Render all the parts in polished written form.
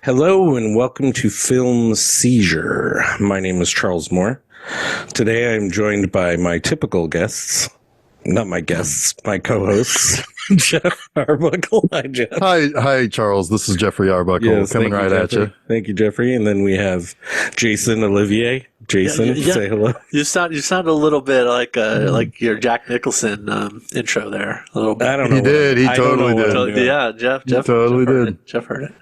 Hello and welcome to Film Seizure. My name is Charles Moore. Today I'm joined by my typical guests. Not my guests, my co-hosts, Jeff Arbuckle. Hi, Jeff. Hi, Charles. This is Jeffrey Arbuckle coming right at you. Thank you, Jeffrey. And then we have Jason Olivier. Jason, say hello. You sound a little bit like your Jack Nicholson intro there. A little bit. I don't know. He did. He totally did. Yeah, Jeff totally did. Jeff heard it.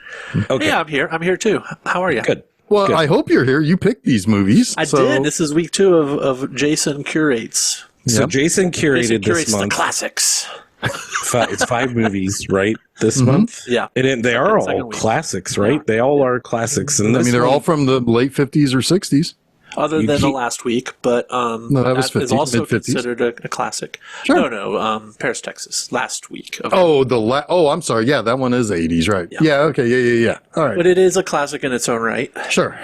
Okay. Yeah, I'm here. I'm here too. How are you? Good. Well, Good. I hope you're here. You picked these movies. I did. This is week 2 of Jason Curates. So Jason curated Jason this month. the classics. It's 5 movies, right? This month? Yeah. And they are all classics, right? Yeah. They all are classics. And they're all from the late 50s or 60s. Other than the last week, but no, that was 50s, is also mid-50s. considered a classic. Sure. No, Paris, Texas, last week. I'm sorry. Yeah, that one is 80s, right? Yeah. Okay. Yeah. All right. But it is a classic in its own right. Sure.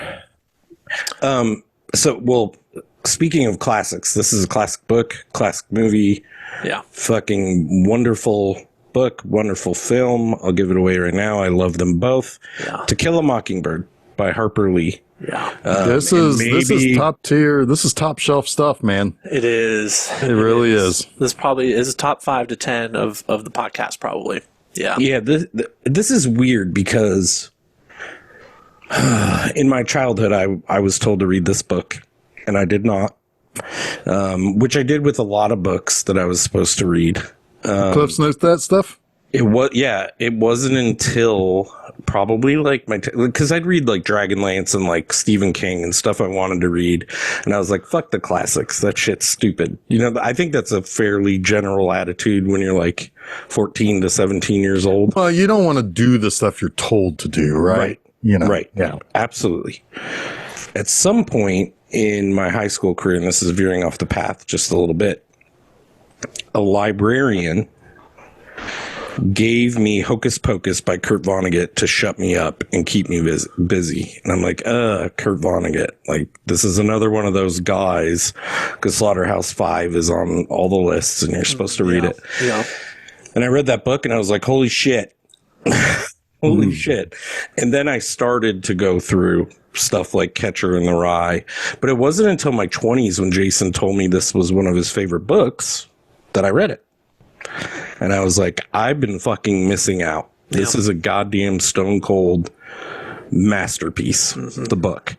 Speaking of classics, this is a classic book, classic movie. Yeah. Fucking wonderful book, wonderful film. I'll give it away right now. I love them both. Yeah. To Kill a Mockingbird by Harper Lee. Yeah. This is top tier. This is top shelf stuff, man. It is. It really is. This probably is top 5 to 10 of the podcast, probably. Yeah. Yeah. This is weird because in my childhood, I was told to read this book. And I did not, which I did with a lot of books that I was supposed to read. Cliff's Notes, that stuff? It wasn't until probably because I'd read like Dragonlance and like Stephen King and stuff I wanted to read. And I was like, fuck the classics. That shit's stupid. You know, I think that's a fairly general attitude when you're like 14 to 17 years old. Well, you don't want to do the stuff you're told to do, right? You know, right. Yeah, absolutely. At some point in my high school career, and this is veering off the path just a little bit, a librarian gave me Hocus Pocus by Kurt Vonnegut to shut me up and keep me busy. And I'm like, Kurt Vonnegut. Like, this is another one of those guys, because Slaughterhouse-Five is on all the lists, and you're supposed to read it. Yeah. And I read that book, and I was like, holy shit. Holy shit. And then I started to go through stuff like Catcher in the Rye. But it wasn't until my 20s when Jason told me this was one of his favorite books that I read it. And I was like, I've been fucking missing out. This is a goddamn stone cold masterpiece, the book.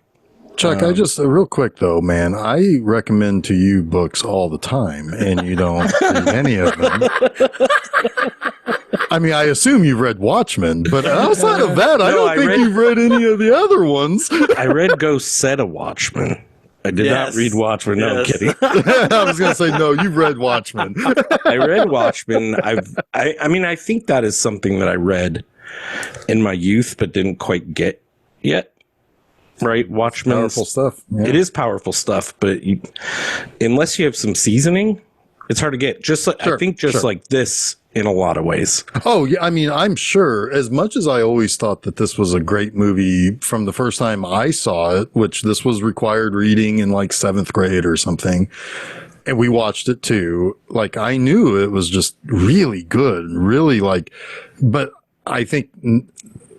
Chuck, I just, real quick though, man, I recommend to you books all the time, and you don't read any of them. I mean, I assume you've read Watchmen, but outside of that, I don't think you've read any of the other oones. I read Go Set a Watchman. I did not read Watchmen. No, I'm kidding. I was going to say, no, you've read Watchmen. I read Watchmen. I think that is something that I read in my youth, but didn't quite get yet. Right, Watchmen. Powerful stuff. Yeah. It is powerful stuff, but unless you have some seasoning, it's hard to get. I think like this in a lot of ways. Oh yeah, I mean, I'm sure. As much as I always thought that this was a great movie from the first time I saw it, which this was required reading in like 7th grade or something, and we watched it too. Like I knew it was just really good, really like. But I think,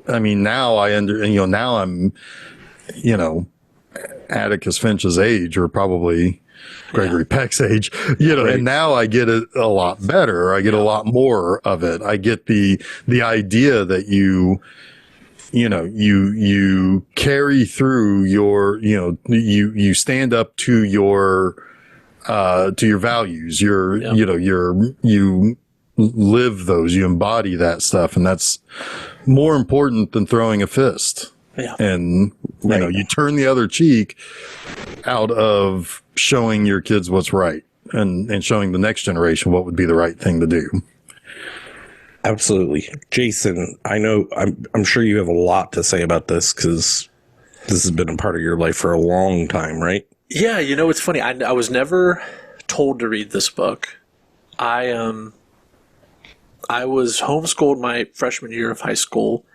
I mean, now now I'm. Atticus Finch's age, or probably Gregory Peck's age, right. And now I get it a lot better. I get a lot more of it. I get the idea that you carry through your, you stand up to your values, you live those, you embody that stuff. And that's more important than throwing a fist. Yeah. And, you turn the other cheek out of showing your kids what's right and showing the next generation what would be the right thing to do. Absolutely. Jason, I know, I'm sure you have a lot to say about this because this has been a part of your life for a long time, right? Yeah. It's funny. I was never told to read this book. I was homeschooled my freshman year of high school.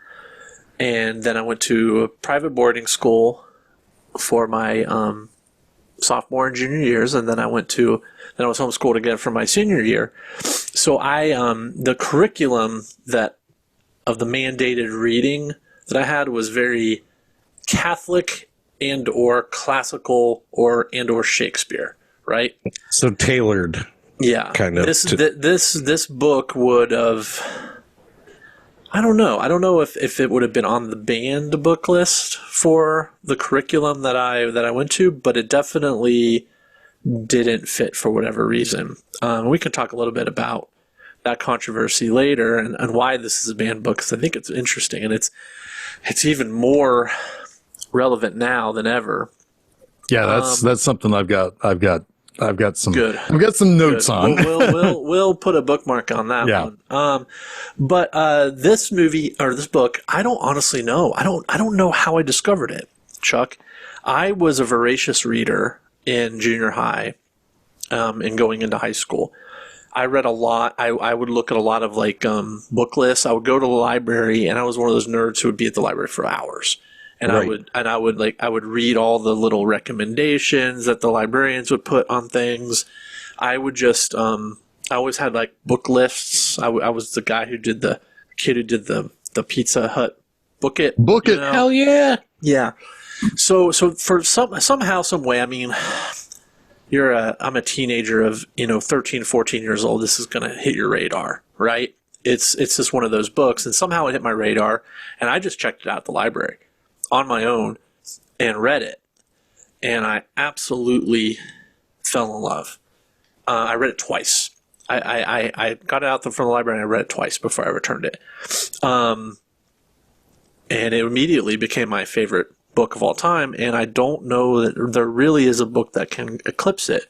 And then I went to a private boarding school for my sophomore and junior years, and then I was homeschooled again for my senior year. So the curriculum of the mandated reading that I had was very Catholic and or classical and or Shakespeare, right? So tailored. Yeah. Kind of. This book would have, I don't know. I don't know if it would have been on the banned book list for the curriculum that I went to, but it definitely didn't fit for whatever reason. We can talk a little bit about that controversy later and why this is a banned book, because I think it's interesting, and it's even more relevant now than ever. Yeah, that's something I've got some Good. I've got some notes Good. on. We'll put a bookmark on that Yeah. one. But this movie or this book, I don't honestly know. I don't know how I discovered it, Chuck. I was a voracious reader in junior high, and going into high school. I read a lot. I would look at a lot of book lists. I would go to the library, and I was one of those nerds who would be at the library for hours. And Right. I would read all the little recommendations that the librarians would put on things. I would just I always had book lists. I was the guy who did the Pizza Hut book it. Book it. Hell yeah. Yeah. So for somehow, some way, I mean, I'm a teenager of 13, 14 years old. This is going to hit your radar, right? It's just one of those books, and somehow it hit my radar, and I just checked it out at the library on my own and read it, and I absolutely fell in love. I read it twice. I got it out from the library and I read it twice before I returned it, and it immediately became my favorite book of all time. And I don't know that there really is a book that can eclipse it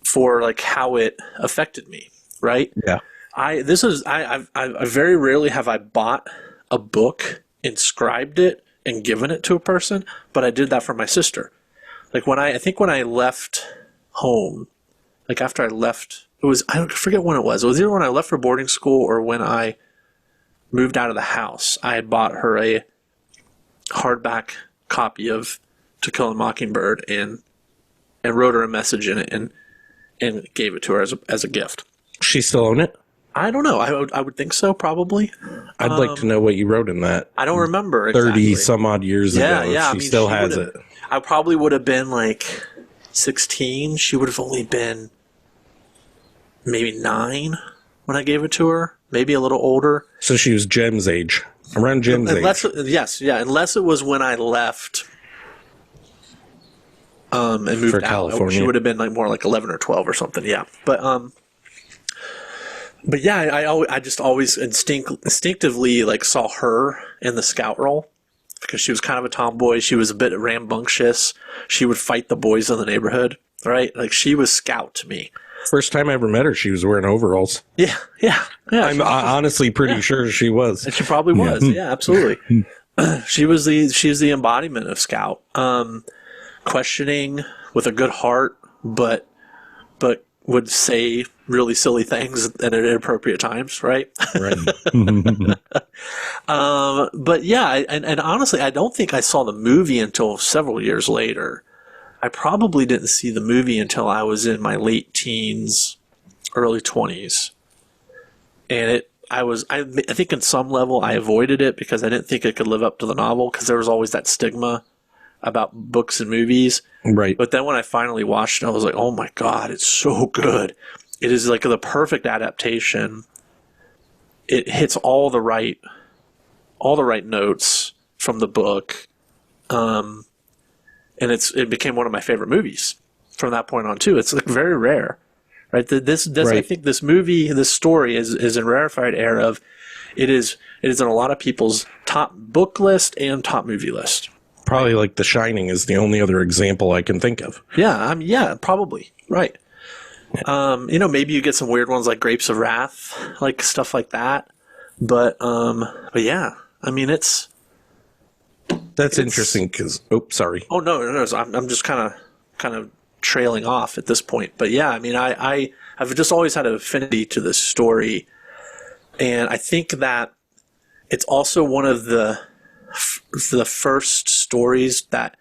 for how it affected me. Right? Yeah. I very rarely have I bought a book, inscribed it, and given it to a person, but I did that for my sister. When I left home, after I left, I forget when it was. It was either when I left for boarding school or when I moved out of the house. I had bought her a hardback copy of To Kill a Mockingbird and wrote her a message in it and gave it to her as a gift. She still own it? I don't know. I would think so, probably. I'd like to know what you wrote in that. I don't remember exactly. 30 some odd years ago. Yeah. She still has it. I probably would have been 16. She would have only been maybe 9 when I gave it to her. Maybe a little older. So she was Jem's age. Around Jem's age. Yes, yeah. Unless it was when I left and moved For out. California. She would have been more 11 or 12 or something. Yeah, but yeah, I just always instinctively saw her in the scout role because she was kind of a tomboy. She was a bit rambunctious. She would fight the boys in the neighborhood, right? She was scout to me. First time I ever met her, she was wearing overalls. Yeah. I'm honestly pretty sure she was. And she probably was. Yeah, absolutely. She's the embodiment of scout. Questioning with a good heart, but would say really silly things at inappropriate times, right? Right. But yeah, and honestly, I don't think I saw the movie until several years later. I probably didn't see the movie until I was in my late teens, early 20s. And I think in some level I avoided it because I didn't think it could live up to the novel because there was always that stigma about books and movies. Right. But then when I finally watched it, I was like, oh my God, it's so good. It is the perfect adaptation. It hits all the right notes from the book. And it became one of my favorite movies from that point on too. It's very rare, right? Right. I think this movie, this story is in rarefied air of it is in a lot of people's top book list and top movie list. Probably The Shining is the only other example I can think of. Yeah, probably. Right. Maybe you get some weird ones like Grapes of Wrath, stuff like that. But yeah, I mean, it's interesting because, sorry. Oh, no. I'm just kind of trailing off at this point. But yeah, I mean, I've just always had an affinity to this story. And I think that it's also one of the first stories that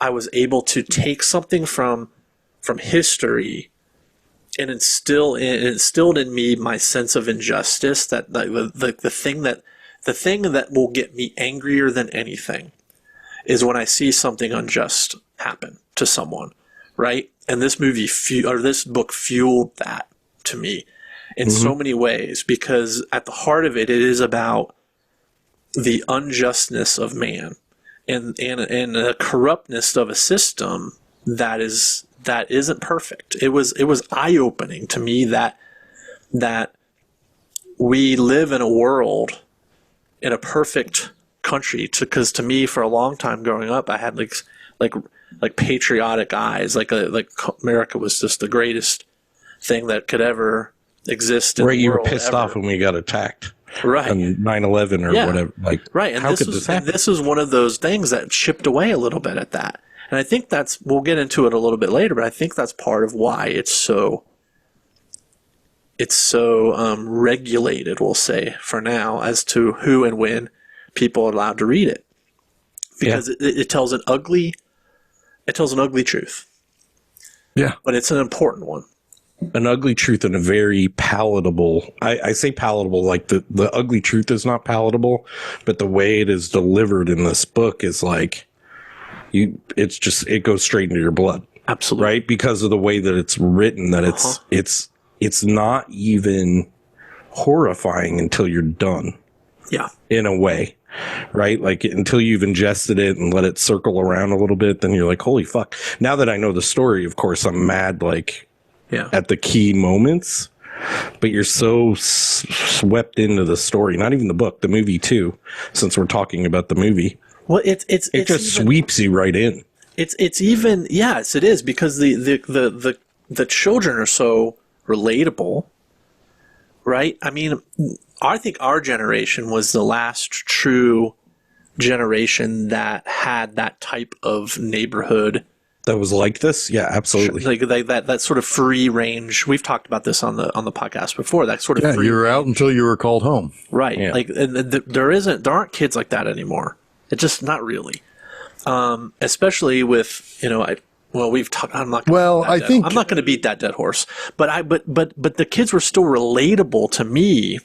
I was able to take something from history and instilled in me my sense of injustice, that the thing that the thing that will get me angrier than anything is when I see something unjust happen to someone, right? And this movie or this book fueled that to me in so many ways, because at the heart of it, it is about the unjustness of man and the corruptness of a system that isn't perfect. It was eye-opening to me that we live in a world, in a perfect country, because to me, for a long time growing up, I had like patriotic eyes, like America was just the greatest thing that could ever exist in the world. You were pissed off when we got attacked. Right. On 9/11 or whatever. Like, right. And how could this happen? This was one of those things that chipped away a little bit at that. And I think we'll get into it a little bit later, but I think that's part of why it's so regulated, we'll say, for now, as to who and when people are allowed to read it. Because it tells an ugly truth. Yeah. But it's an important one. An ugly truth and a very palatable. I say palatable, like the ugly truth is not palatable, but the way it is delivered in this book is like it goes straight into your blood. Absolutely. Right? Because of the way that it's written, that it's not even horrifying until you're done. Yeah. In a way. Right? Like until you've ingested it and let it circle around a little bit, then you're like, holy fuck. Now that I know the story, of course, I'm mad, at the key moments, but you're so swept into the story. Not even the book, the movie too, since we're talking about the movie. Well, it just sweeps you right in. It's even, yes, it is, because the children are so relatable, right? I mean, I think our generation was the last true generation that had that type of neighborhood. That was like this? Yeah, absolutely. Like that sort of free range. We've talked about this on the podcast before. That sort of free you were out until you were called home. Right. Yeah. Like there aren't kids like that anymore. It's just not really. Especially with, we've talked. I'm not. I think I'm not going to beat that dead horse. But the kids were still relatable to me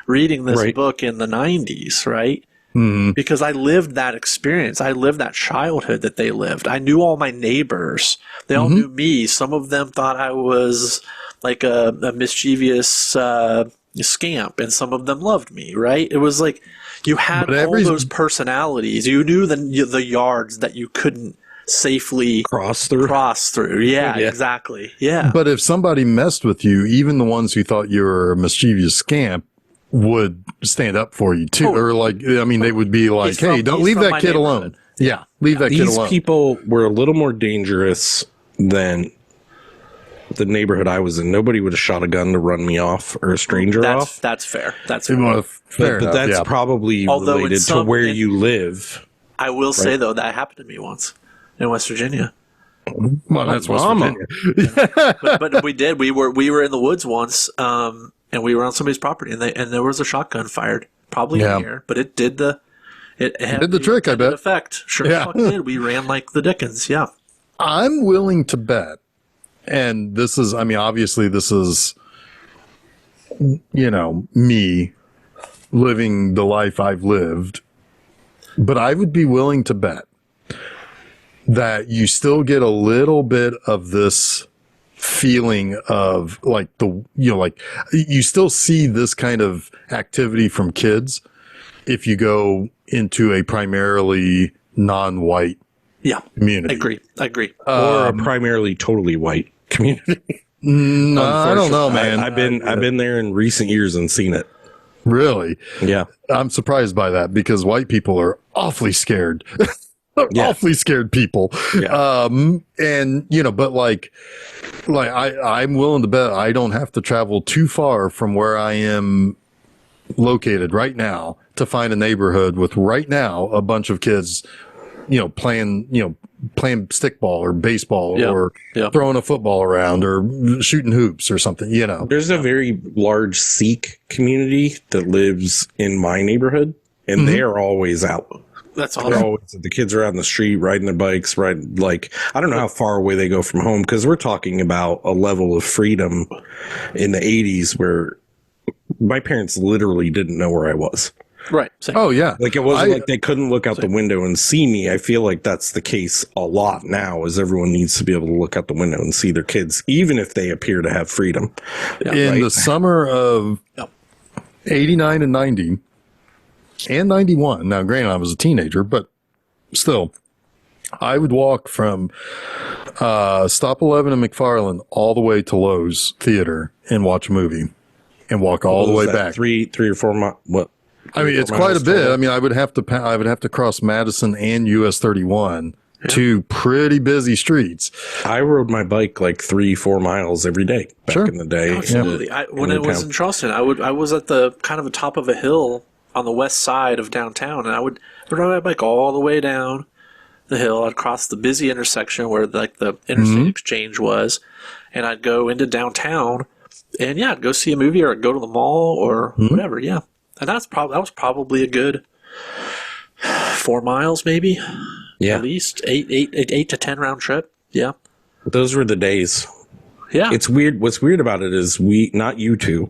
reading this book in the 90s, right? Mm-hmm. Because I lived that experience. I lived that childhood that they lived. I knew all my neighbors. They all knew me. Some of them thought I was like a mischievous scamp, and some of them loved me, right? It was like you had all those personalities. You knew the yards that you couldn't safely cross through. Yeah, exactly. Yeah. But if somebody messed with you, even the ones who thought you were a mischievous scamp would stand up for you too. Or they would be like, hey, don't leave that kid alone. Yeah. Leave that kid alone. These people were a little more dangerous than the neighborhood I was in. Nobody would have shot a gun to run me off or a stranger off. That's fair. That's fair. But that's probably related to where you live. I will say though, that happened to me once in West Virginia. Well, that's West Virginia. but we did. We were in the woods once, and we were on somebody's property, and there was a shotgun fired, probably in the air, but it did the trick. I bet. Effect. Sure, fuck did. We ran like the Dickens. Yeah. I'm willing to bet, and this is, obviously, this is, me living the life I've lived, but I would be willing to bet that you still get a little bit of this feeling of you still see this kind of activity from kids if you go into a primarily non-white community. I agree. Or a primarily totally white community. No, I don't know, man. I've been there in recent years and seen it. Really? Yeah. I'm surprised by that because white people are awfully scared. Awfully scared people. Yeah. But I'm willing to bet I don't have to travel too far from where I am located right now to find a neighborhood with right now a bunch of kids, playing stickball or baseball or throwing a football around or shooting hoops or something, There's a very large Sikh community that lives in my neighborhood, and they are always out. That's awesome. The kids are out on the street riding their bikes, I don't know how far away they go from home, because we're talking about a level of freedom in the 80s where my parents literally didn't know where I was. Right. Same. Oh yeah. Like it wasn't like they couldn't look out the window and see me. I feel like that's the case a lot now, is everyone needs to be able to look out the window and see their kids, even if they appear to have freedom. In the summer of 89 and 90 and 91. Now, granted, I was a teenager, but still, I would walk from Stop 11 in McFarland all the way to Lowe's Theater and watch a movie and walk all the way back. 3 or 4 miles. What? I mean, it's quite a bit. I mean, I would have to cross Madison and US 31, two pretty busy streets. I rode my bike like 3-4 miles every day back in the day. Absolutely. When I was in Charleston, I was at the kind of the top of a hill on the west side of downtown, and I would ride my bike all the way down the hill. I'd cross the busy intersection where like the interstate exchange was, and I'd go into downtown, and I'd go see a movie or I'd go to the mall or whatever. Yeah, and that was probably a good 4 miles, maybe. Yeah, at least 8 to 10 round trip. Yeah, those were the days. Yeah, it's weird. What's weird about it is not you two,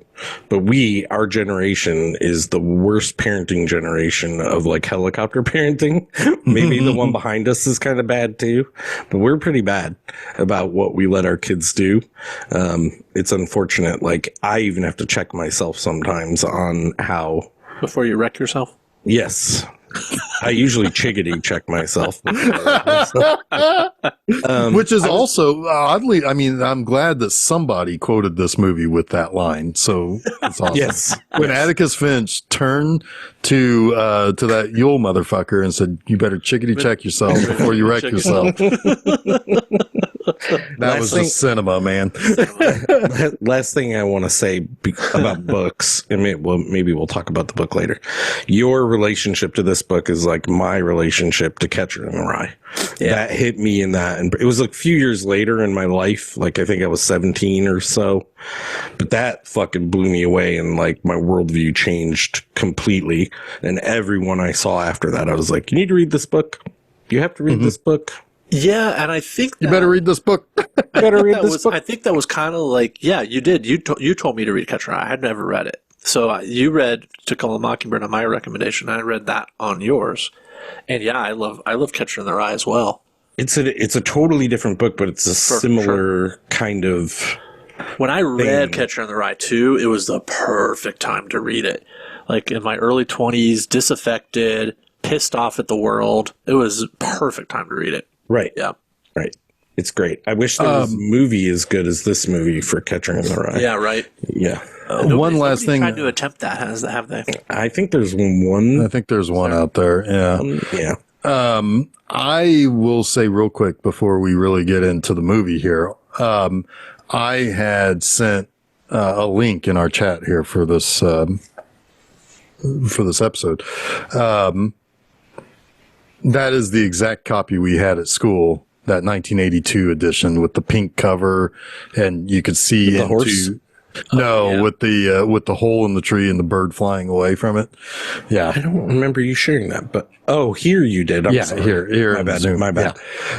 but our generation is the worst parenting generation of like helicopter parenting. Maybe the one behind us is kind of bad too, but we're pretty bad about what we let our kids do. It's unfortunate. Like I even have to check myself sometimes on how. Before you wreck yourself? Yes. I usually chickadee check myself. Which is also oddly, I mean, I'm glad that somebody quoted this movie with that line. So it's awesome. Yes. When Atticus Finch turned to that Yule motherfucker and said, "You better chickadee check yourself before you wreck yourself." That was just cinema, man. Last thing I want to say about books, and maybe we'll talk about the book later. Your relationship to this book is like my relationship to Catcher in the Rye. Yeah. That hit me in that, and it was a few years later in my life. Like I think I was 17 or so, but that fucking blew me away, and like my worldview changed completely. And everyone I saw after that, I was like, "You need to read this book. You have to read this book." Yeah, and I think you better read this book. I think that was kind of like, yeah, you did. You told me to read Catcher in the Rye. I had never read it, so you read To Kill a Mockingbird on my recommendation. I read that on yours, and yeah, I love Catcher in the Rye as well. It's a totally different book, but it's a similar kind of. When I read Catcher in the Rye too, it was the perfect time to read it. Like in my early 20s, disaffected, pissed off at the world. It was perfect time to read it. Right. Yeah. Right. It's great. I wish there was a movie as good as this movie for Catcher in the Rye. Yeah. Right. Yeah. One last thing. Tried to attempt that. Have they? I think there's one. I think there's one out there. Yeah. Yeah. I will say real quick before we really get into the movie here. I had sent a link in our chat here for this episode. That is the exact copy we had at school, that 1982 edition with the pink cover, and you could see the horse. With the hole in the tree and the bird flying away from it. Yeah, I don't remember you sharing that, but here you did. I'm sorry. Here. My bad. Zoom. My bad.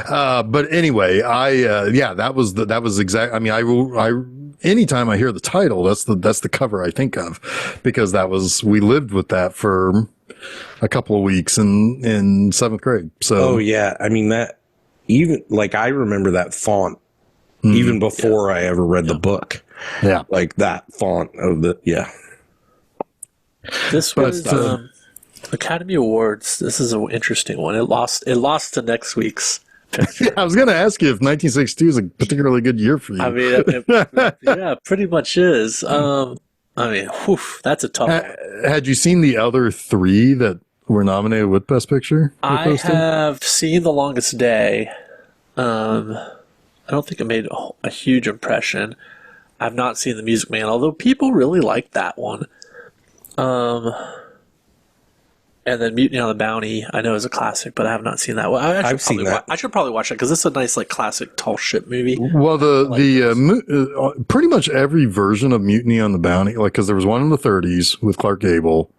Yeah. But anyway, that was exact. I mean, anytime I hear the title, that's the cover I think of, because we lived with that for a couple of weeks in 7th grade. So I mean, that even like I remember that font even before I ever read the book. Yeah, like that font of the This was Academy Awards. This is an interesting one. It lost to next week's picture. I was going to ask you if 1962 is a particularly good year for you. I mean, yeah, pretty much is. I mean, that's a tough one. Had you seen the other 3 that were nominated with Best Picture? I have seen The Longest Day. I don't think it made a huge impression. I've not seen The Music Man, although people really like that one. And then Mutiny on the Bounty, I know is a classic, but I have not seen that one. I've seen that. I should probably watch it because it's a nice, like, classic tall ship movie. Well, pretty much every version of Mutiny on the Bounty, like, because there was one in the 30s with Clark Gable.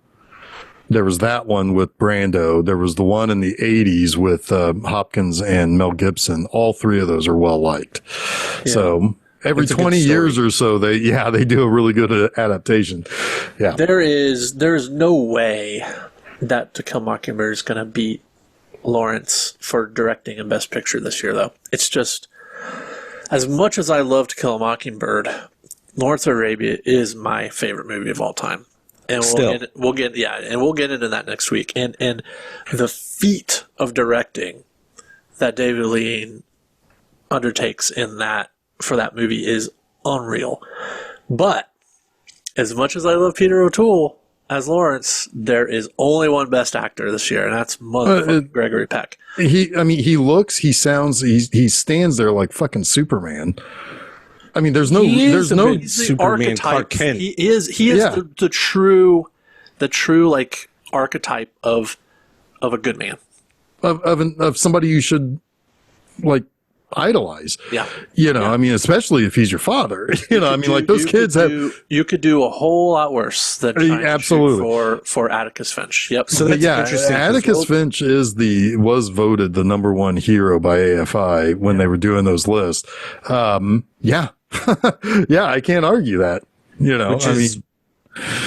There was that one with Brando. There was the one in the 80s with Hopkins and Mel Gibson. All 3 of those are well liked. Yeah. So every 20 years or so, they do a really good adaptation. Yeah. There is no way that To Kill a Mockingbird is going to beat Lawrence for directing and Best Picture this year, though. It's just, as much as I love To Kill a Mockingbird, Lawrence of Arabia is my favorite movie of all time. And we'll get into that next week. And the feat of directing that David Lean undertakes for that movie is unreal. But as much as I love Peter O'Toole as Lawrence, there is only one Best Actor this year, and that's motherfucking Gregory Peck. He looks, he sounds, he stands there like fucking Superman. I mean, there's no Superman Clark Kent. He is the true like archetype of a good man, of somebody you should like idolize. Yeah. I mean, especially if he's your father. I mean, like those kids you could do a whole lot worse than trying absolutely to shoot for Atticus Finch. Yep. So that's interesting. Atticus Finch was voted the number 1 hero by AFI when they were doing those lists. Yeah, I can't argue that.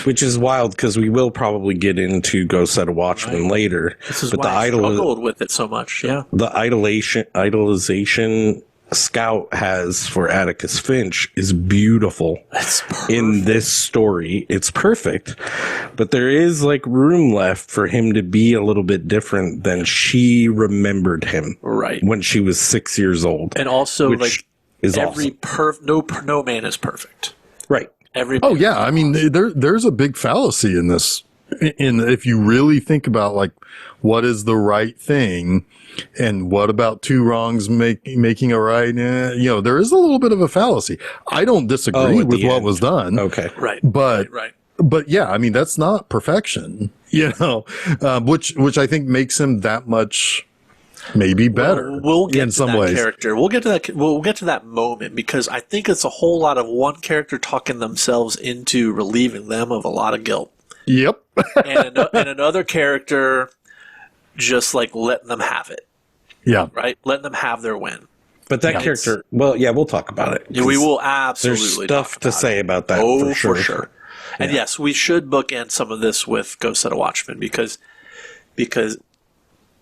Which is wild because we will probably get into Go Set a Watchman later. This is why I struggled with it so much. Yeah, the idolization Scout has for Atticus Finch is beautiful. In this story. It's perfect, but there is like room left for him to be a little bit different than she remembered him. Right when she was 6 years old, and also like is every no man is perfect. Right. I mean, there's a big fallacy in this. If you really think about like what is the right thing, and what about two wrongs making a right? There is a little bit of a fallacy. I don't disagree with what was done. Okay, right, but right. But yeah, I mean that's not perfection. Which I think makes him that much. Maybe better. We'll get in to some that ways. Character. We'll get to that. We'll get to that moment because I think it's a whole lot of one character talking themselves into relieving them of a lot of guilt. Yep. and another character just like letting them have it. Yeah. Right. Letting them have their win. But that character. Well, yeah, we'll talk about it. We will absolutely. There's stuff to say about that. For sure. And yes, we should bookend some of this with Go Set a Watchman because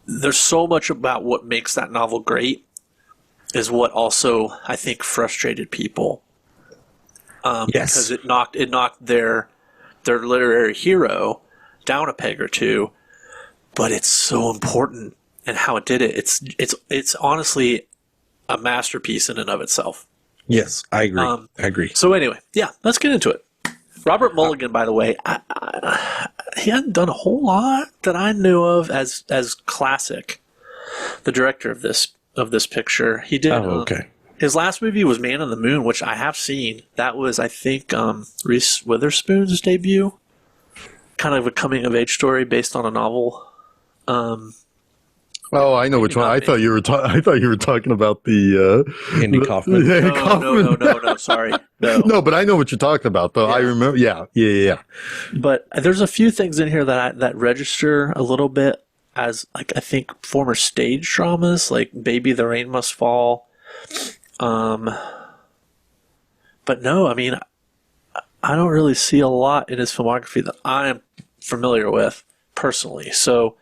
there's so much about what makes that novel great is what also I think frustrated people. Yes, because it knocked their literary hero down a peg or two, but it's so important and how it did it. It's honestly a masterpiece in and of itself. Yes, I agree. I agree. So anyway, yeah, let's get into it. Robert Mulligan, by the way, he hadn't done a whole lot that I knew of as classic. The director of this picture, he did. Oh, okay. His last movie was Man on the Moon, which I have seen. That was, I think, Reese Witherspoon's debut. Kind of a coming of age story based on a novel. Oh, I know which one. I thought you were talking about the Andy Kaufman. No, sorry. No, but I know what you're talking about, though. Yeah. I remember. Yeah. But there's a few things in here that register a little bit as, like, I think former stage dramas, like Baby the Rain Must Fall. But no, I mean, I don't really see a lot in his filmography that I am familiar with personally. So.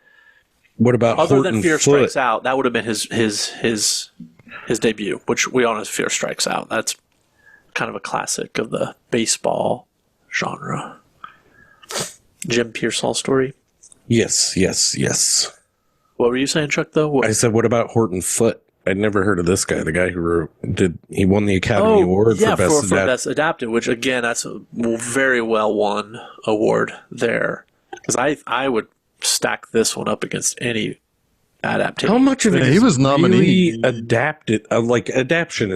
What about other Horton than Fear Foot? Strikes Out? That would have been his debut, which we all know is Fear Strikes Out. That's kind of a classic of the baseball genre. Jim Pearsall story. Yes. What were you saying, Chuck? Though I said, what about Horton Foot? I'd never heard of this guy. The guy who he won the Academy Award for Best Adapted, which again, that's a very well won award there. Because I would stack this one up against any adaptation. How much of it he was nominated? Really adapted? Adaptation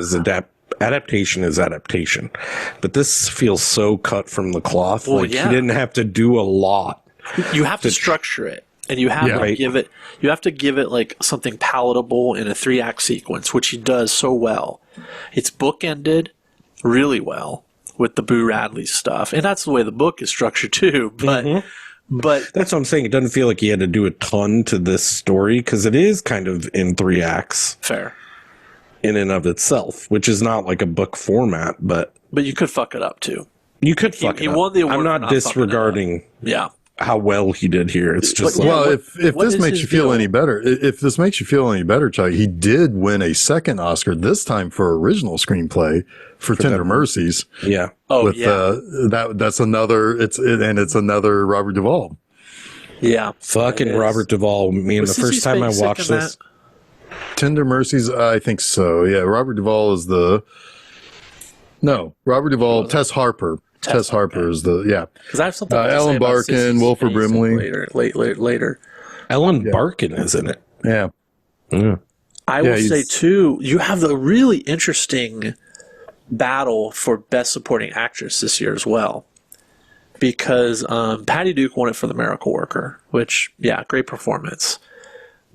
is adaptation, but this feels so cut from the cloth. Well, he didn't have to do a lot. You have to structure it, and you have to give it. You have to give it like something palatable in a 3-act sequence, which he does so well. It's bookended really well with the Boo Radley stuff, and that's the way the book is structured too. But. But that's what I'm saying. It doesn't feel like he had to do a ton to this story because it is kind of in 3 acts. Fair. In and of itself, which is not like a book format, but you could fuck it up too. You could fuck it up. He won the award. I'm not disregarding. Yeah. how well he did here. It's just Yeah, Well, if what this is makes his you feel deal? any better, Chuck, he did win a second Oscar, this time for original screenplay for Tender Mercies. yeah. Oh, With yeah. that's another it's another Robert Duvall. Yeah. Fucking It is. Robert Duvall. Man, Was the Sissy first time I Spacek in watched this, Tender Mercies, I think so. Yeah, Robert Duvall is Robert Duvall, Tess Harper. Tess Harper is Because I have something to say Alan about Barkin, Sissy Wilford Spacek Brimley. later. Ellen Barkin is in it. Yeah. I Yeah, will say, he's- too, you have the really interesting battle for Best Supporting Actress this year as well. Because Patty Duke won it for The Miracle Worker, which, yeah, great performance.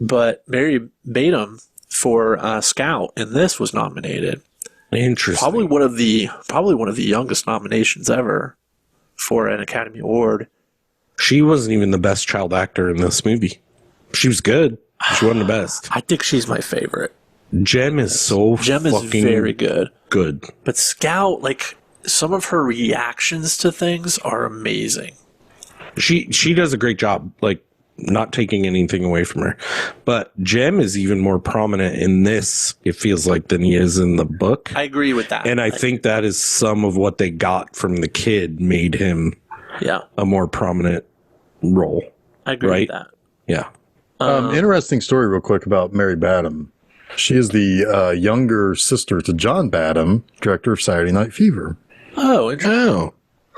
But Mary Batum for Scout in this was nominated. Interesting. Probably one of the youngest nominations ever for an Academy Award. She wasn't even the best child actor in this movie. She was good. She wasn't the best. I think she's my favorite. Jem is so Jem is fucking very good. good. But Scout, like, some of her reactions to things are amazing. She does a great job, like, not taking anything away from her. But Jem is even more prominent in this, it feels like, than he is in the book. I agree with that. And I think that is some of what they got from the kid made him yeah, a more prominent role. I agree Right? with that. Yeah. Interesting story real quick about Mary Badham. She is the younger sister to John Badham, director of Saturday Night Fever Oh, interesting.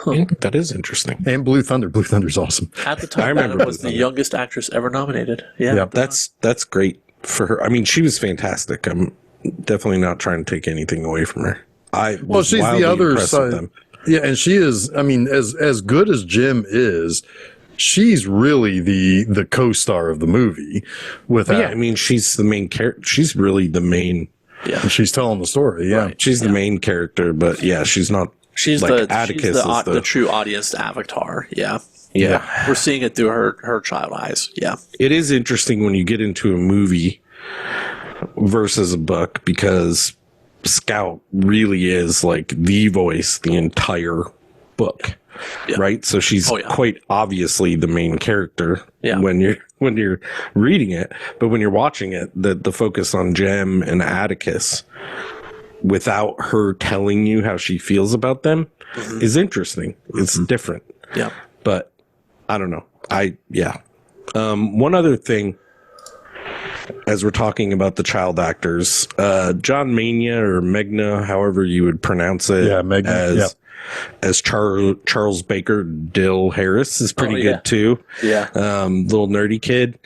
Oh, that is interesting. and Blue Thunder. Blue Thunder's awesome. At the I time, remember Badham was Blue the Thunder. youngest actress ever nominated. Yeah. Yep. That's great for her. I mean, she was fantastic. I'm definitely not trying to take anything away from her. Well, she's the other impressed with side. them. Yeah, and she is. I mean, as good as Jim is, she's really the co-star of the movie. With But that, yeah, I mean, she's the main character. She's really the main. Yeah. and she's telling the story. Yeah, Right. She's the main character, but yeah, she's not. She's like Atticus is the true audience avatar. Yeah. Yeah, We're seeing it through her child eyes. Yeah. it is interesting when you get into a movie versus a book because Scout really is like the voice the entire book. Yeah. Right, so she's Oh, yeah. quite obviously the main character Yeah. when you're reading it, but when you're watching it, the focus on Jem and Atticus, without her telling you how she feels about them, is interesting. It's different, Yeah. but I don't know. One other thing, as we're talking about the child actors, John Mania or Megna, however you would pronounce it, Yeah, Megna, as Charles Baker Dill Harris is pretty Oh, yeah. good too. Yeah. Little nerdy kid.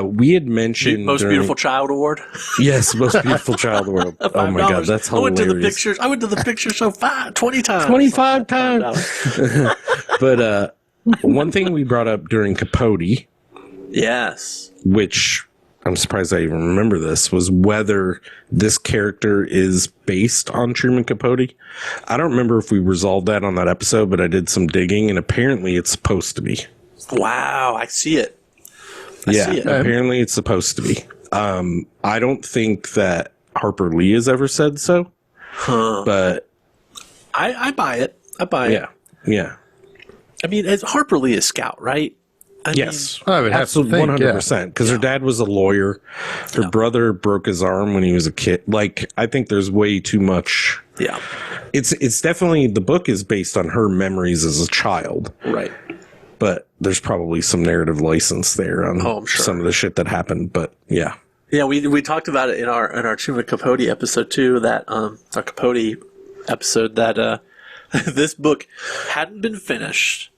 We had mentioned Most during- beautiful child award. Yes, most beautiful child in the world. Oh my god, $5. that's I went hilarious. to the picture show 20 times. 25 times. But one thing we brought up during Capote, Yes. which I'm surprised I even remember this, was whether this character is based on Truman Capote. I don't remember if we resolved that on that episode, but I did some digging, and apparently it's supposed to be. Wow. I see it. I see it. Apparently it's supposed to be. I don't think that Harper Lee has ever said so, but I buy it. I buy it. yeah. I mean, Harper Lee is Scout, right? I Yes, I would have to think, 100%. Because her dad was a lawyer. Her brother broke his arm when he was a kid. Like, I think there's way too much. mean, yeah. It's definitely, the book is based on her memories as a child, Right. but there's probably some narrative license there on I'm sure. some of the shit that happened. But yeah, Yeah, we talked about it in our Truman Capote episode too. That our Capote episode that this book hadn't been finished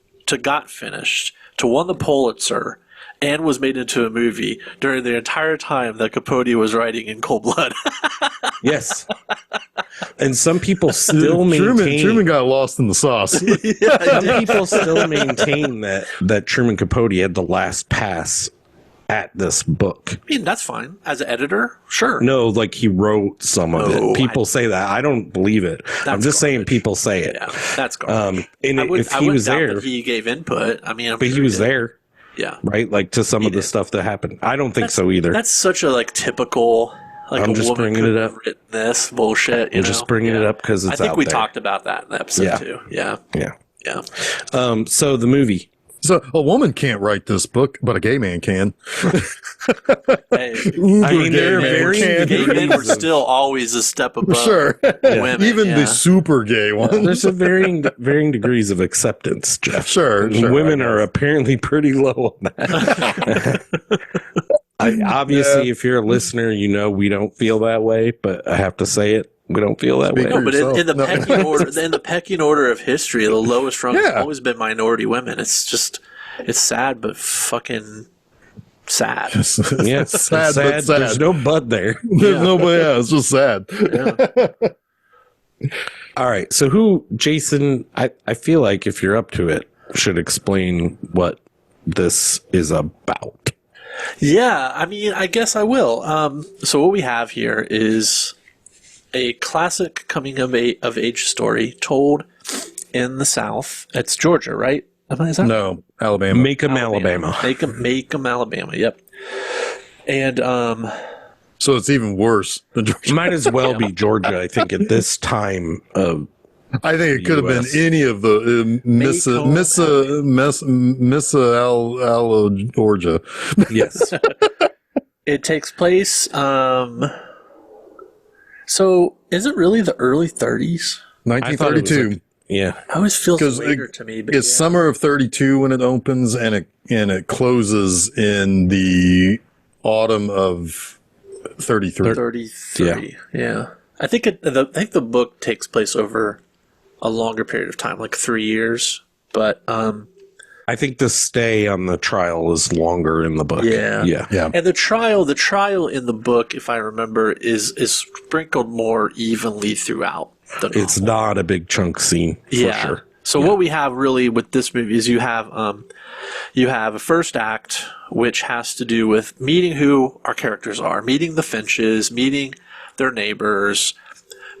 got finished to won the Pulitzer and was made into a movie during the entire time that Capote was writing in cold blood. yes. And some people still maintain. Truman got lost in the sauce. Some people still maintain that Truman Capote had the last pass at this book. I mean, that's fine as an editor, sure. No, like he wrote some of No, it. People say that. I don't believe it. I'm just saying people say it. Yeah, that's garbage. And I if wouldn't he was doubt there, that he gave input. I mean, but he was there, Yeah, right? Like to some of the did. stuff that happened. I don't think so either. that's such a typical. Like I'm a just woman bringing could it have up. written this bullshit. You I'm just bringing it up because it's I think out we there. talked about that in the episode Yeah. too. Yeah, Yeah. yeah. So the movie. So a woman can't write this book, but a gay man can. Hey, I mean, they're very gay men were still always a step above Sure. women. Even the super gay ones. There's a varying degrees of acceptance, Jeff. Sure. And women are apparently pretty low on that. Obviously, if you're a listener, you know we don't feel that way, but I have to say it. We don't feel that way. No, but in the pecking order, in the pecking order of history, the lowest rung has always been minority women. It's just, it's sad, but fucking sad. Yeah, sad, sad. but sad. There's no bud there. There's nobody else. It's just sad. All right. So Jason, I feel like if you're up to it, should explain what this is about. Yeah, I mean, I guess I will. So what we have here is a classic coming of age story told in the South. It's Georgia, right? Is that No, Alabama. Macomb, Alabama. Macomb, Alabama. Yep. And So it's even worse than Georgia. Might as well be Georgia, I think, at this time of. I think it could have been any of the Miss Georgia. Yes. it takes place. So is it really the early 30s? 1932. Yeah. I always feels later to me. But It's summer of 32 when it opens, and it closes in the autumn of 33. 33. Yeah. I think the book takes place over a longer period of time, like 3 years. But I think the stay on the trial is longer in the book. Yeah. Yeah. And the trial in the book, if I remember, is sprinkled more evenly throughout the novel. It's not a big chunk scene for sure. So what we have really with this movie is you have a first act which has to do with meeting who our characters are, meeting the Finches, meeting their neighbors,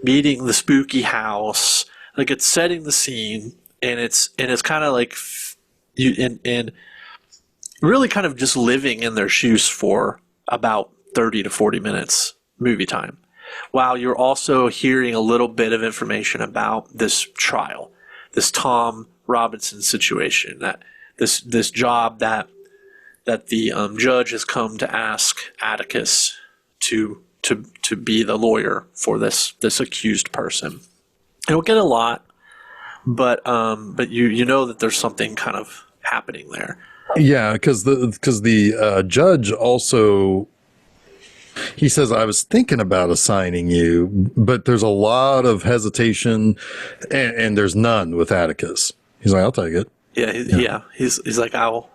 meeting the spooky house. Like, it's setting the scene, and it's kind of like and really kind of just living in their shoes for about 30 to 40 minutes movie time, while you're also hearing a little bit of information about this trial, this Tom Robinson situation, that this job that the judge has come to ask Atticus to be the lawyer for this accused person. You don't get a lot, but you know that there's something kind of happening there. Yeah, because the judge also, he says, I was thinking about assigning you, but there's a lot of hesitation, and there's none with Atticus. He's like, I'll take it. Yeah. He's like, I'll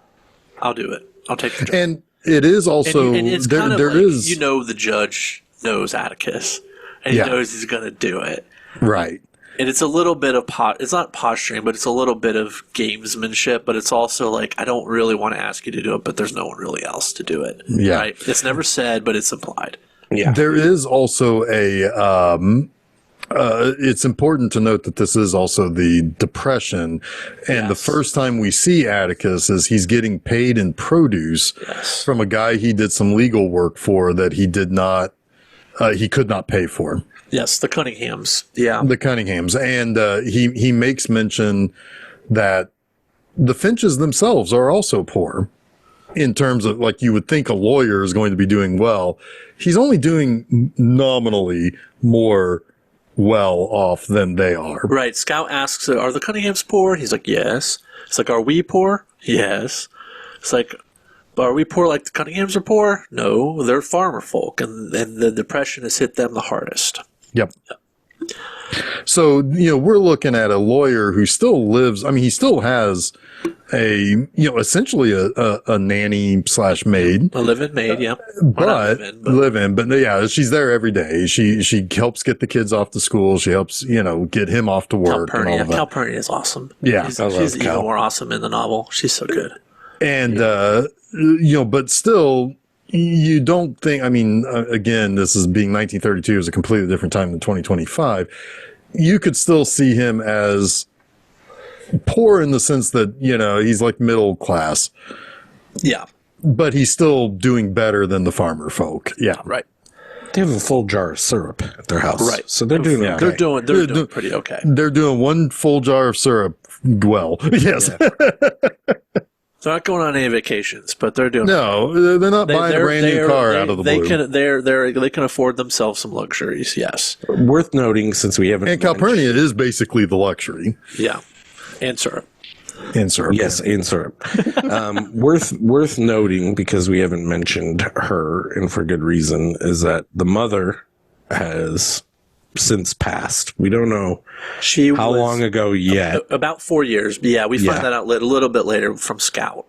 do it. I'll take the job. And it is also and it's there. kind of There like, is you know, the judge knows Atticus, and he knows he's going to do it. right. And it's a little bit of it's not posturing, but it's a little bit of gamesmanship. But it's also like, I don't really want to ask you to do it, but there's no one really else to do it. Yeah. Right? It's never said, but it's implied. Yeah. There is also it's important to note that this is also the Depression. And the first time we see Atticus is he's getting paid in produce from a guy he did some legal work for that he could not pay for. Yes, the Cunninghams. Yeah. The Cunninghams. And he makes mention that the Finches themselves are also poor in terms of, like, you would think a lawyer is going to be doing well. He's only doing nominally more well off than they are. Right. Scout asks, are the Cunninghams poor? He's like, yes. It's like, are we poor? Yes. It's like, are we poor like the Cunninghams are poor? No, they're farmer folk, and the Depression has hit them the hardest. Yep. So, we're looking at a lawyer who still lives. I mean, he still has essentially a nanny / maid. A live-in maid, yeah. But yeah, she's there every day. She helps get the kids off to school. She helps, get him off to work. Cal Purdy is awesome. Yeah. She's even more awesome in the novel. She's so good. And, but still, you don't think, I mean, again, this is being 1932 is a completely different time than 2025. You could still see him as poor in the sense that, he's like middle class. Yeah. But he's still doing better than the farmer folk. Yeah. Right. They have a full jar of syrup at their house. Right. So they're doing okay. They're doing pretty okay. They're doing one full jar of syrup well. Yes. Yeah. They're not going on any vacations, but they're doing. No, they're not buying a brand new car out of the blue. They can afford themselves some luxuries. Yes, Worth noting, since we haven't. And Calpurnia is basically the luxury. yeah, and syrup. And syrup. Yes, and syrup. Worth noting, because we haven't mentioned her, and for good reason, is that the mother has since passed. We don't know how long ago yet. About 4 years. Yeah, we find that out a little bit later from Scout.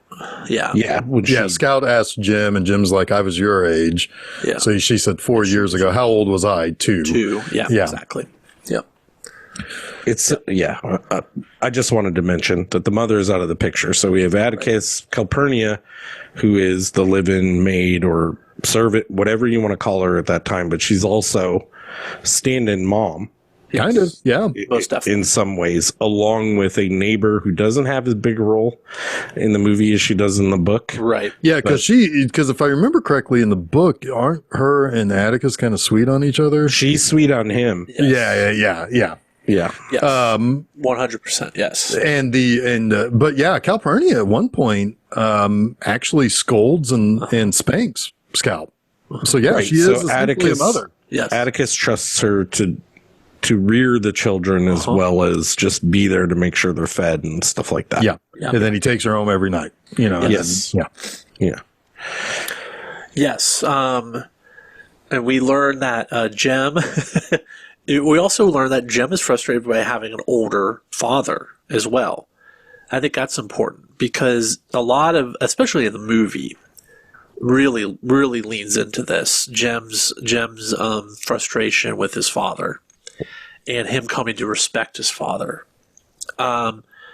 Yeah. Yeah. Scout asked Jim, and Jim's like, I was your age. Yeah. So she said 4 years ago. How old was I? 2. 2. Yeah, exactly. Yep. It's I just wanted to mention that the mother is out of the picture. So we have Atticus, Calpurnia, who is the live-in maid or servant, whatever you want to call her at that time, but she's also stand-in mom. Kind of, yeah. Most definitely. In some ways, along with a neighbor who doesn't have as big a role in the movie as she does in the book. Right. Yeah, because if I remember correctly in the book, aren't her and Atticus kind of sweet on each other? She's sweet on him. Yes. Yeah. Yeah. Yes. 100%. Yes. But yeah, Calpurnia at one point actually scolds and spanks Scout. So yeah, she is essentially a mother. Yes. Atticus trusts her to rear the children as well as just be there to make sure they're fed and stuff like that. Yeah. And then he takes her home every night. Yes. Yeah. Yes. And we learn that Jem. We also learn that Jem is frustrated by having an older father as well. I think that's important because a lot of, especially in the movie, really, really leans into this. Jem's frustration with his father and him coming to respect his father.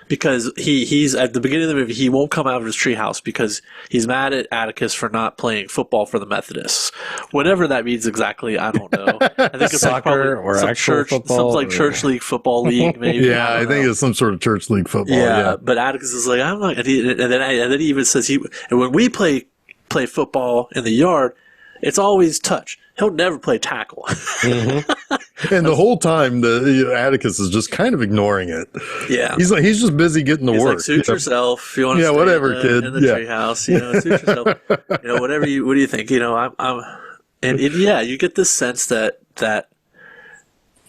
Because he's at the beginning of the movie, he won't come out of his treehouse because he's mad at Atticus for not playing football for the Methodists. Whatever that means exactly, I don't know. I think it's soccer like or some actual church, football, some church league football league, maybe. Yeah, I think it's some sort of church league football. Yeah. But Atticus is like, I'm not. And then he even says and when we play football in the yard, it's always touch. He'll never play tackle. And the whole time, Atticus is just kind of ignoring it. Yeah, he's just busy getting to work. Like, suit yourself. If you want to stay whatever, in the kid. treehouse. Suit yourself. Whatever you. What do you think? I'm. And you get this sense that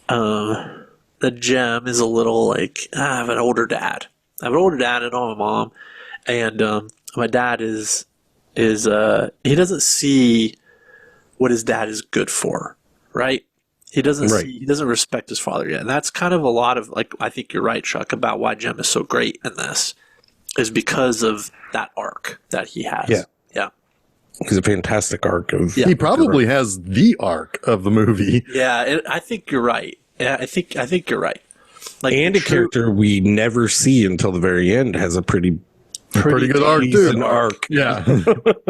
Jem is a little like, I have an older dad. I have an older dad and I'm a mom, and my dad is he doesn't see what his dad is good for, right? He doesn't he doesn't respect his father yet. And that's kind of a lot of, like, I think you're right, Chuck, about why Jem is so great in this is because of that arc that he has. Yeah. He's a fantastic arc of. He probably has the arc of the movie. Yeah, I think you're right. Yeah, I think you're right. Like, and a character we never see until the very end has a pretty good arc too. Yeah.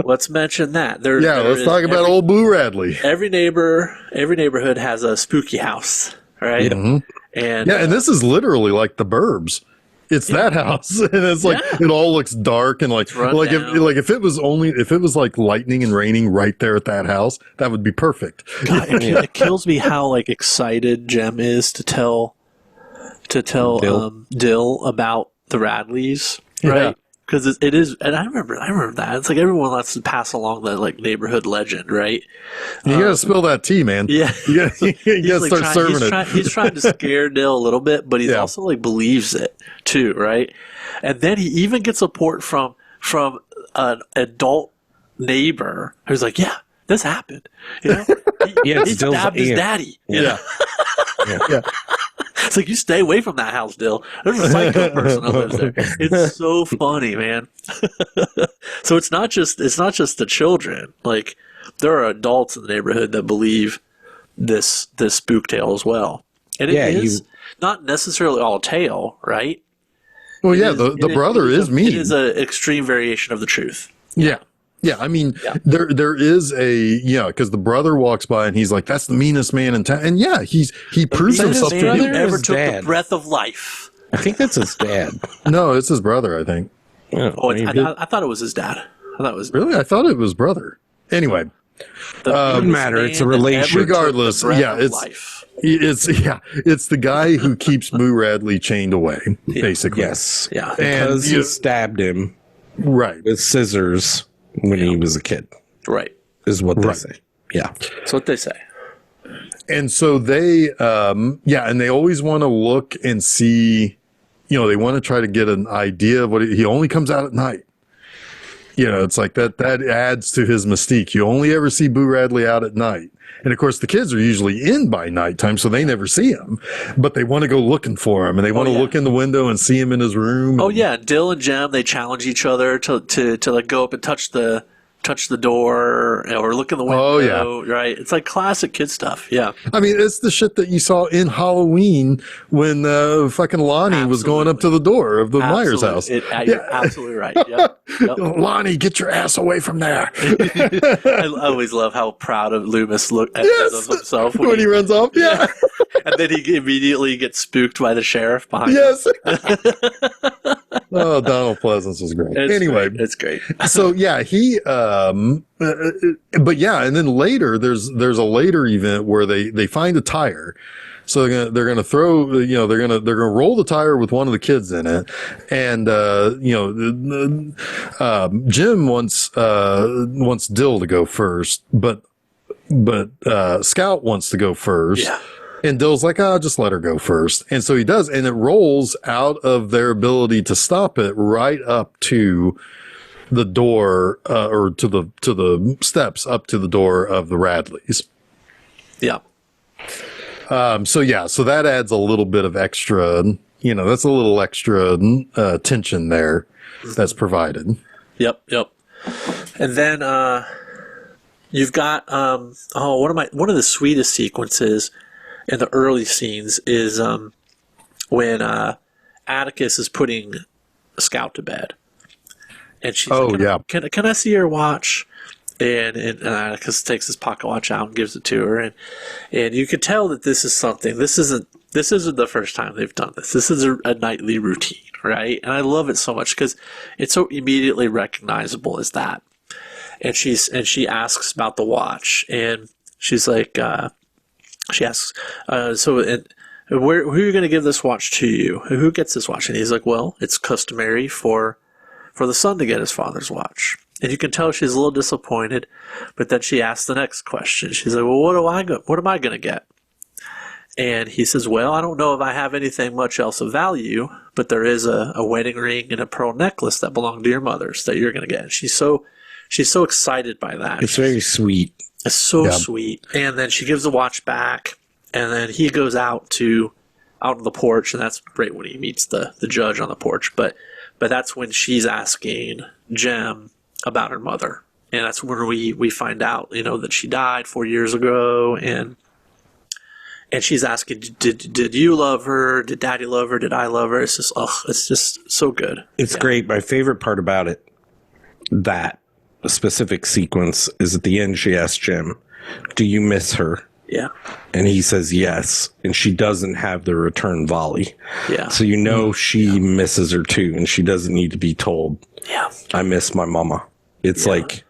Let's mention that. Let's talk about old Boo Radley. Every neighborhood has a spooky house, right? Mm-hmm. And and this is literally like the Burbs. It's that house, and it's like it all looks dark and like if it was like lightning and raining right there at that house, that would be perfect. God, it kills me how like excited Jem is to tell Dill about the Radleys, right? Because it is, and I remember that. It's like everyone wants to pass along that like neighborhood legend, right? You gotta spill that tea, man. Yeah, you gotta start serving it. He's trying to scare Dill a little bit, but he's also like believes it too, right? And then he even gets support from an adult neighbor who's like, "Yeah, this happened." He stabbed his daddy. Yeah. It's like, you stay away from that house, Dill. There's a psycho person that lives there. It's so funny, man. So it's not just the children. Like, there are adults in the neighborhood that believe this spook tale as well. And it is not necessarily all tale, right? Well, the brother is mean. It is an extreme variation of the truth. Yeah. Yeah, I mean, there is because the brother walks by and he's like, "That's the meanest man in town," and he proves himself to be. Never took the breath of life. I think that's his dad. No, it's his brother, I think. I thought it was his dad. I thought it was really. I thought it was brother. Anyway, doesn't matter. It's a relation. Regardless, it's the guy who keeps Boo Radley chained away, basically. Yes, because he stabbed him. Right. with scissors when he was a kid, Right. is what they Right. say. Yeah. That's what they say. And so they, and they always want to look and see, they want to try to get an idea of what he only comes out at night. It's like that adds to his mystique. You only ever see Boo Radley out at night. And of course, the kids are usually in by nighttime, so they never see him, but they want to go looking for him, and they want to look in the window and see him in his room. Oh yeah, Dill and Jem, they challenge each other to like go up and touch the door or look in the window. Oh, yeah. Right. It's like classic kid stuff. Yeah. I mean, it's the shit that you saw in Halloween when fucking Lonnie was going up to the door of the Myers house. You're absolutely right. Yep. Lonnie, get your ass away from there. I always love how proud of Loomis of himself when he runs off. Yeah. And then he immediately gets spooked by the sheriff behind him. Yes. Oh, Donald Pleasance was great. It's great. So yeah, he but yeah, and then later there's a later event where they find a tire. So they're gonna throw, they're gonna roll the tire with one of the kids in it, and Jim wants Dill to go first, but Scout wants to go first. Yeah. And Dill's like, just let her go first. And so he does, and it rolls out of their ability to stop it right up to the door, or to the steps up to the door of the Radleys. Yeah. So that adds a little bit of extra, that's a little extra tension there that's provided. Yep. And then you've got one of the sweetest sequences in the early scenes is when Atticus is putting Scout to bed, and she's like, can I see your watch? And Atticus takes his pocket watch out and gives it to her, and you can tell that this is something. This isn't the first time they've done this. This is a nightly routine, right? And I love it so much because it's so immediately recognizable as that. And she asks about the watch, and she's like. She asks, who are you going to give this watch to you? Who gets this watch? And he's like, well, it's customary for the son to get his father's watch. And you can tell she's a little disappointed, but then she asks the next question. She's like, well, what am I going to get? And he says, well, I don't know if I have anything much else of value, but there is a wedding ring and a pearl necklace that belong to your mother's that you're going to get. And she's so excited by that. It's very sweet. It's so sweet. And then she gives the watch back, and then he goes out on the porch, and that's right when he meets the judge on the porch. But that's when she's asking Jem about her mother. And that's when we find out, that she died 4 years ago, and she's asking, did you love her? Did Daddy love her? Did I love her? It's just so good. It's great. My favorite part about it, that specific sequence, is at the end she asks Jim, do you miss her? Yeah. And he says yes, and she doesn't have the return volley. Yeah. So she misses her too, and she doesn't need to be told, I miss my mama. It's like,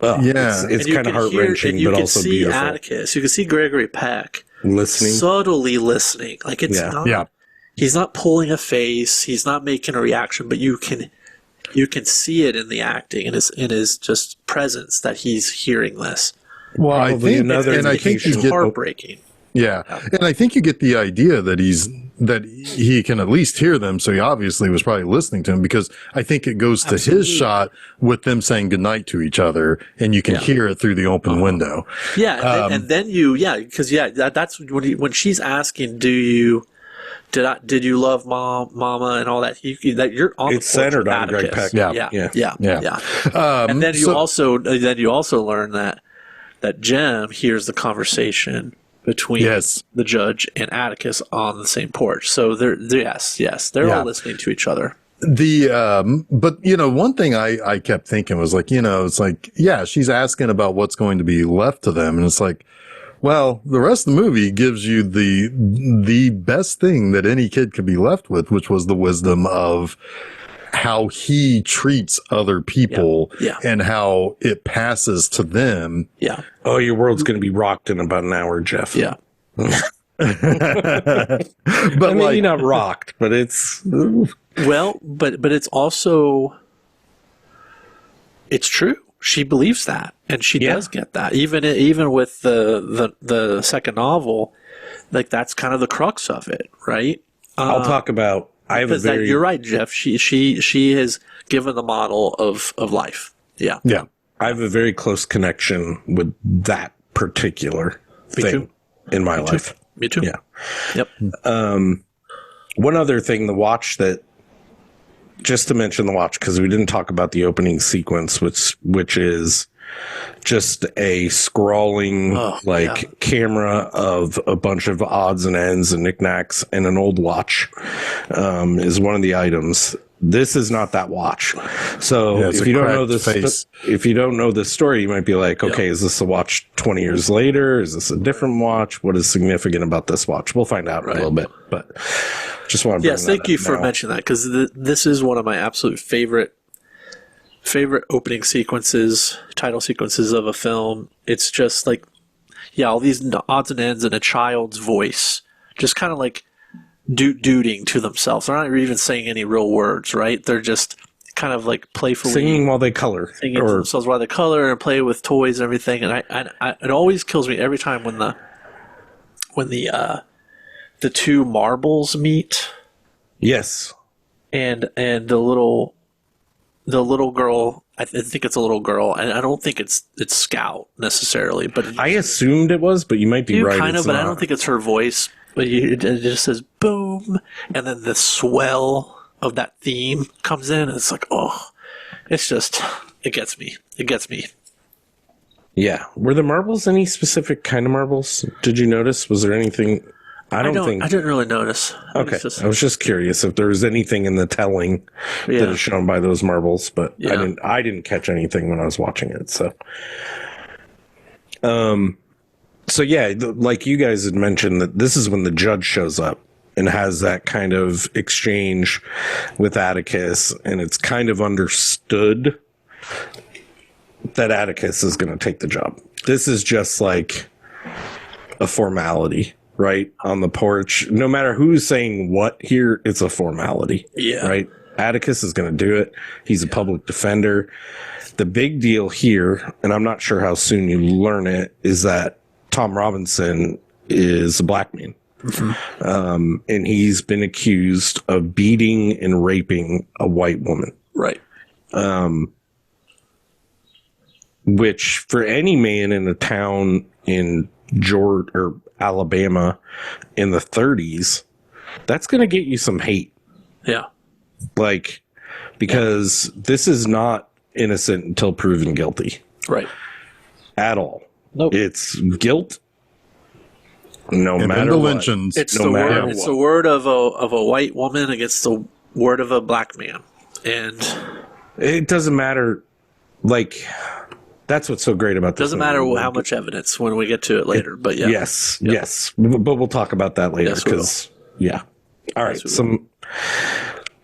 it's kind of heart-wrenching, but also beautiful. Atticus, you can see Gregory Peck listening, subtly listening. Like he's not pulling a face, he's not making a reaction, but you can see it in the acting and in his just presence that he's hearing this. Well, I think it's heartbreaking. Yeah, and I think you get the idea that he can at least hear them. So he obviously was probably listening to him, because I think it goes to his shot with them saying goodnight to each other, and you can hear it through the open window. Yeah, and then because that's when she's asking, did you love mama and all that? You're on. It's the centered on Greg Peck. Yeah. And then you also learn that Jem hears the conversation between the judge and Atticus on the same porch. So they're all listening to each other. But one thing I kept thinking was like, it's like, she's asking about what's going to be left to them, and it's like, well, the rest of the movie gives you the best thing that any kid could be left with, which was the wisdom of how he treats other people and how it passes to them. Yeah. Oh, your world's going to be rocked in about an hour, Jeff. Yeah. But maybe not rocked, but it's but it's also it's true. She believes that, and she does get that. Even with the second novel, like that's kind of the crux of it, right? I'll talk about. I have a very. You're right, Jeff. She has given the model of life. Yeah. Yeah. I have a very close connection with that particular thing in my life. Me too. Yeah. Yep. One other thing, the watch that. Just to mention the watch, because we didn't talk about the opening sequence, which is just a scrawling camera of a bunch of odds and ends and knickknacks, and an old watch is one of the items. This is not that watch. So if you don't know this, if you don't know this story, you might be like, okay, is this a watch 20 years later? Is this a different watch? What is significant about this watch? We'll find out in a little bit, but just want to bring thank you for mentioning that, because this is one of my absolute favorite opening sequences, title sequences of a film. It's just like, all these odds and ends in a child's voice, just kind of like duding to themselves. They're not even saying any real words, right? They're just kind of like playfully singing while they color, singing to themselves while they color and play with toys and everything. And I it always kills me every time when the two marbles meet. Yes, and the little girl. I think it's a little girl, and I don't think it's Scout necessarily, but I assumed it was, but you might be right. Kind of, but I don't think it's her voice. But it just says boom, and then the swell of that theme comes in, and it's like, it's just, it gets me. It gets me. Yeah. Were the marbles any specific kind of marbles? Did you notice? Was there anything? I didn't really notice. Okay. I was just curious if there was anything in the telling that is shown by those marbles, but I didn't catch anything when I was watching it. So, like you guys had mentioned, that this is when the judge shows up and has that kind of exchange with Atticus, and it's kind of understood that Atticus is going to take the job. This is just like a formality, right? On the porch, no matter who's saying what here, it's a formality. Yeah. Right? Atticus is going to do it. He's a public defender. The big deal here, and I'm not sure how soon you learn it, is that Tom Robinson is a black man. Mm-hmm. And he's been accused of beating and raping a white woman. Right. Which for any man in a town in Georgia or Alabama in the 30s, that's going to get you some hate. Yeah. Like, because this is not innocent until proven guilty. Right. At all. Nope. It's guilt. No matter the what. lynchings. It's the word of a white woman against the word of a black man. And it doesn't matter. Like, that's what's so great about this. Doesn't matter how much evidence when we get to it later. But yeah. Yes. But we'll talk about that later because All right.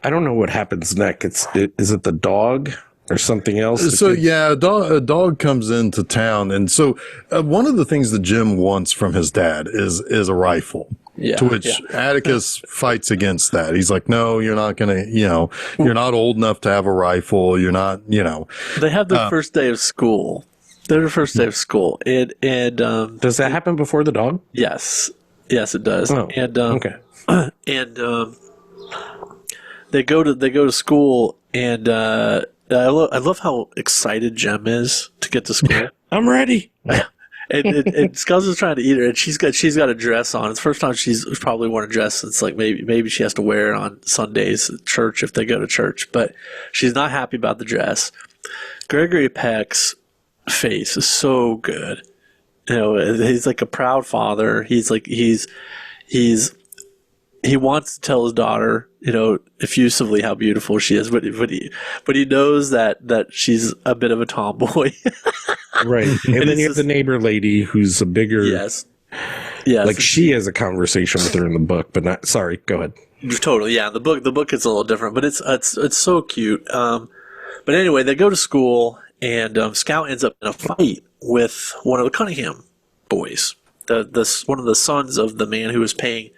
I don't know what happens next. Is it the dog or something else? So a dog comes into town, and so one of the things that Jim wants from his dad is a rifle. Yeah, to which Atticus fights against that. He's like, no, you're not going to, you're not old enough to have a rifle. You're not, They have their first day of school. Their first day of school. And does that happen before the dog? Yes. Yes, it does. Oh, and okay. And they go to school, and I love how excited Jem is to get to school. I'm ready. And Skulls is trying to eat her, and she's got a dress on. It's the first time she's probably worn a dress since like maybe she has to wear it on Sundays at church if they go to church. But she's not happy about the dress. Gregory Peck's face is so good. He's like a proud father. He's like he wants to tell his daughter, effusively how beautiful she is, but he knows that she's a bit of a tomboy. Right. And then you have the neighbor lady who's a bigger. Yes. Like she has a conversation with her in the book, but not. Sorry, go ahead. Totally. Yeah. The book is a little different, but it's so cute. But anyway, they go to school, and Scout ends up in a fight with one of the Cunningham boys, one of the sons of the man who was paying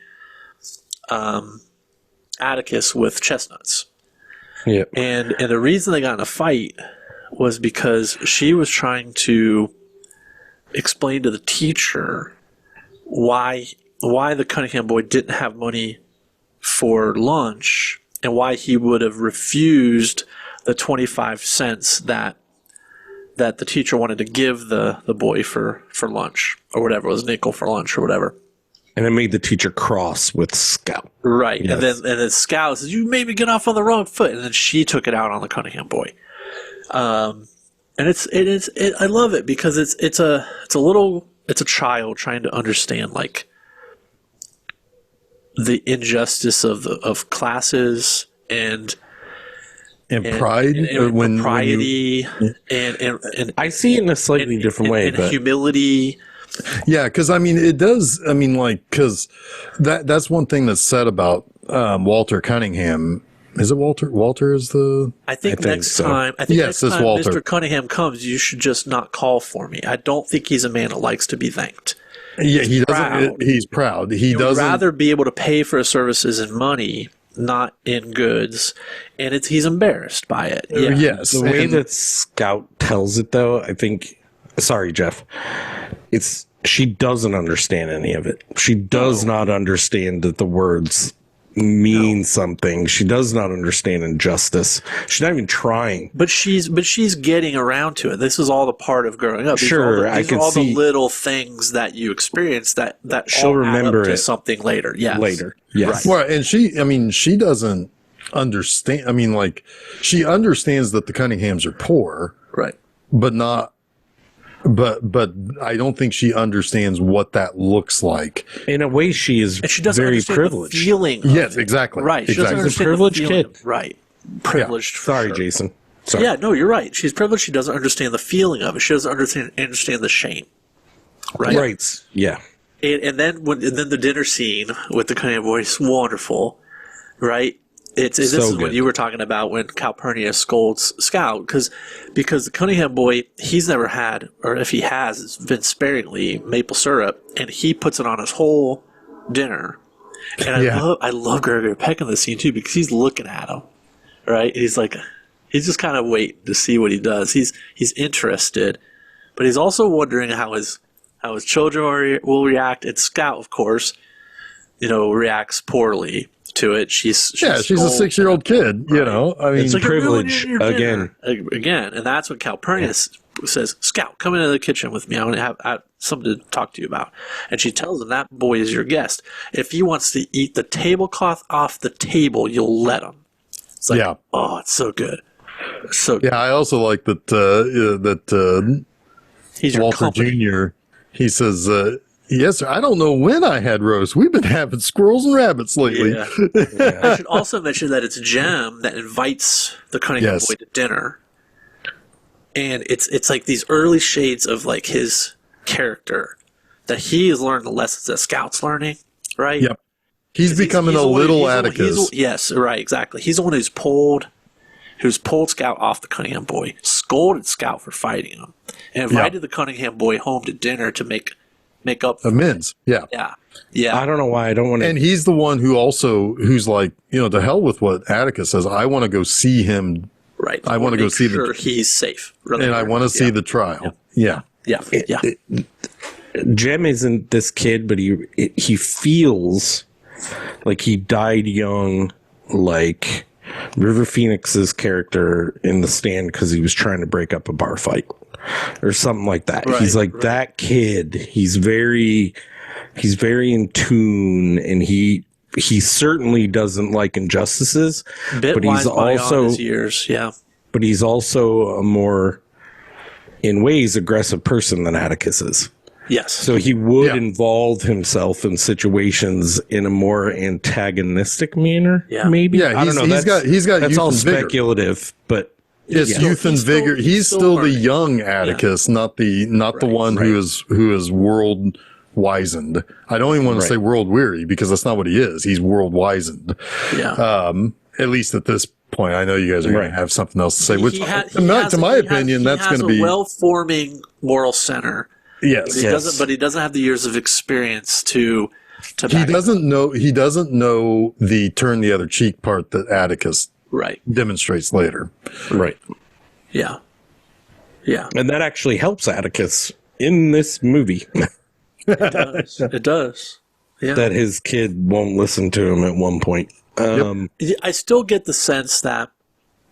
Atticus with chestnuts. Yeah. And the reason they got in a fight was because she was trying to explain to the teacher why the Cunningham boy didn't have money for lunch and why he would have refused the 25 cents that the teacher wanted to give the boy for lunch or whatever. It was nickel for lunch or whatever. And it made the teacher cross with Scout. Right. Yes. And then Scout says, "You made me get off on the wrong foot." And then she took it out on the Cunningham boy. And I love it because it's a child trying to understand like the injustice of classes and pride, and when propriety and I see it in a slightly different way, and but humility. Yeah, because I mean, it does. I mean, like, because that's one thing that's said about Walter Cunningham. Is it Walter? Walter is the. I think next so. time, Yes, it's Walter. Mr. Cunningham comes, you should just not call for me. I don't think he's a man that likes to be thanked. Yeah, he proud. doesn't. He's proud. He Would doesn't. rather be able to pay for his services in money, not in goods, and he's embarrassed by it. Yeah. Yes, the way and- that Scout tells it, though, I think. Sorry, Jeff. She doesn't understand any of it. She does not understand that the words mean something. She does not understand injustice. She's not even trying. But she's getting around to it. This is all the part of growing up. Sure, these I are can all see- the little things that you experience that She'll all add remember up to it something later. Yes. Later. Yes. Right. Well, and she doesn't understand. I mean, like, she understands that the Cunninghams are poor, Right. but not. But I don't think she understands what that looks like. In a way, she is And she doesn't very understand privileged. the feeling. Of Yes, it. exactly. Right. She doesn't Exactly. understand the privileged feeling kid. of- Right. Privileged. for Sorry, sure. Jason. Sorry. Yeah, no, you're right. She's privileged. She doesn't understand the feeling of it. She doesn't understand the shame. Right. Right. Yeah. And then then the dinner scene with the Cunningham boy is wonderful, right? This is good. what you were talking about when Calpurnia scolds Scout because the Cunningham boy, he's never had, or if he has, it's been sparingly maple syrup, and he puts it on his whole dinner. And Yeah. I love Gregory Peck in this scene too because he's looking at him, right? He's just kind of waiting to see what he does. He's interested, but he's also wondering how his children will react. And Scout, of course, reacts poorly to it. She's she's a 6-year-old kid. You know, I mean, It's like, "You're ruining privilege your dinner." again. Again, and that's when Calpurnia says, "Scout, come into the kitchen with me. I want to have something to talk to you about." And she tells him that boy is your guest. If he wants to eat the tablecloth off the table, you'll let him. It's like, Yeah. oh, it's so good. So good. yeah. I also like that He's your Walter company. Jr. He says, "Yes, sir. I don't know when I had roast. We've been having squirrels and rabbits lately." Yeah. I should also mention that it's Jem that invites the Cunningham Yes. boy to dinner, and it's like these early shades of like his character that he has learned the lessons that Scout's learning, right? Yep. He's becoming He's a the one- little he's the one- Atticus. yes, right, exactly. He's the one who's pulled Scout off the Cunningham boy, scolded Scout for fighting him, and invited the Cunningham boy home to dinner to make up. Amends. Yeah. Yeah. I don't know why I don't want to. And he's the one who's like, to hell with what Atticus says. I want to go see him, Right. I wanna go Make see sure he's safe. and I want to see the trial. Yeah. Yeah. Jem isn't this kid, but he feels like he died young, like River Phoenix's character in The Stand because he was trying to break up a bar fight or something like that. Right, he's like that kid. He's very in tune, and he certainly doesn't like injustices, Bit but wise he's by all also his years. Yeah. but he's also a more, in ways, aggressive person than Atticus is. Yes. So he would involve himself in situations in a more antagonistic manner. Yeah. Maybe. Yeah, I don't know. he's got That's youth all and vigor. speculative, but It's Yeah. youth and He's still- vigor. he's He's still still the learning. young Atticus, not the one who is world wizened. I don't even want to Right. say world weary because that's not what he is. He's world wizened. Yeah. At least at this point, I know you guys are going Right. to have something else to say. Which, He has to my opinion, that's going to be a well-forming moral center. yes. He doesn't, but he doesn't have the years of experience to He back it. doesn't know. He doesn't know the turn the other cheek part that Atticus Right. demonstrates later. right. Yeah. Yeah, And that actually helps Atticus in this movie. it does. It does. Yeah. That his kid won't listen to him at one point. I still get the sense that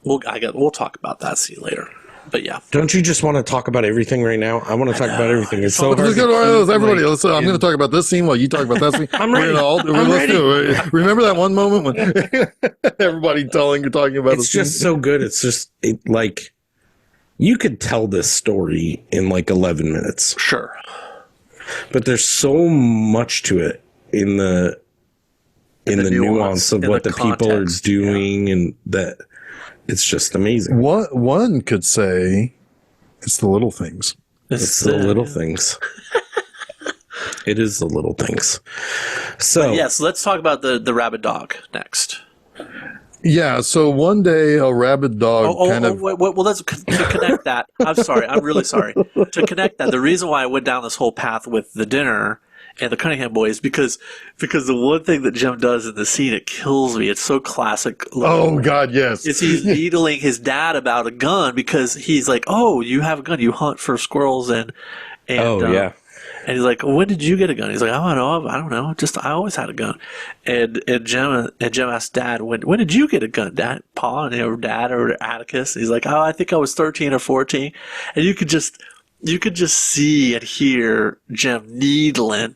we'll talk about that scene later. But yeah, Don't you just want to talk about everything right now? I want to talk about everything. It's so hard. Let's go to everybody. I'm going to talk about this scene while you talk about that scene. I'm ready. Remember that one moment when everybody talking about It's just so good. It's just like you could tell this story in like 11 minutes. sure. But there's so much to it in the nuance of in what the the people are context, doing, and that it's just amazing. One could say it's the little things. It's the little things. It is the little things. So Yes, let's talk about the rabid dog next. Yeah, so one day a rabid dog Well, let's to connect that. I'm sorry. I'm really sorry. To connect that, the reason why I went down this whole path with the dinner and the Cunningham boys because the one thing that Jim does in the scene, it kills me. It's so classic. Oh God, yes. Is he's needling his dad about a gun because he's like, "Oh, you have a gun. You hunt for squirrels and yeah. And he's like, "When did you get a gun?" He's like, "I don't know. Just I always had a gun." And Jim asked Dad, "When did you get a gun, Dad, Pa, or Dad, or Atticus?" And he's like, "Oh, I think I was 13 or 14." And you could just see and hear Jim needling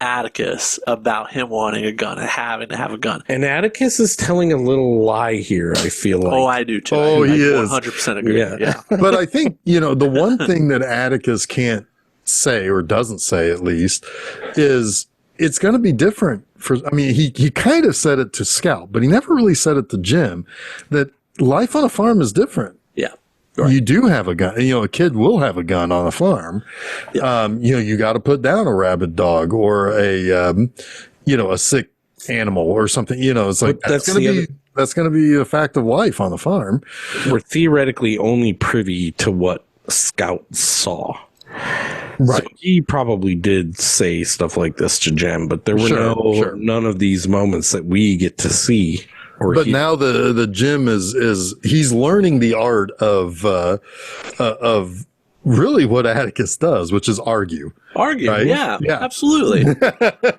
Atticus about him wanting a gun and having to have a gun. And Atticus is telling a little lie here, I feel like. Oh, I do too. Oh, he is. 100% agree. Yeah. But I think, the one thing that Atticus can't say, or doesn't say at least, is it's going to be different he kind of said it to Scout, but he never really said it to Jim, that life on a farm is different. Yeah. Right. You do have a gun. A kid will have a gun on a farm. Yeah. You got to put down a rabid dog or a sick animal or something. It's like that's going to be a fact of life on the farm. We're theoretically only privy to what Scout saw. Right. So he probably did say stuff like this to Jim, but there were none of these moments that we get to see. Now the Jim is he's learning the art of really what Atticus does, which is argue. Argue, right? yeah, absolutely.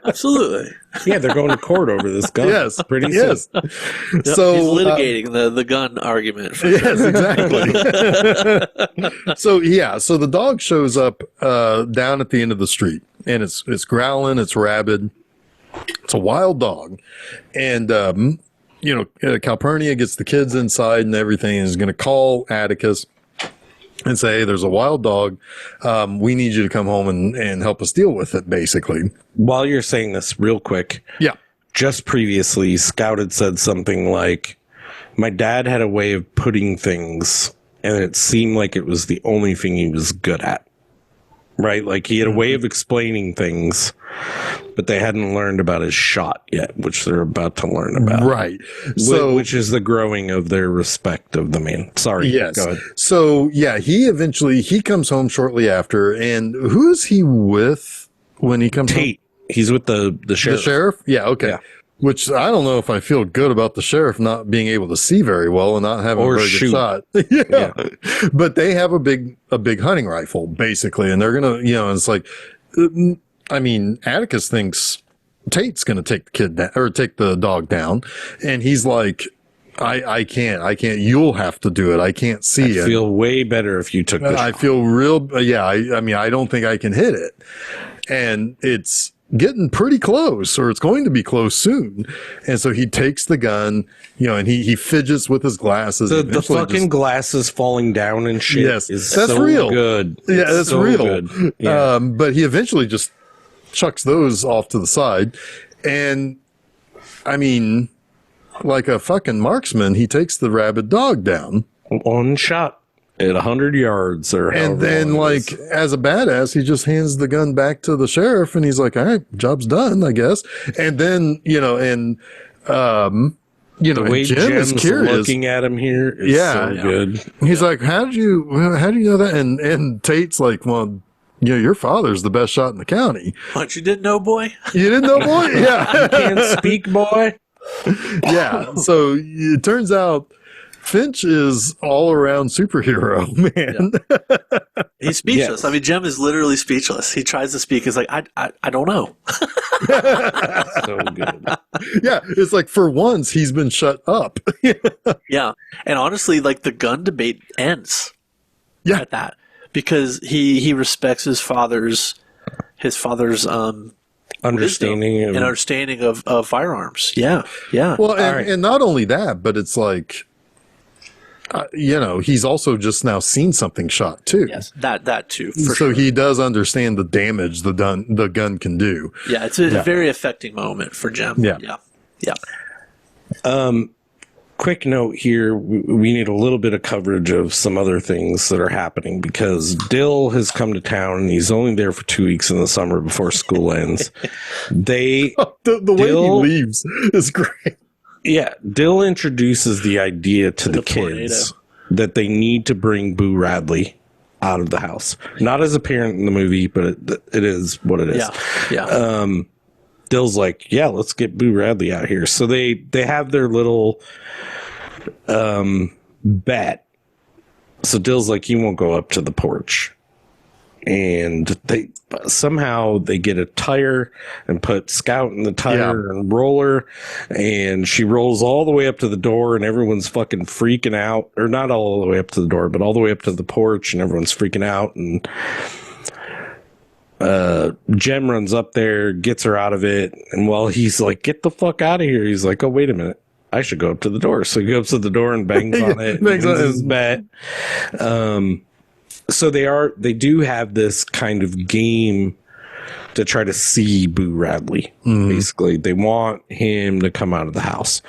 Absolutely. Yeah, they're going to court over this gun. Yes, pretty soon. Yep, So he's litigating the gun argument. Yes, exactly. So the dog shows up down at the end of the street, and it's growling, it's rabid, it's a wild dog, and Calpurnia gets the kids inside and everything, and is going to call Atticus and say, "Hey, there's a wild dog. We need you to come home and help us deal with it," basically. While you're saying this real quick. Yeah. Just previously, Scout had said something like, my dad had a way of putting things, and it seemed like it was the only thing he was good at. Right? Like he had a way of explaining things, but they hadn't learned about his shot yet, which they're about to learn about. Right. So, which is the growing of their respect of the man. Sorry. Yes. Go ahead. So he comes home shortly after, and who is he with when he comes home? Tate. He's with the sheriff. The sheriff? Yeah. Okay. Yeah. Which I don't know if I feel good about the sheriff not being able to see very well and not having a very good shot. Yeah. But they have a big hunting rifle basically, and they're gonna, it's like, Atticus thinks Tate's gonna take the kid down or take the dog down, and he's like, I can't. You'll have to do it. I can't see it. I feel way better if you took the shot. I feel real. Yeah. I don't think I can hit it, and it's getting pretty close, or it's going to be close soon. And so he takes the gun, and he fidgets with his glasses. The fucking glasses falling down and shit. Yes, that's so real. Good. Yeah, that's so real. Good. Yeah. But he eventually just chucks those off to the side. And like a fucking marksman, he takes the rabid dog down. One shot. At 100 yards or and then as a badass, he just hands the gun back to the sheriff, and he's like, "All right, job's done, I guess." And then the way Jim is curious, looking at him here is so good. He's like, how do you know that? And Tate's like, "Well, your father's the best shot in the county." What, you didn't know, boy? You didn't know, boy? Yeah. You can't speak, boy. Yeah. So it turns out Finch is all around superhero, man. Yeah. He's speechless. Yes. I mean, Jem is literally speechless. He tries to speak. He's like, I don't know. So good. Yeah, it's like for once he's been shut up. Yeah. And honestly, like the gun debate ends Yeah. at that because he respects his father's Understanding wisdom and understanding of firearms. Yeah. Yeah. Well, right. and not only that, but it's like, he's also just now seen something shot too. Yes. That too. For So sure. he does understand the damage the gun can do. Yeah. It's a very affecting moment for Jem. Yeah. Yeah. Yeah. Quick note here, we need a little bit of coverage of some other things that are happening because Dill has come to town and he's only there for 2 weeks in the summer before school ends. The way he leaves is great. Yeah, Dill introduces the idea to the tornado. kids that they need to bring Boo Radley out of the house. Not as a parent in the movie, but it is what it is. Yeah. Yeah. Dill's like, yeah, let's get Boo Radley out here. So they have their little bet. So Dill's like, you won't go up to the porch. And they somehow get a tire and put Scout in the tire and roller, and she rolls all the way up to the door, and everyone's fucking freaking out, or not all the way up to the door, but all the way up to the porch, and everyone's freaking out. And Jem runs up there, gets her out of it, and while he's like, "Get the fuck out of here," he's like, "Oh, wait a minute, I should go up to the door." So he goes to the door and bangs on it, Bangs on his bet. So they do have this kind of game to try to see Boo Radley. Basically, they want him to come out of the house.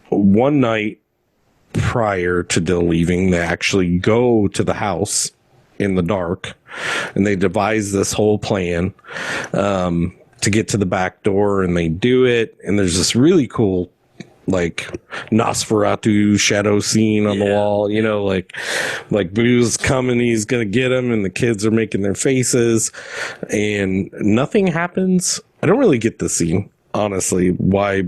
One night prior to Dill leaving, they actually go to the house in the dark, and they devise this whole plan to get to the back door, and they do it. And there's this really cool, like, Nosferatu shadow scene on the wall, like Boo's coming, he's gonna get him, and the kids are making their faces, and nothing happens. I don't really get the scene, honestly, why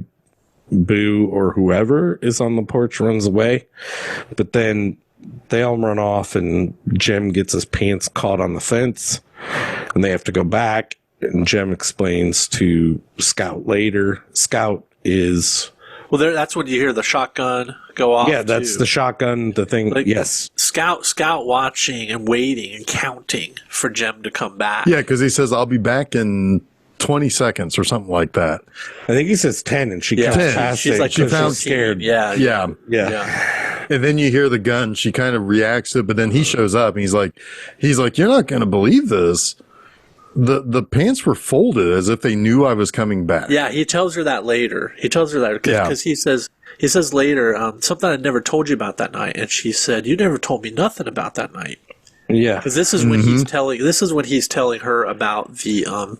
Boo or whoever is on the porch runs away, but then they all run off, and Jem gets his pants caught on the fence, and they have to go back, and Jem explains to Scout later. Scout is... Well, that's when you hear the shotgun go off. Yeah, that's too. the shotgun, the thing. Like, yes. Scout watching and waiting and counting for Jem to come back. Yeah, because he says, I'll be back in 20 seconds or something like that. I think he says 10, and she counts 10. past She's it like, 'cause found- she's scared. Yeah. And then you hear the gun. She kind of reacts to it, but then he shows up and he's like, you're not going to believe this. The pants were folded as if they knew I was coming back. Yeah, he tells her that later. Because he says later, something I never told you about that night. And she said, you never told me nothing about that night. Yeah. Because this is when he's telling her about the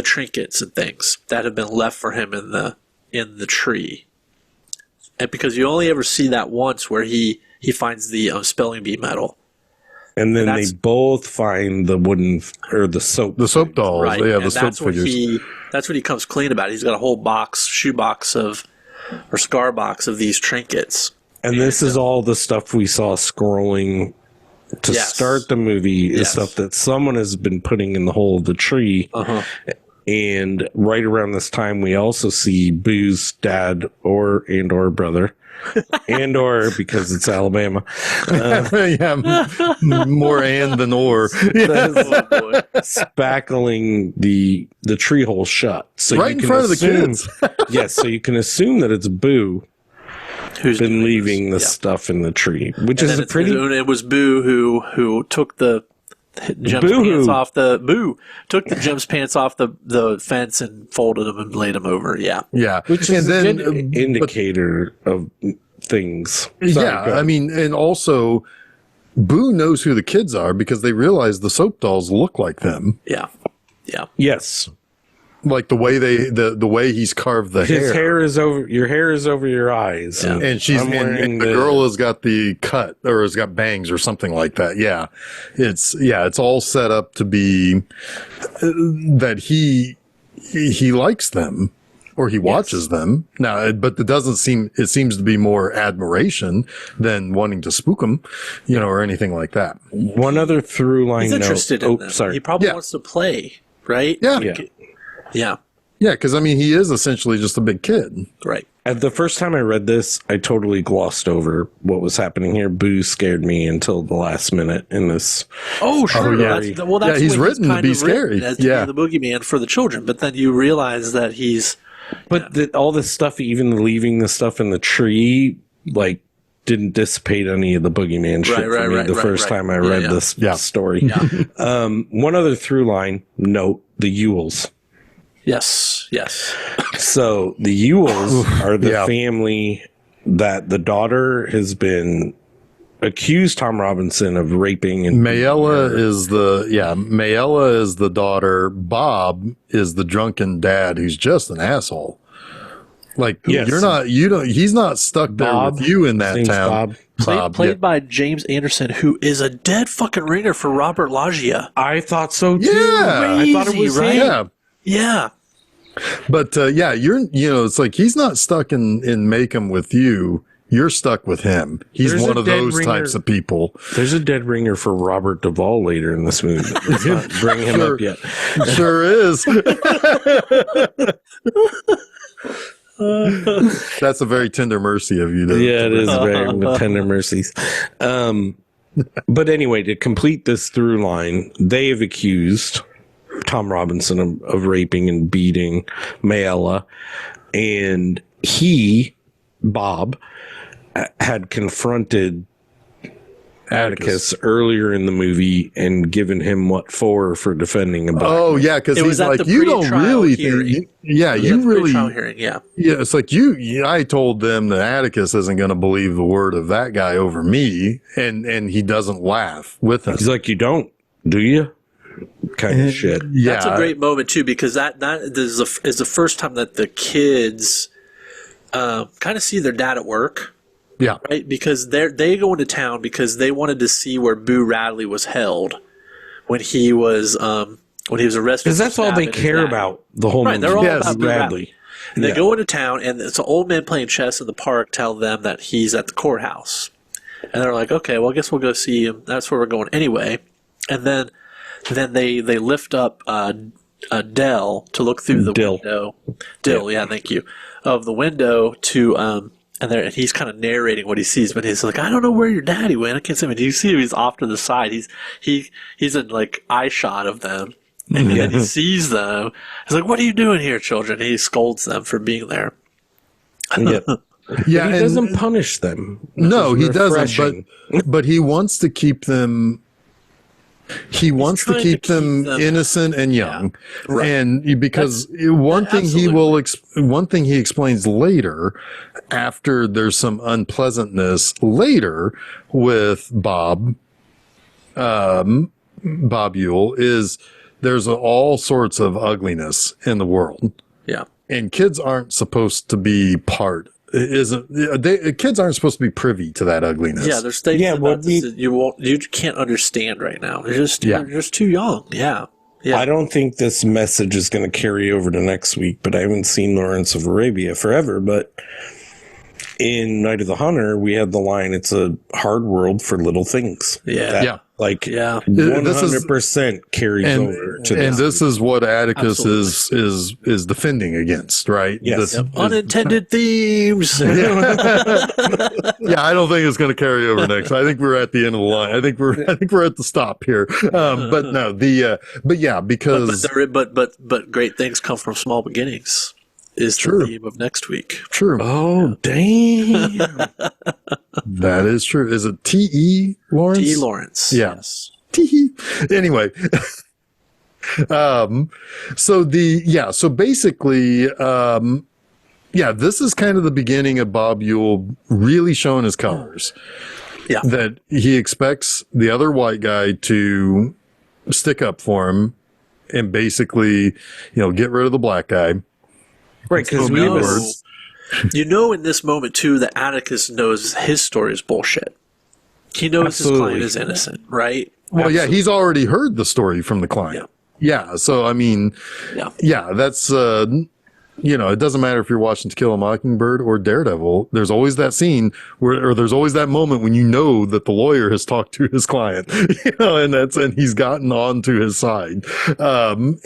trinkets and things that have been left for him in the tree. And because you only ever see that once where he finds the spelling bee medal. And then they both find the wooden or the soap. The soap dolls. Right. Yeah, And the soap that's what figures. that's what he comes clean about. He's got a whole scar box of these trinkets. And this is all the stuff we saw scrolling to start the movie is stuff that someone has been putting in the hole of the tree. And right around this time, we also see Boo's dad or brother, or because it's Alabama, More and than or. Oh, boy. spackling the tree hole shut. So Right in front of the kids. Yes, so you can assume that it's Boo Who's been doing leaving the this? stuff in the tree, which And is then a pretty... It was Boo who took the Jem's Boo-hoo. pants off took the Jem's pants off the fence and folded them and laid them over. Yeah. Yeah. Which is a good indicator of things. Sorry, go ahead. I mean, and also Boo knows who the kids are because they realize the soap dolls look like them. Yeah. Yeah. Yes. Like the way the way he's carved the His hair. hair is over your eyes. Yeah. And she's I'm wearing and the girl has got the cut or has got bangs or something like that. Yeah. It's all set up to be that he likes them. or he watches them now, but it seems to be more admiration than wanting to spook them, or anything like that. One other through line He's interested in them. Sorry. He probably wants to play, right? Yeah. Yeah. Yeah. Because he is essentially just a big kid. Right. At the first time I read this, I totally glossed over what was happening here. Boo scared me until the last minute in this. Oh, sure. yeah. That's he's what written to be scary. As to be the boogeyman for the children. But then you realize that he's. But all this stuff, even leaving the stuff in the tree, like, didn't dissipate any of the boogeyman shit for me the first time I read this story. Yeah. One other through line note: the Ewells. Yes. So the Ewells are the family that the daughter has been accused Tom Robinson of raping, and Mayella is the daughter. Bob is the drunken dad who's just an asshole. Like, he's not stuck there Bob, with you in that name's town. Played by James Anderson, who is a dead fucking ringer for Robert Loggia. I thought so too. Yeah. I thought it was Crazy, him. right? Yeah. But it's like he's not stuck in Macomb with you. You're stuck with him. He's There's one a of dead those ringer. types of people. There's a dead ringer for Robert Duvall later in this movie. Let's not bring him up yet. Sure is. That's a very tender mercy of you. Yeah, it is very tender mercies. But anyway, to complete this through line, they have accused Tom Robinson of raping and beating Mayella, and Bob, had confronted Atticus earlier in the movie and given him what for defending a black man. Oh yeah, because he's like, you don't really think, you really, hearing, yeah. It's like I told them that Atticus isn't going to believe the word of that guy over me, and he doesn't laugh with us. He's like, you don't, do you? Kind of shit. Yeah, That's a great moment too, because that is the first time that the kids kind of see their dad at work. Yeah. Right? Because they go into town because they wanted to see where Boo Radley was held when he was arrested. Because that's all they care about the whole movie. They're all about Boo Radley. And they Yeah. go into town, and it's an old man playing chess in the park tell them that he's at the courthouse. And they're like, okay, well, I guess we'll go see him. That's where we're going anyway. And then they lift up Dell to look through the window. Dill, yeah, thank you. Of the window to and he's kind of narrating what he sees, but he's like, I don't know where your daddy went. I can't see him. Do you see him? He's off to the side. He's in like eye shot of them. And then he sees them. He's like, what are you doing here, children? And he scolds them for being there. Yep. Yeah, But he doesn't punish them. No, he doesn't. Refreshing. But he wants to keep them. He wants to trying keep to keep them them- innocent and young, Right. and because one thing he explains later, after there's some unpleasantness later with Bob Ewell, is there's all sorts of ugliness in the world, Yeah. and kids aren't supposed to be kids aren't supposed to be privy to that ugliness. Yeah, there's things about this that you can't understand right now. You're just too young. Yeah. Yeah. I don't think this message is going to carry over to next week, but I haven't seen Lawrence of Arabia forever. But in Night of the Hunter, we had the line, it's a hard world for little things. Yeah. That, Yeah. Like, Yeah. 100% carries and, over to and this is what Atticus Absolutely. is defending against, right? Yes. This- Unintended themes. Yeah, I don't think it's going to carry over next. I think we're at the end of the line. I think we're at the stop here. But no, because but great things come from small beginnings is True. the theme of next week. true. Oh, damn. That is true. Is it T.E. Lawrence? T. Lawrence. Yeah. Yes. Tee-hee. Anyway. So basically, this is kind of the beginning of Bob Ewell really showing his colors. Yeah. That he expects the other white guy to stick up for him and basically, get rid of the black guy. Right, because we have a You know, in this moment too, that Atticus knows his story is bullshit. He knows Absolutely. his client is innocent, right? Well, yeah, he's already heard the story from the client. Yeah. So, I mean, Yeah. yeah, that's, it doesn't matter if you're watching To Kill a Mockingbird or Daredevil. There's always that scene or there's always that moment when you know that the lawyer has talked to his client, and he's gotten onto his side. And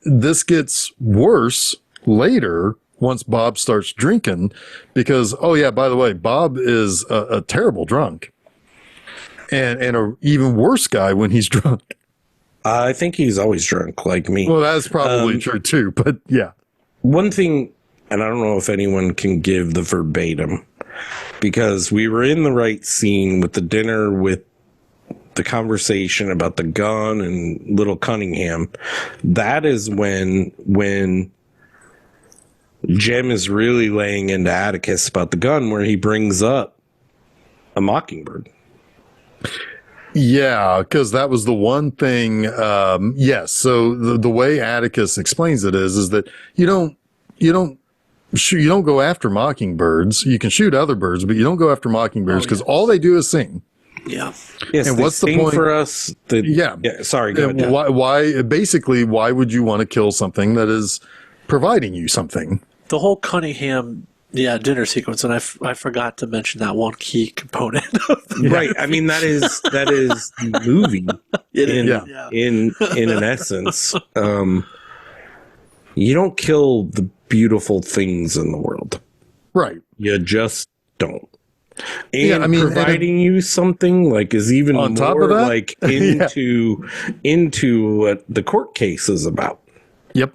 this gets worse later once Bob starts drinking because, oh yeah, by the way, Bob is a terrible drunk and a even worse guy when he's drunk. I think he's always drunk, like me. Well, that's probably true too, but yeah. One thing, and I don't know if anyone can give the verbatim, because we were in the right scene with the dinner with the conversation about the gun and little Cunningham. That is when Jem is really laying into Atticus about the gun, where he brings up a Mockingbird. Yeah, because that was the one thing. Yes. So the way Atticus explains it is that you don't go after mockingbirds. You can shoot other birds, but you don't go after mockingbirds because all they do is sing. Yeah. Yes. And what's the point for us? Sorry. Go ahead. Why would you want to kill something that is providing you something? The whole Cunningham dinner sequence, and I forgot to mention that one key component. Right. I mean, that is the movie in an essence. You don't kill the beautiful things in the world. Right. You just don't. And providing you something like is even on more top of that? like into what the court case is about. Yep.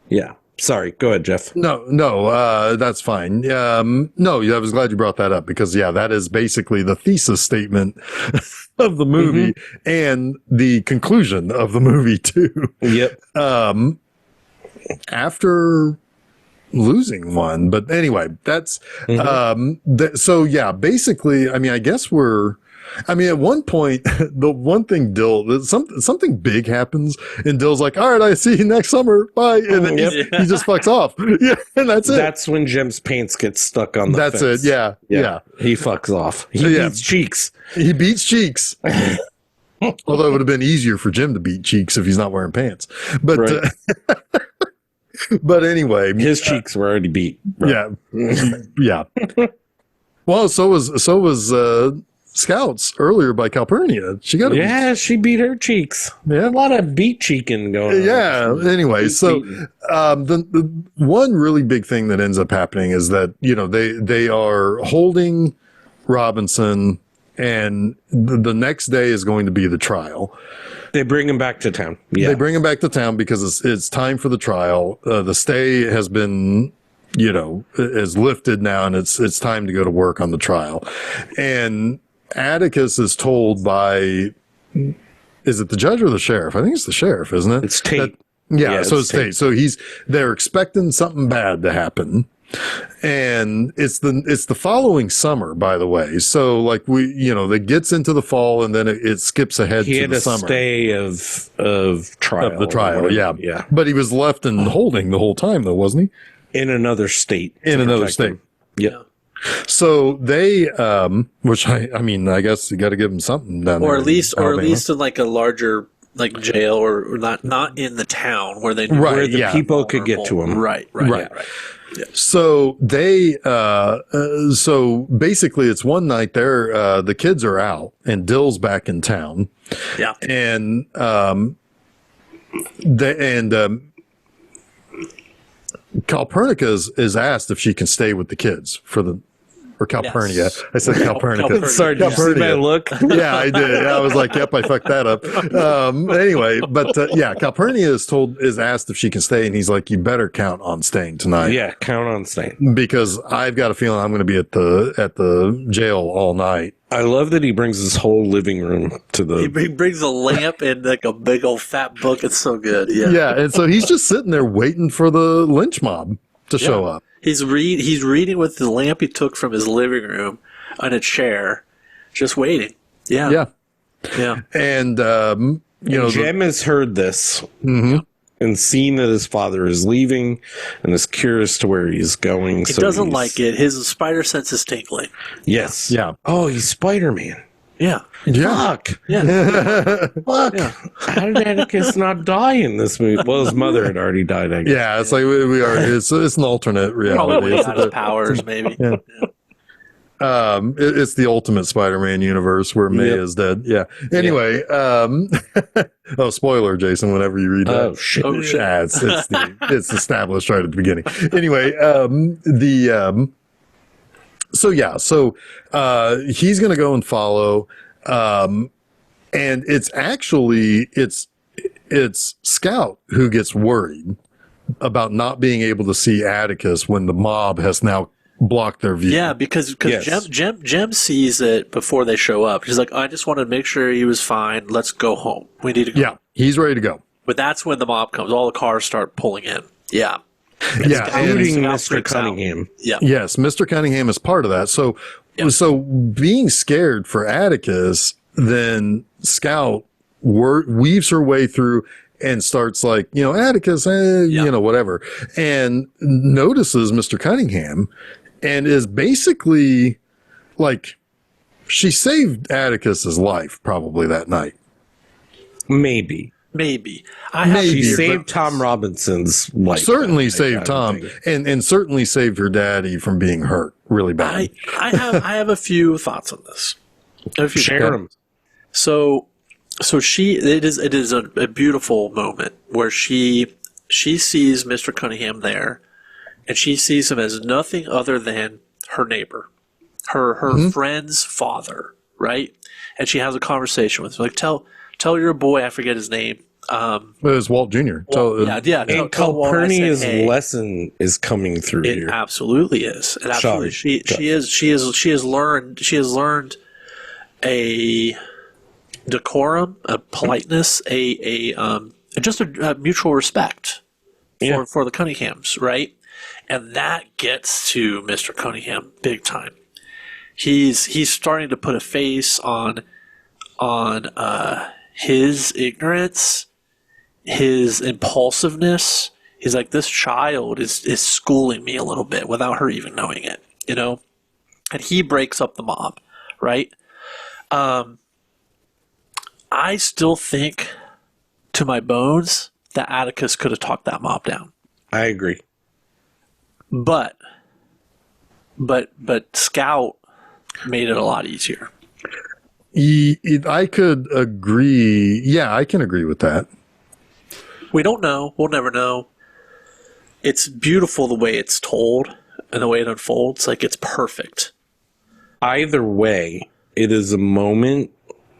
Yeah. Sorry, go ahead, Jeff. No, that's fine. No, I was glad you brought that up because, that is basically the thesis statement of the movie and the conclusion of the movie, too. Yep. After losing one. But anyway, that's, basically, I guess at one point, the one thing something big happens and Dill's like, all right, I see you next summer. Bye. And then he just fucks off. Yeah. And that's it. That's when Jim's pants get stuck on the fence. That's it. Yeah. He fucks off. He beats Cheeks. He beats Cheeks. Although it would have been easier for Jim to beat Cheeks if he's not wearing pants. But, right. But anyway, his cheeks were already beat. Bro. Yeah. Well, so was Scouts earlier by Calpurnia. She beat her cheeks. Yeah, a lot of beat cheeking going on. Yeah. Anyway, so the one really big thing that ends up happening is that they are holding Robinson, and the next day is going to be the trial. They bring him back to town. Yeah, they bring him back to town because it's time for the trial. The stay has been is lifted now, and it's time to go to work on the trial. And Atticus is told by, is it the judge or the sheriff? I think it's the sheriff, isn't it? It's Tate. So it's Tate. So they're expecting something bad to happen. And it's the following summer, by the way. So like it gets into the fall and then it skips ahead to the summer. He had a stay of trial. Of the trial, yeah. But he was left in holding the whole time, though, wasn't he? In another state. Yeah. So they, which I guess you got to give them something down there. Or at least in like a larger like jail or not in the town where the people could get to them. Right. Yeah. So they, so basically it's one night there, the kids are out and Dill's back in town. Yeah. And, Calpurnia is asked if she can stay with the kids or Calpurnia. Yes. I said Calpurnia. Sorry, did you see my look? Yeah, I did. I was like, yep, I fucked that up. Anyway, but Calpurnia is asked if she can stay, and he's like, you better count on staying tonight. Yeah, count on staying. Because I've got a feeling I'm going to be at the jail all night. I love that he brings his whole living room to the... He brings a lamp and like a big old fat book. It's so good. Yeah. Yeah, and so he's just sitting there waiting for the lynch mob to show up. He's reading with the lamp he took from his living room on a chair, just waiting. Yeah. And Jem has heard this and seen that his father is leaving and is curious to where he's going. He doesn't like it. His spider sense is tingling. Yes. Yeah. Oh, he's Spider-Man. Yeah. Fuck. Yeah. Fuck. Yeah. How did Atticus not die in this movie? Well, his mother had already died, I guess. Yeah, it's like we are. It's an alternate reality. Probably It's out his powers, maybe. Yeah. It's the ultimate Spider-Man universe where May Yep. is dead. Yeah. Anyway, oh, spoiler, Jason, whenever you read that. Oh, shit. Oh, shit. Yeah, it's established right at the beginning. Anyway, so he's going to go and follow, and it's actually, it's Scout who gets worried about not being able to see Atticus when the mob has now blocked their view. Yeah, because Yes. Jem sees it before they show up. She's like, I just wanted to make sure he was fine. Let's go home. We need to go. Yeah, he's ready to go. But that's when the mob comes. All the cars start pulling in. Yeah. Yeah, and Including Scout Mr. freaks out. Cunningham. Yeah. yes, Mr. Cunningham is part of that. So, Yeah. so being scared for Atticus, then Scout weaves her way through and starts like, Atticus, whatever, and notices Mr. Cunningham and is basically like, she saved Atticus's life probably that night. Maybe. Maybe. Maybe. She but- saved Tom Robinson's life. Certainly I saved Tom think. and certainly saved her daddy from being hurt really bad. I have a few thoughts on this. Share them. So it is a beautiful moment where she sees Mr. Cunningham there, and she sees him as nothing other than her neighbor, her friend's father, right? And she has a conversation with him, like, tell your boy, I forget his name. It was Walt Jr. And uh, And tell Walt I said, Calpurnia's hey. lesson is coming through It here. absolutely is. It absolutely. Sorry. She has learned a decorum, a politeness, just a mutual respect for the Cunninghams, right? And that gets to Mr. Cunningham big time. He's starting to put a face on his ignorance, his impulsiveness. He's like, this child is schooling me a little bit without her even knowing it, And he breaks up the mob, right? I still think, to my bones, that Atticus could have talked that mob down. I agree. But Scout made it a lot easier. I could agree. Yeah, I can agree with that. We don't know. We'll never know. It's beautiful the way it's told and the way it unfolds. Like, it's perfect. Either way, it is a moment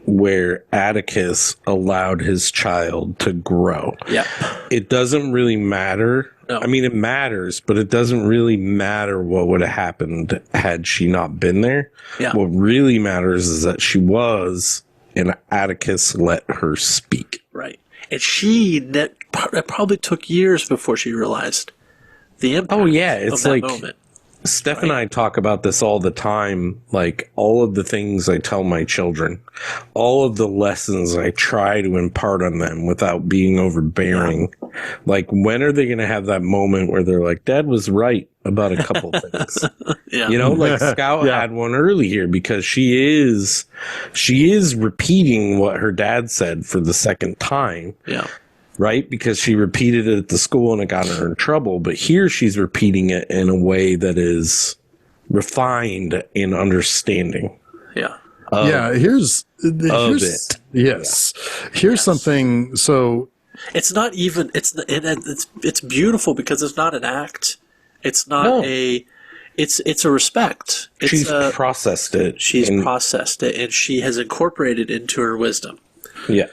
where Atticus allowed his child to grow. Yeah. It doesn't really matter. No. I mean, it matters, but it doesn't really matter what would have happened had she not been there. Yeah. What really matters is that she was, and Atticus let her speak. Right. And it probably took years before she realized the impact Oh, yeah. of It's that like moment. Steph and I talk about this all the time. Like, all of the things I tell my children, all of the lessons I try to impart on them without being overbearing. Like, when are they going to have that moment where they're like, Dad was right about a couple things? Yeah. Like Scout Yeah. had one early here because she is repeating what her dad said for the second time. Yeah. Right? Because she repeated it at the school and it got her in trouble. But here she's repeating it in a way that is refined in understanding. Yeah. Here's it. Yes. Here's something. So It's not even. It's beautiful because it's not an act. It's not No. It's a respect. It's She's processed it. she's and- processed it and she has incorporated it into her wisdom. Yeah.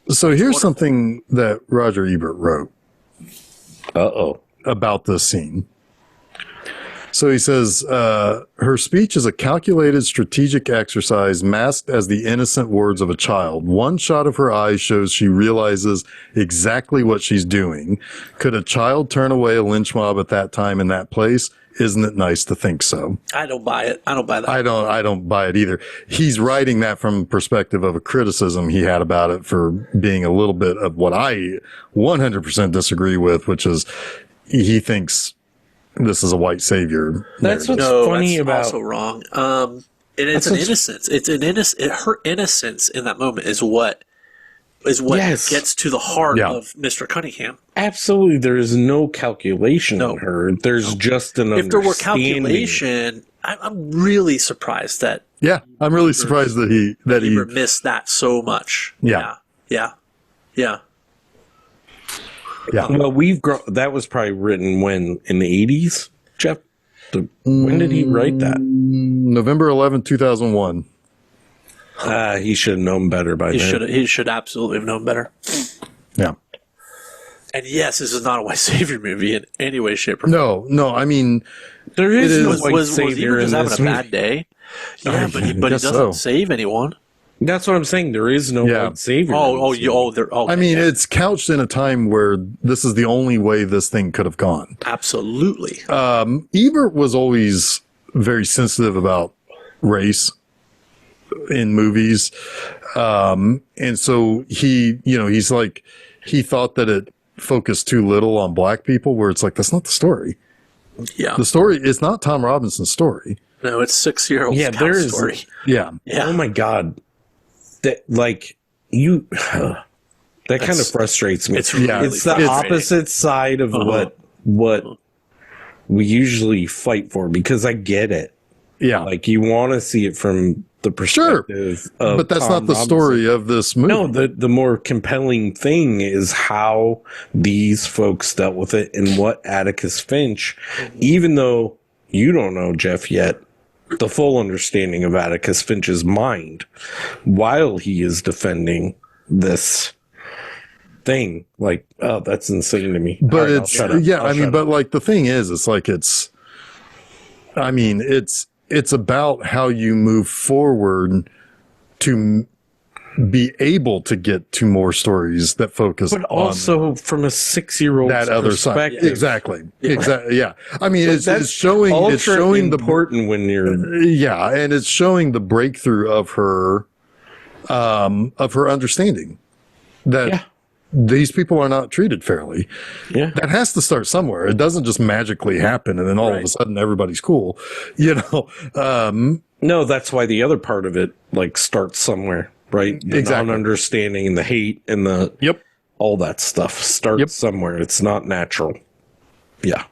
So here's something that Roger Ebert wrote Uh-oh. about this scene. So he says, her speech is a calculated strategic exercise masked as the innocent words of a child. One shot of her eyes shows she realizes exactly what she's doing. Could a child turn away a lynch mob at that time in that place? Isn't it nice to think so? I don't buy it. I don't buy that. I don't buy it either. He's writing that from the perspective of a criticism he had about it for being a little bit of what I 100% disagree with, which is he thinks this is a white savior. That's narrative. what's funny that's about also wrong. And it's an innocence. It's an innocent. Her innocence in that moment is what gets to the heart of Mr. Cunningham. Absolutely, there is no calculation in her. There's just an If there were calculation, I'm really surprised that. Yeah, I'm really surprised that he missed that so much. Yeah. Well, that was probably written when in the 80s, Jeff. When did he write that? November 11th, 2001. He should have known better by then. He should absolutely have known better. Yeah. And yes, this is not a white savior movie in any way, shape, or form. No. I mean, there is no was white savior just in having this a movie. bad day. Yeah, but he doesn't save anyone. That's what I'm saying. There is no white savior. Okay. I mean, it's couched in a time where this is the only way this thing could have gone. Absolutely. Ebert was always very sensitive about race in movies. And so he's like, he thought that it focused too little on black people, where it's like, that's not the story. Yeah. The story is not Tom Robinson's story. No, it's 6-year-old story. Yeah. Oh my God. That that kind of frustrates me. It's really it's the opposite side of what we usually fight for, because I get it. Yeah. Like, you want to see it from the perspective of but that's Tom not the Robinson. story of this movie. No, the more compelling thing is how these folks dealt with it, and what Atticus Finch, even though you don't know, Jeff, yet, the full understanding of Atticus Finch's mind while he is defending this thing. Like, oh, that's insane to me. But Right, but like the thing is, it's like it's about how you move forward to be able to get to more stories that focus but also from a 6-year-old that other side. Exactly. Yeah. I mean, it's showing the important when you're and it's showing the breakthrough of her understanding that these people are not treated fairly. Yeah. That has to start somewhere. It doesn't just magically happen and then all of a sudden everybody's cool. No, that's why the other part of it starts somewhere, right? The non-understanding and the hate and all that stuff starts somewhere. It's not natural. Yeah.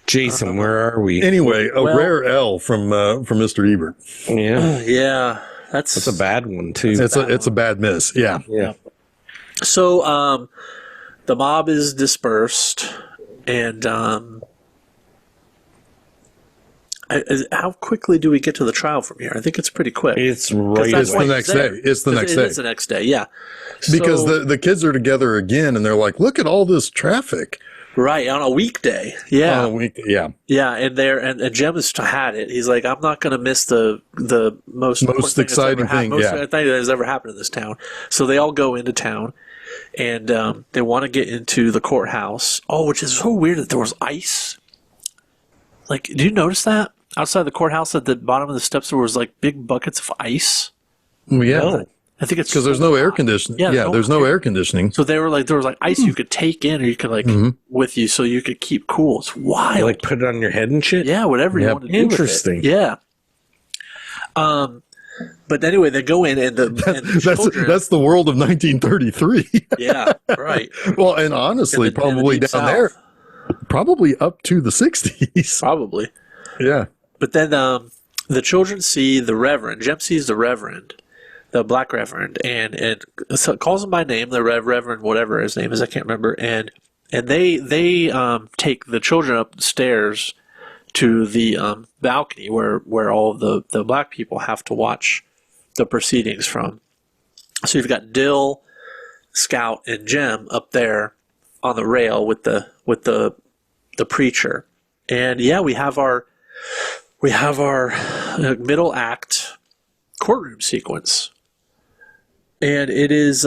Jason, where are we? Anyway, rare L from Mr. Ebert. Yeah. Yeah. That's a bad one too. It's a bad miss. Yeah. Yeah. So the mob is dispersed, and how quickly do we get to the trial from here? I think it's pretty quick. It's right. It's the next day. It's the next day. It's the next day. Yeah. Because the kids are together again, and they're like, "Look at all this traffic." Right, on a weekday. Yeah. On a week, yeah. Yeah, and Jem has had it. He's like, I'm not going to miss the most exciting thing. Most exciting thing that has ever happened in this town. So they all go into town, and they want to get into the courthouse. Oh, which is so weird that there was ice. Like, did you notice that? Outside the courthouse at the bottom of the steps, there was big buckets of ice. Well, yeah. No. I think it's because there's no air conditioning. Yeah, there's no air conditioning. So they were there was ice you could take in, or you could with you, so you could keep cool. It's wild. You, put it on your head and shit. Yeah, whatever you want to do. Interesting. With it. Yeah. But anyway, they go in and that's the world of 1933. Yeah, right. Well, and honestly, probably down South. There, probably up to the 60s. Probably. Yeah. But then the children see the Reverend. Jem sees the Reverend. The black reverend, and so calls him by name, the reverend, whatever his name is, I can't remember, and they take the children upstairs to the balcony where all of the black people have to watch the proceedings from. So you've got Dill, Scout, and Jem up there on the rail with the preacher, and we have our middle act courtroom sequence. And it is,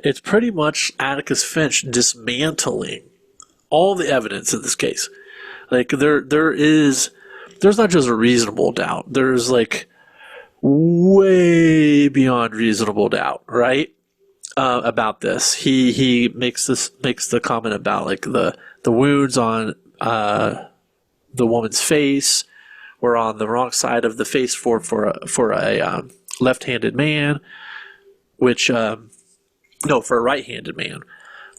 it's pretty much Atticus Finch dismantling all the evidence in this case. There's not just a reasonable doubt. There's way beyond reasonable doubt, right? About this. He makes the comment about the wounds on the woman's face, were on the wrong side of the face for a left-handed man, which no, for a right-handed man,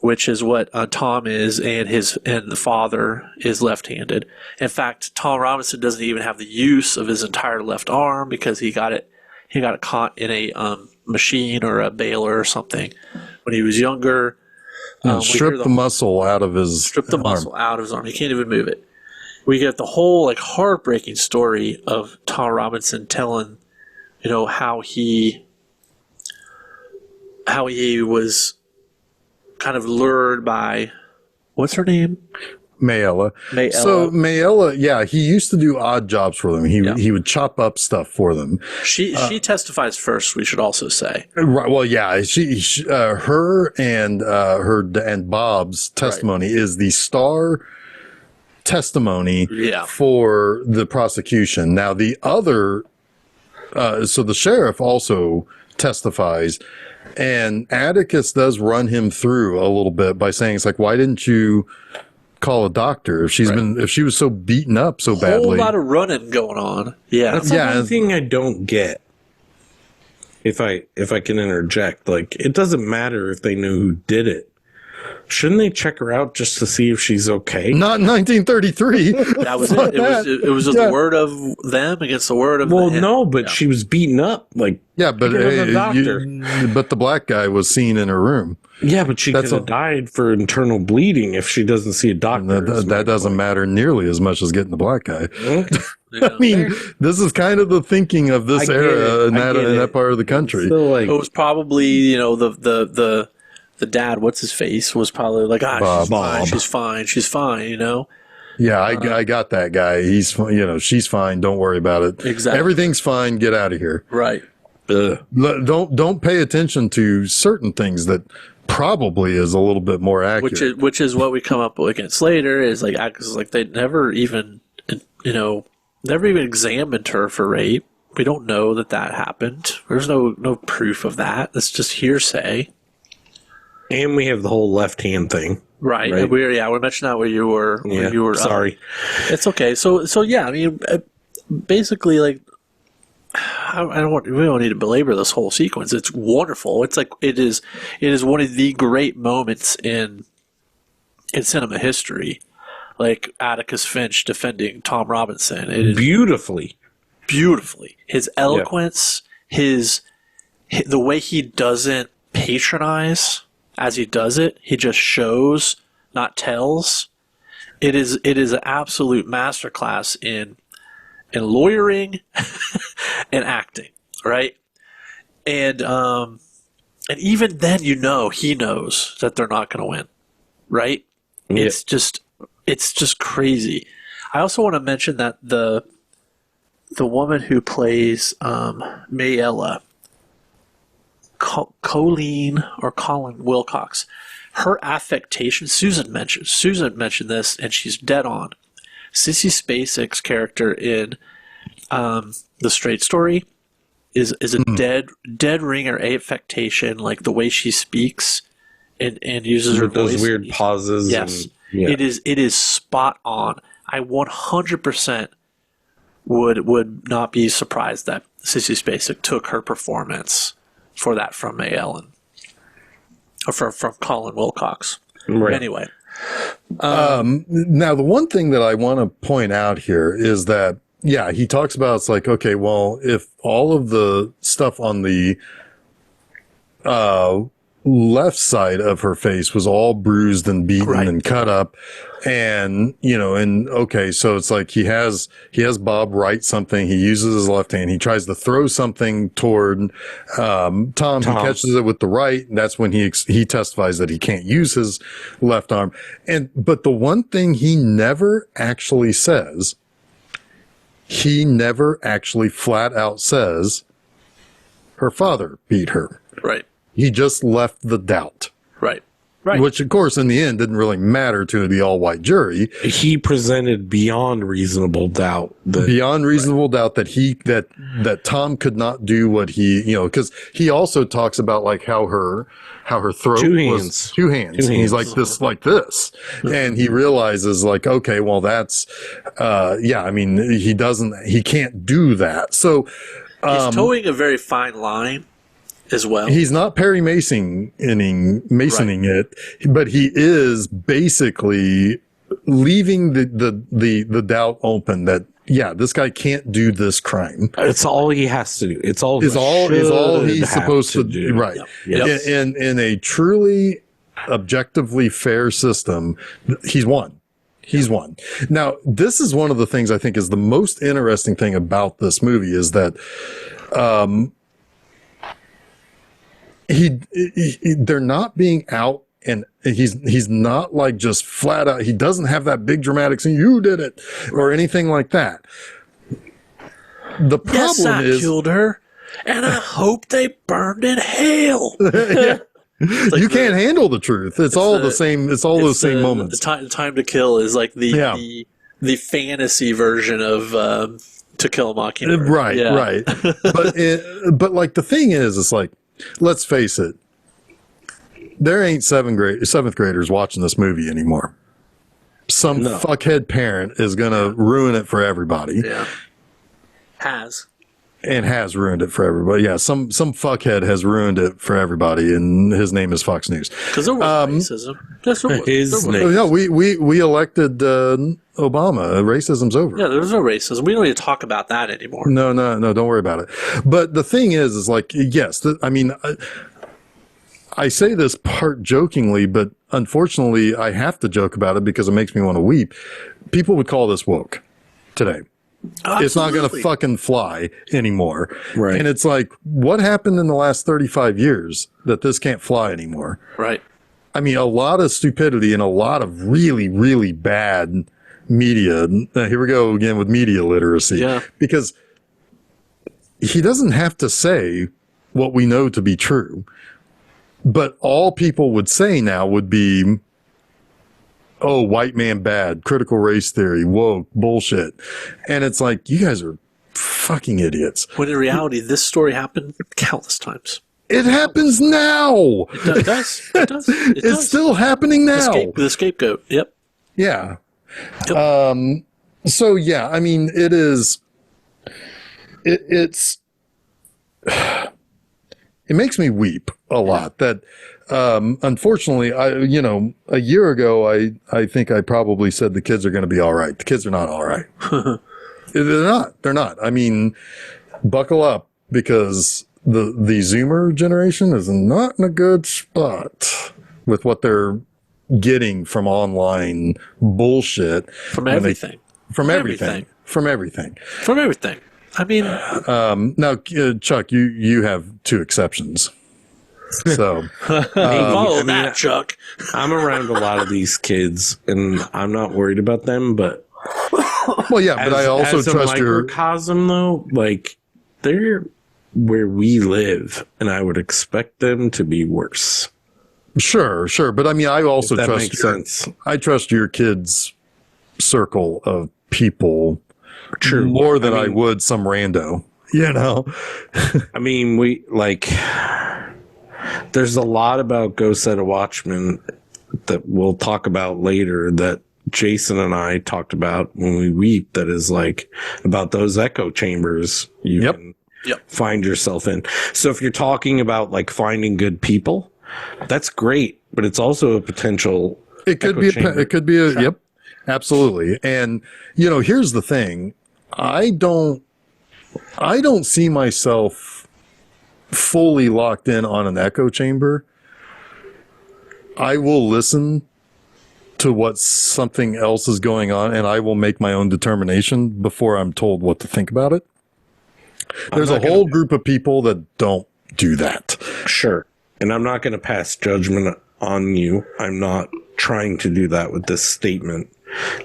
which is what Tom is, and the father is left-handed. In fact, Tom Robinson doesn't even have the use of his entire left arm because he got it caught in a machine or a baler or something when he was younger. Strip the muscle out of his arm. He can't even move it. We get the whole like heartbreaking story of Tom Robinson telling, how he was kind of lured by, what's her name? Mayella. So Mayella, he used to do odd jobs for them. He would chop up stuff for them. She testifies first, we should also say. Right. Well, yeah, her and Bob's testimony is the star testimony for the prosecution. Now the other, so the sheriff also testifies, and Atticus does run him through a little bit by saying, it's like, why didn't you call a doctor if she was so beaten up so badly? A whole lot of running going on. Yeah. That's the one thing I don't get. If I can interject, like, it doesn't matter if they know who did it. Shouldn't they check her out just to see if she's okay? Not in 1933. That was it. It was just the word of them against the word of him. No, but she was beaten up. Like, but but the black guy was seen in her room. Yeah, but she could have died for internal bleeding if she doesn't see a doctor. That doesn't matter nearly as much as getting the black guy. I mean, this is kind of the thinking of this era in that part of the country. It was probably, the dad, what's his face, was probably like, she's fine, Yeah, I got that guy. He's, she's fine. Don't worry about it. Exactly. Everything's fine. Get out of here. Right. Don't pay attention to certain things that probably is a little bit more accurate. Which is what we come up against later is like, they never even, examined her for rape. We don't know that happened. There's no proof of that. It's just hearsay. And we have the whole left hand thing. Right. We mentioned that where you were. Sorry. It's okay. So yeah, I mean, basically, like, we don't need to belabor this whole sequence. It's wonderful. It's like it is one of the great moments in cinema history. Like Atticus Finch defending Tom Robinson. It is beautifully. His eloquence, the way he doesn't patronize as he does it, he just shows, not tells. It is an absolute masterclass in lawyering and acting, right? And even then, he knows that they're not going to win, right? Yep. It's just crazy. I also want to mention that the woman who plays Mayella, Colleen Wilcox, her affectation, Susan mentioned this, and she's dead on. Sissy Spacek's character in The Straight Story is a dead ringer affectation, like the way she speaks and uses her voice. Those weird pauses. Yes. It is spot on. I 100% would not be surprised that Sissy Spacek took her performance for that from May Ellen, or from Colin Wilcox. Right. Anyway. Now, the one thing that I want to point out here is that, he talks about, it's like, okay, well, if all of the stuff on the left side of her face was all bruised and beaten and cut up, and okay, so it's like he has Bob write something, he uses his left hand, he tries to throw something toward Tom. He catches it with the right, and that's when he testifies that he can't use his left arm. But the one thing he never actually says, he never actually flat out says her father beat her. Right. He just left the doubt. Right. Right. Which, of course, in the end, didn't really matter to the all-white jury. He presented beyond reasonable doubt that that Tom could not do what he, because he also talks about like how her throat was two hands. And he's like this. And he realizes like, okay, well, that's, he can't do that. So he's towing a very fine line as well. He's not Perry Masoning it, but he is basically leaving the doubt open that this guy can't do this crime. It's all he has to do. It's all he's supposed to do. Right. Yep. In a truly objectively fair system, he's won. He's won. Now, this is one of the things I think is the most interesting thing about this movie is that they're not being out, and he's not like just flat out. He doesn't have that big dramatic scene. You did it, or anything like that. The problem is, I killed her, and I hope they burned in hell. You can't handle the truth. It's all the same. It's all those same moments. The time to kill is like the fantasy version of To Kill a Mockingbird. Right. But like the thing is, it's like, let's face it, there ain't seventh graders watching this movie anymore. Some fuckhead parent is going to ruin it for everybody. Yeah. Has ruined it for everybody. Yeah, some fuckhead has ruined it for everybody, and his name is Fox News. Because there was racism. His name. No, we elected Obama. Racism's over. Yeah, there's no racism. We don't need to talk about that anymore. No, don't worry about it. But the thing is like, yes, I say this part jokingly, but unfortunately I have to joke about it because it makes me want to weep. People would call this woke today. Absolutely. It's not going to fucking fly anymore. Right. And it's like, what happened in the last 35 years that this can't fly anymore? Right. I mean, a lot of stupidity and a lot of really, really bad media. Here we go again with media literacy. Yeah. Because he doesn't have to say what we know to be true. But all people would say now would be, oh, white man bad, critical race theory, woke, bullshit. And it's like, you guys are fucking idiots. When in reality, this story happened countless times. It happens now. It does. It's still happening now. The scapegoat. Yep. Yeah. Yep. So, yeah, I mean, it is, it makes me weep a lot that, unfortunately, a year ago, I think I probably said the kids are going to be all right. The kids are not all right. They're not. I mean, buckle up because the Zoomer generation is not in a good spot with what they're getting from online bullshit. From everything. From everything. I mean, now, Chuck, you have two exceptions. So, Chuck. I'm around a lot of these kids, and I'm not worried about them. But well, yeah, but I also trust your microcosm, though. Like they're where we live, and I would expect them to be worse. Sure, but I mean, I also trust I trust your kids' circle of people more than I would some rando. You know, I mean, there's a lot about Go Set a Watchman that we'll talk about later that Jason and I talked about when we weep, that is like about those echo chambers you can find yourself in. So if you're talking about like finding good people, that's great, but it's also a potential. It could be a yep, absolutely. And here's the thing. I don't see myself fully locked in on an echo chamber. I will listen to what something else is going on, and I will make my own determination before I'm told what to think about it. There's a whole group of people that don't do that. Sure. And I'm not going to pass judgment on you. I'm not trying to do that with this statement.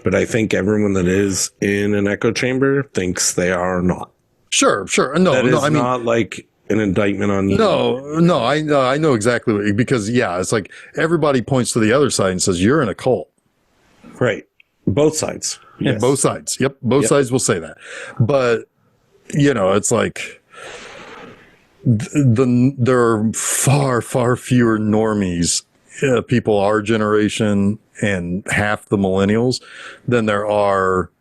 But I think everyone that is in an echo chamber thinks they are not. Sure. No, I mean, not like an indictment on you. No, I know exactly because it's like everybody points to the other side and says you're in a cult. Right. Both sides. And Yes. both sides. Yep. Both sides will say that. But, it's like there are far, far fewer normies, people our generation and half the millennials than there are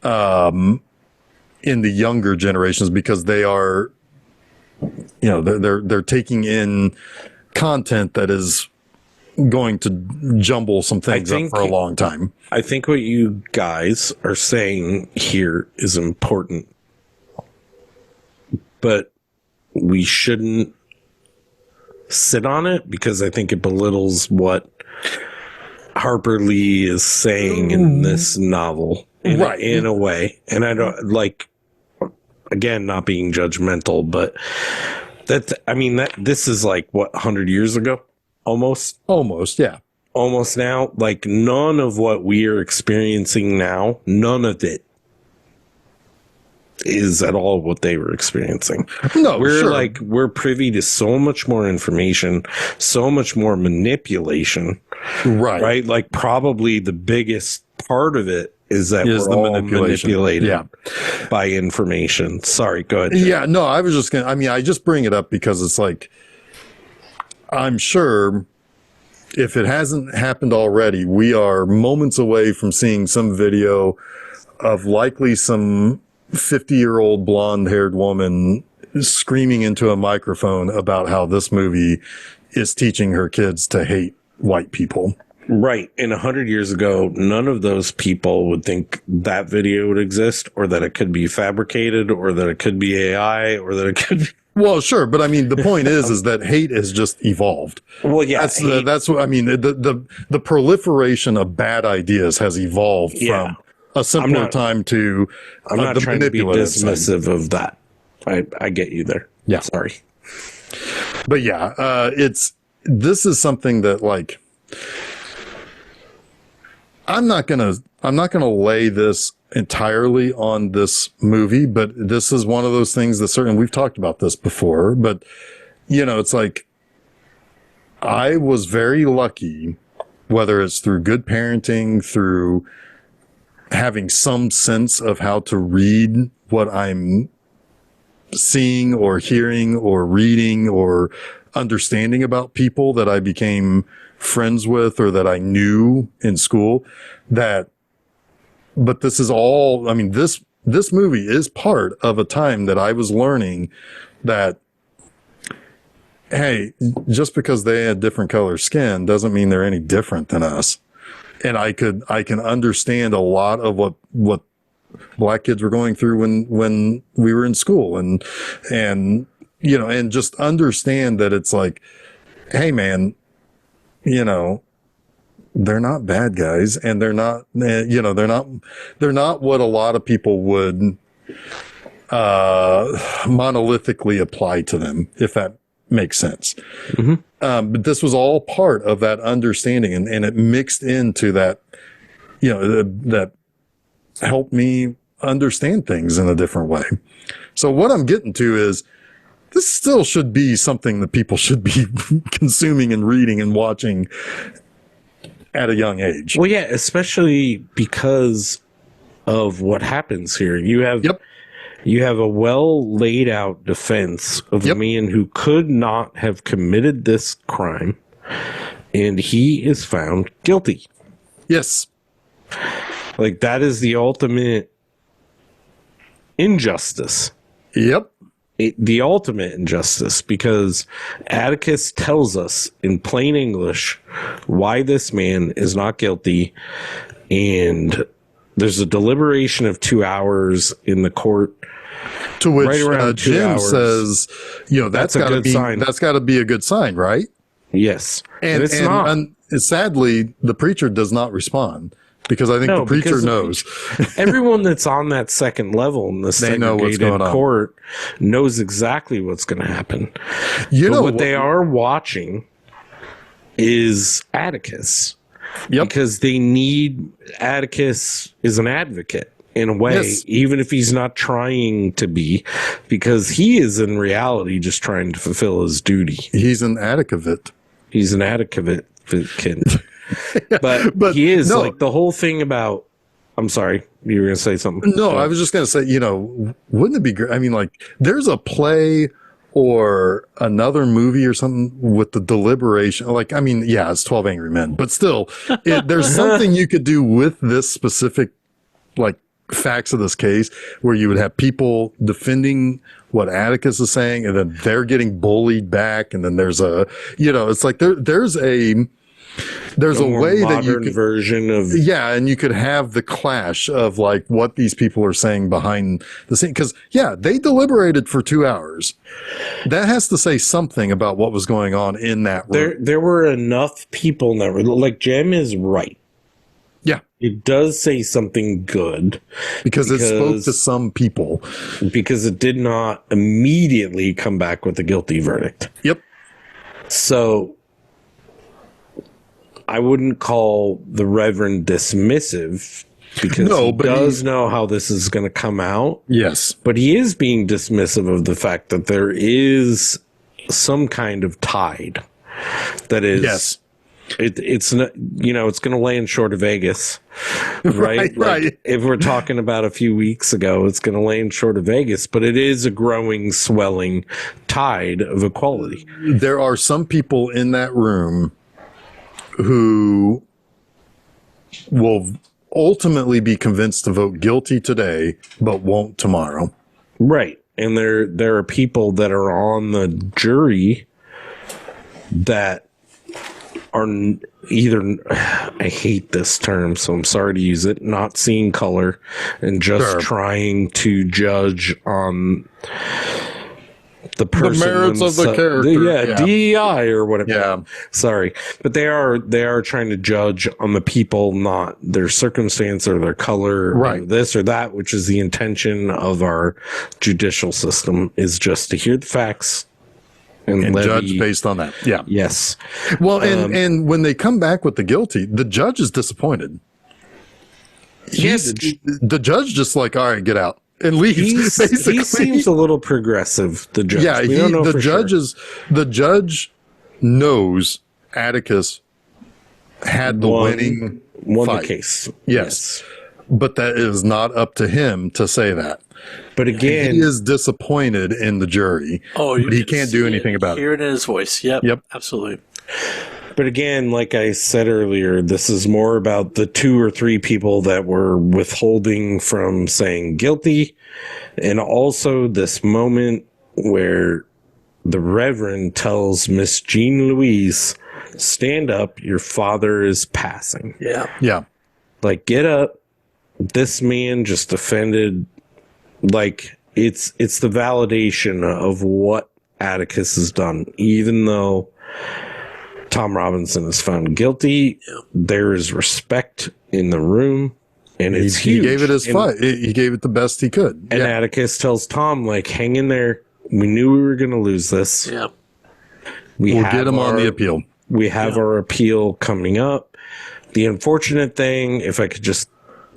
in the younger generations, because they are, they're taking in content that is going to jumble some things up for a long time. I think what you guys are saying here is important, but we shouldn't sit on it because I think it belittles what Harper Lee is saying in this novel in a way. And I don't like, again, not being judgmental, but this is like what, 100 years ago? Almost, yeah. Almost now. Like, none of what we are experiencing now, none of it is at all what they were experiencing. No, we're privy to so much more information, so much more manipulation. Right. Like, probably the biggest part of it is that we're all manipulated by information. Sorry, go ahead, Jeff. Yeah, no, I was just I just bring it up because it's like, I'm sure if it hasn't happened already, we are moments away from seeing some video of likely some 50-year-old blonde-haired woman screaming into a microphone about how this movie is teaching her kids to hate white people. Right. And 100 years ago, none of those people would think that video would exist, or that it could be fabricated, or that it could be AI, or that it could be... Well, sure, but I mean, the point is that hate has just evolved. Well, yeah, that's what I mean. The proliferation of bad ideas has evolved from a simpler time to. I'm not trying to be dismissive of that. I get you there. Yeah, sorry, but this is something that, like, I'm not gonna lay this entirely on this movie, but this is one of those things that certainly, we've talked about this before, but it's like, I was very lucky, whether it's through good parenting, through having some sense of how to read what I'm seeing or hearing or reading or understanding about people that I became friends with or that I knew in school, but this is all, I mean, this movie is part of a time that I was learning that, hey, just because they had different color skin doesn't mean they're any different than us. And I can understand a lot of what black kids were going through when we were in school, and just understand that it's like, hey man, they're not bad guys, and they're not what a lot of people would monolithically apply to them, if that makes sense. Mm-hmm. But this was all part of that understanding, and it mixed into that, that helped me understand things in a different way. So what I'm getting to is, this still should be something that people should be consuming and reading and watching at a young age. Well, yeah, especially because of what happens here. You have a well laid out defense of a man who could not have committed this crime, and he is found guilty. Yes. Like, that is the ultimate injustice. Yep. The ultimate injustice, because Atticus tells us in plain English why this man is not guilty, and there's a deliberation of 2 hours in the court. To which Jim says, that's got to be sign. That's got to be a good sign, right? Yes, and it's not. And sadly, the preacher does not respond, because I think the preacher knows. Everyone that's on that second level in the segregated court knows exactly what's going to happen. What they are watching is Atticus. Yep. Because they need, Atticus is an advocate. in a way, Yes. even if he's not trying to be, because he is in reality just trying to fulfill his duty. He's an Atticus. He's an Atticus kid. But he is no. like the whole thing about, I'm sorry, you were going to say something. No, I was just going to say, wouldn't it be great? I mean, like, there's a play or another movie or something with the deliberation. Like, I mean, yeah, it's 12 Angry Men, but still, there's something you could do with this specific, like, facts of this case where you would have people defending what Atticus is saying, and then they're getting bullied back, and then there's a, it's like there's a way that you could version of and you could have the clash of like what these people are saying behind the scene, because they deliberated for 2 hours. That has to say something about what was going on in that room. There were enough people in that room. Like, Jem is right. Yeah, it does say something good because it spoke to some people, because it did not immediately come back with a guilty verdict. Yep. So I wouldn't call the Reverend dismissive, because he does know how this is going to come out. Yes. But he is being dismissive of the fact that there is some kind of tide that is. Yes. It's not, it's going to land short of Vegas, right? Right. If we're talking about a few weeks ago, it's going to land short of Vegas, but it is a growing, swelling tide of equality. There are some people in that room who will ultimately be convinced to vote guilty today, but won't tomorrow. Right. And there are people that are on the jury that are either, I hate this term, so I'm sorry to use it, not seeing color and just trying to judge on the person, the merits of the character. DEI or whatever. Yeah. Sorry. But they are trying to judge on the people, not their circumstance or their color, right, or this or that, which is the intention of our judicial system, is just to hear the facts and judge based on that. Yeah. Yes. Well, and when they come back with the guilty, the judge is disappointed. The judge just like, all right, get out and leaves. Basically, he seems a little progressive. The judge. Yeah, the judge knows Atticus had the winning fight. The case. Yes. But that is not up to him to say that. But again, he is disappointed in the jury. Oh, but he can't do anything about it. Hear it in his voice. Yep. Absolutely. But again, like I said earlier, this is more about the 2 or 3 people that were withholding from saying guilty. And also this moment where the Reverend tells Miss Jean Louise, stand up, your father is passing. Yeah. Yeah. Like, get up. This man just offended. Like, it's the validation of what Atticus has done. Even though Tom Robinson is found guilty, there is respect in the room, and it's huge. He gave it his fight. He gave it the best he could. And Atticus tells Tom, like, hang in there. We knew we were going to lose this. Yeah. We'll get him on the appeal. We have our appeal coming up. The unfortunate thing, if I could just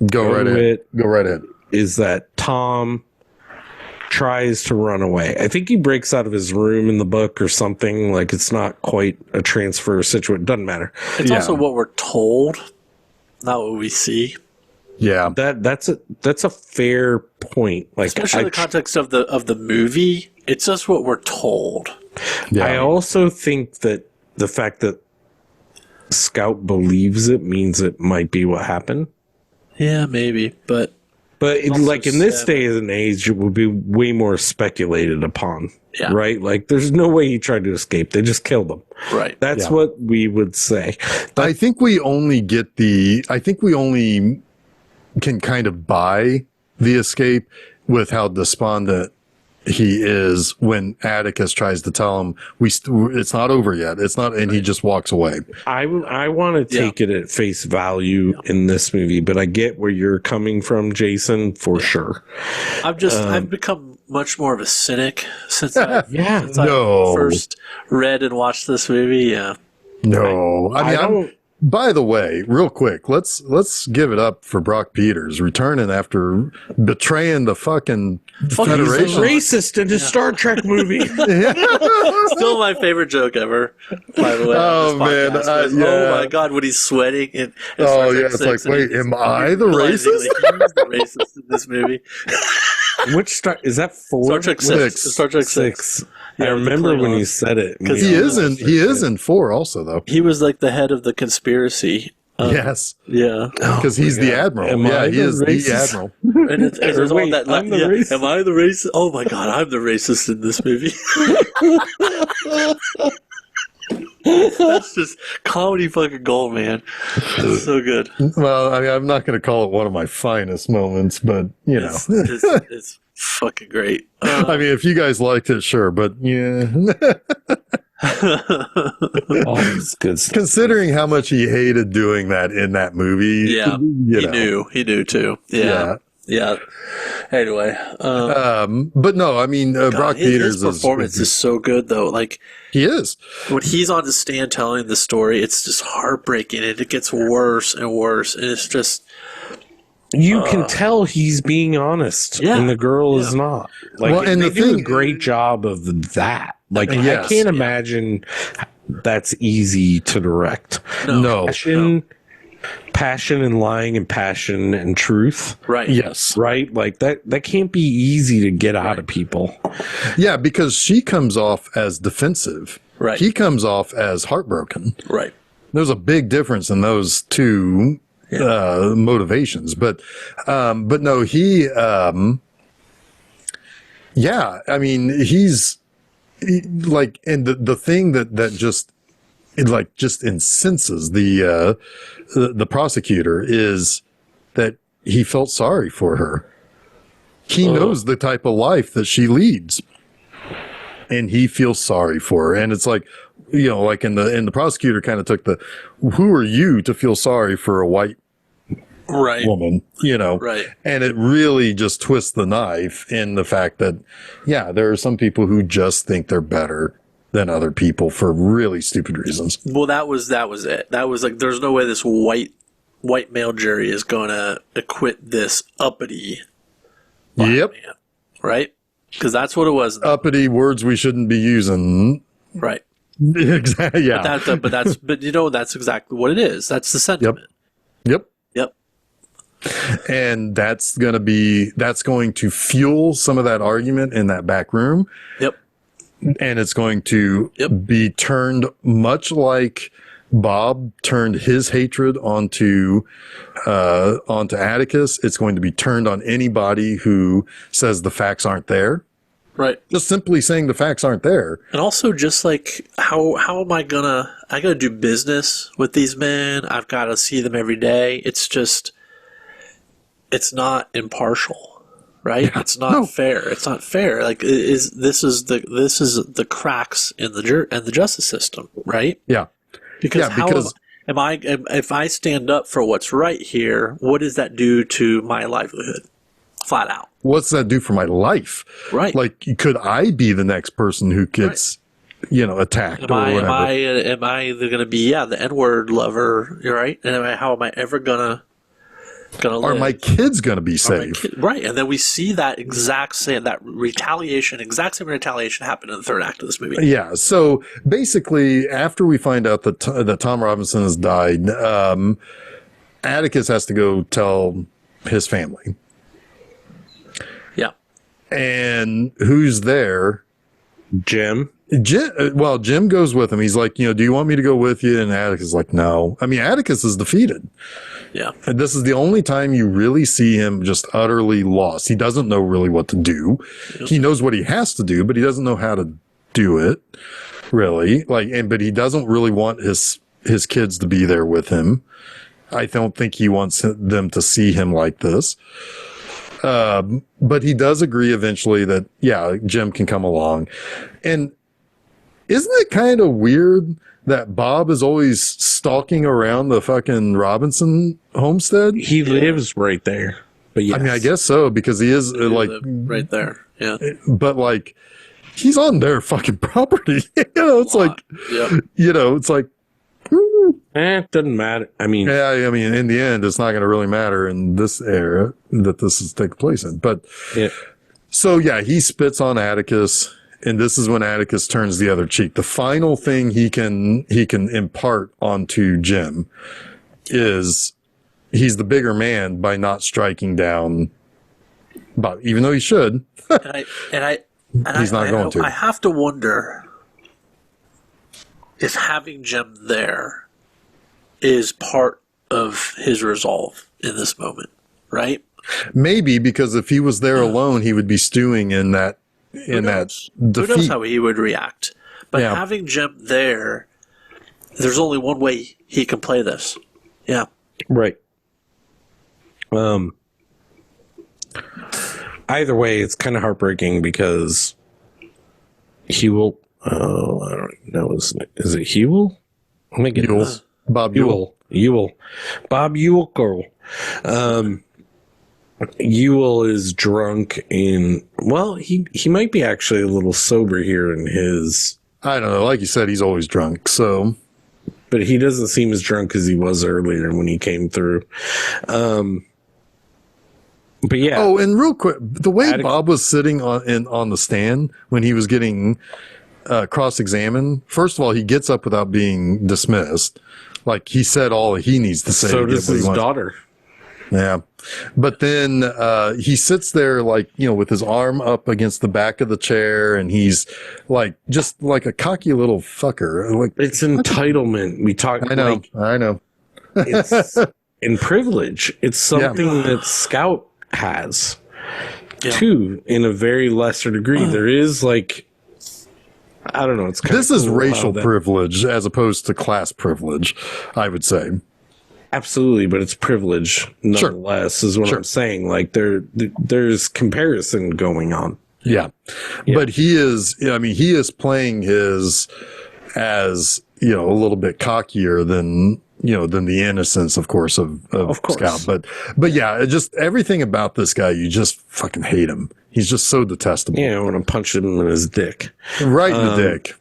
go right ahead, is that Tom tries to run away. I think he breaks out of his room in the book or something. Like, it's not quite a transfer situation. Doesn't matter. It's also what we're told, not what we see. Yeah, that's a fair point. Like, especially in the context of the movie, it's just what we're told. Yeah. I also think that the fact that Scout believes it means it might be what happened. Yeah, maybe, but like in this day and age, it would be way more speculated upon, right? Like, there's no way he tried to escape. They just killed him. Right. That's what we would say. I think we only can kind of buy the escape with how despondent he is when Atticus tries to tell him it's not over yet. It's not, and he just walks away. I want to take it at face value in this movie, but I get where you're coming from, Jason, for sure. I've become much more of a cynic since I since I first read and watched this movie. Yeah. No, I mean, By the way, real quick, let's give it up for Brock Peters returning after betraying the fucking He's Federation. a racist in a Star Trek movie. Still my favorite joke ever, by the way. Oh, man, yeah. Oh my god, when he's sweating and Oh yeah, it's like, wait, am I the racist? He's the racist in this movie. Which Star is that? 4? Star Trek 6. Star Trek 6. I remember when you said it. Because He is in 4 also though. He was like the head of the conspiracy. Yes, Yeah. because he's the admiral. Am I he the is the racist? admiral. And it's all Wait, that. I'm the Yeah. racist? Am I the racist? Oh my god, I'm the racist in this movie. That's just comedy fucking gold, man. It's so good. Well, I mean, I'm not going to call it one of my finest moments, but you know, It's fucking great. I mean, if you guys liked it, sure, but yeah. All this good stuff. Considering how much he hated doing that in that movie, Yeah, you know. he knew too. Yeah. Anyway, but no, I mean, Brock Peters' his performance is so good though. Like he is. when he's on the stand telling the story, it's just heartbreaking, and it gets worse and worse, and it's just You can tell he's being honest, Yeah. and the girl is not. Like, Well, and they the do a thing- great job of that. Like, Yes. I can't imagine that's easy to direct. No. Passion and lying and passion and truth, right. Yes. right? Like that can't be easy to get out of people. Yeah, because she comes off as defensive. Right. He comes off as heartbroken. Right. There's a big difference in those two motivations, but no, he, yeah, I mean, like, and the thing that just, it like just incenses the prosecutor is that he felt sorry for her. He knows the type of life that she leads, and he feels sorry for her. And it's like, you know, like in the prosecutor kind of took who are you to feel sorry for a white Right. woman, you know? Right. And it really just twists the knife in the fact that, yeah, there are some people who just think they're better than other people for really stupid reasons. Well, that was it. That was like, there's no way this white male jury is going to acquit this uppity Yep. man, right? Because that's what it was. Uppity words we shouldn't be using. Right. Exactly. Yeah. But you know, that's exactly what it is. That's the sentiment. Yep. Yep. And that's going to fuel some of that argument in that back room. Yep. And it's going to be turned much like Bob turned his hatred onto Atticus. It's going to be turned on anybody who says the facts aren't there. Right. Just simply saying the facts aren't there. And also just like, how am I gotta do business with these men? I've got to see them every day. It's just, it's not impartial, right? Yeah. It's not fair. It's not fair. Like this is the cracks in the justice system, right? Yeah. Because if I stand up for what's right here, what does that do to my livelihood? Flat out. What's that do for my life? Right. Like, could I be the next person who gets, attacked or whatever? Am I going to be the N-word lover? Right? And how am I ever gonna live? Are my kids going to be safe? Right. And then we see that exact same retaliation happen in the third act of this movie. Yeah. So basically, after we find out that Tom Robinson has died, Atticus has to go tell his family. Yeah. And who's there? Jim Jim goes with him. He's like, do you want me to go with you? And Atticus is like, no. I mean, Atticus is defeated. Yeah. And this is the only time you really see him just utterly lost. He doesn't know really what to do. Yep. He knows what he has to do, but he doesn't know how to do it, really. But he doesn't really want his kids to be there with him. I don't think he wants them to see him like this. But he does agree eventually that, Jim can come along. And isn't it kind of weird that Bob is always stalking around the fucking Robinson homestead? He lives right there. But yes. I mean, I guess so, because he is right there. Yeah. But he's on their fucking property. It's like, it's like, It doesn't matter. I mean, Yeah, I mean, in the end, it's not going to really matter in this era that this is taking place in. But yeah, so, yeah, he spits on Atticus, and this is when Atticus turns the other cheek. The final thing he can impart onto Jim is he's the bigger man by not striking down Bob, even though he should. He's not going to. I have to wonder if having Jim there is part of his resolve in this moment, right? Maybe, because if he was there alone, he would be stewing in that defeat. Who knows how he would react? But Yeah. having Jim there, there's only one way he can play this. Yeah. right. Either way, it's kind of heartbreaking because he will. Oh, I don't know. Is it Hewell? Let me get Ewell. this. Bob Ewell. Ewell. Bob Ewell girl. Ewell is drunk in. Well, he might be actually a little sober here in his. I don't know. Like you said, he's always drunk. So, But he doesn't seem as drunk as he was earlier when he came through. But yeah. oh, and real quick, the way Bob was sitting on the stand when he was getting cross-examined. First of all, he gets up without being dismissed. Like, he said all he needs to say. So to get does what he his wants. daughter. Yeah. But then he sits there, like, with his arm up against the back of the chair, and he's like, just like a cocky little fucker. Like, It's entitlement. We talk. I know. Like, I know. it's in privilege. It's something that Scout has too, in a very lesser degree. There is like, I don't know. It's kind This of is cool racial how that- privilege as opposed to class privilege, I would say. Absolutely, but it's privilege nonetheless. Is what I'm saying. Like there's comparison going on. Yeah. But he is, I mean, he is playing his as, a little bit cockier than the innocence, of course, of course. Scout. But yeah, it just everything about this guy, you just fucking hate him. He's just so detestable. Yeah, I want to punch him in his dick. Right in the dick.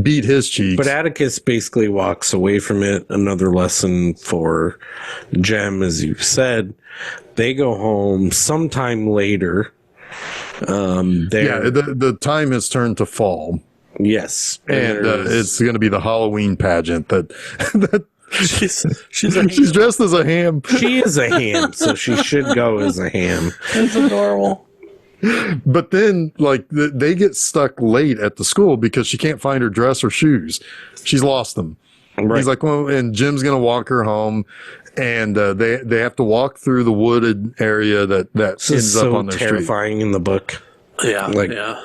Beat his cheeks. But Atticus basically walks away from it. Another lesson for Jem, as you said. They go home sometime later. The time has turned to fall. Yes. And it's going to be the Halloween pageant that She's dressed as a ham. she is a ham, so she should go as a ham. It's adorable. But then, like, they get stuck late at the school because she can't find her dress or shoes. She's lost them. Right. He's like, well, and Jim's going to walk her home, and they have to walk through the wooded area that This ends is up so on their terrifying in the book. Yeah. Like- yeah.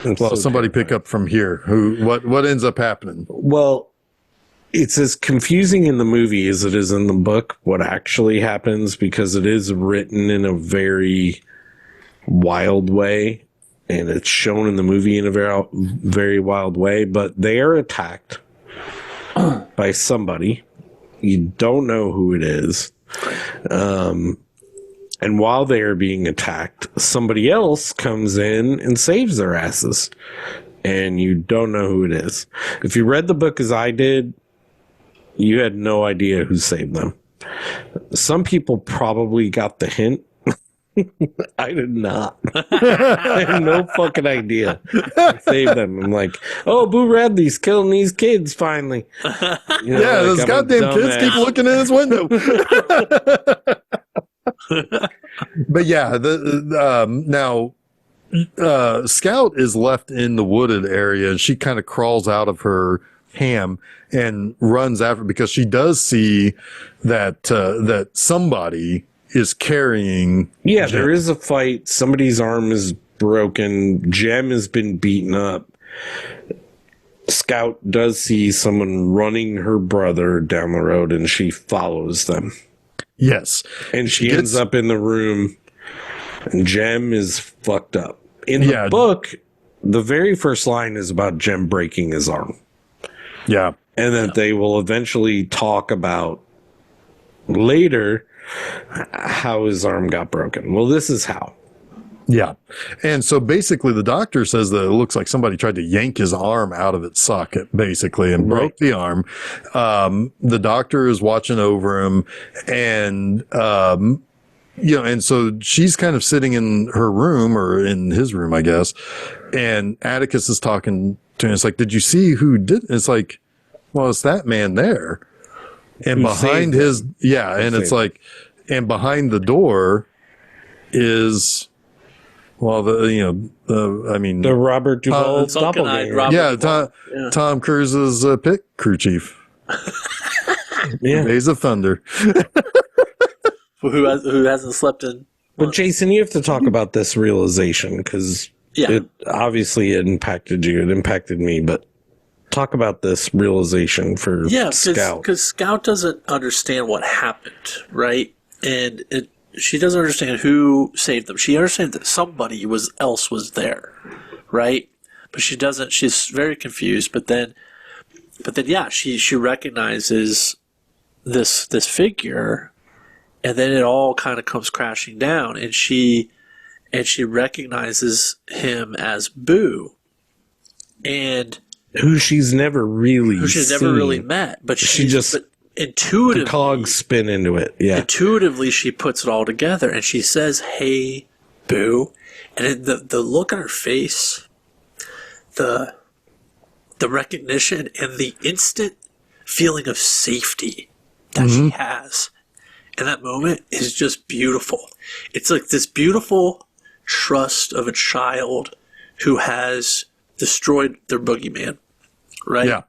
It's street. Well, so somebody pick up from here. What ends up happening? Well, it's as confusing in the movie as it is in the book what actually happens, because it is written in a very wild way, and it's shown in the movie in a very, very wild way. But they are attacked by somebody. You don't know who it is. And while they are being attacked, somebody else comes in and saves their asses. And you don't know who it is. If you read the book as I did, you had no idea who saved them. Some people probably got the hint. I did not. I had no fucking idea. I saved them. I'm like, oh, Boo Radley's killing these kids finally. Those goddamn kids keep looking in his window. But yeah, now Scout is left in the wooded area, and she kind of crawls out of her ham and runs after, because she does see that somebody is carrying. Yeah, Jem. there is a fight. Somebody's arm is broken. Jem has been beaten up. Scout does see someone running her brother down the road, and she follows them. Yes, And she ends up in the room, and Jem is fucked up. In the book, the very first line is about Jem breaking his arm. Yeah. And that they will eventually talk about later how his arm got broken. Well, this is how. Yeah. And so basically the doctor says that it looks like somebody tried to yank his arm out of its socket, basically, and broke the arm. The doctor is watching over him, and, and so she's kind of sitting in her room, or in his room, I guess. And Atticus is talking to him. It's like, did you see who did? It's like, well, it's that man there. And behind his, and it's like, and behind the door is, well, the Robert Duvall doppelganger. Tom Cruise's pit crew chief. Days of Thunder. Who hasn't slept in. But Jason, you have to talk about this realization, because it obviously impacted you. It impacted me, but talk about this realization for Scout. Because Scout doesn't understand what happened, right? And she doesn't understand who saved them. She understands that somebody else was there, right? But she doesn't. She's very confused. But then, she recognizes this figure, and then it all kind of comes crashing down, and she recognizes him as Boo, and who she's never really met, but she just intuitively, the cogs spin into it. Yeah, intuitively she puts it all together, and she says, "Hey, Boo," and the look on her face, the recognition, and the instant feeling of safety that she has in that moment is just beautiful. It's like this beautiful trust of a child who has destroyed their boogeyman, right? Yeah.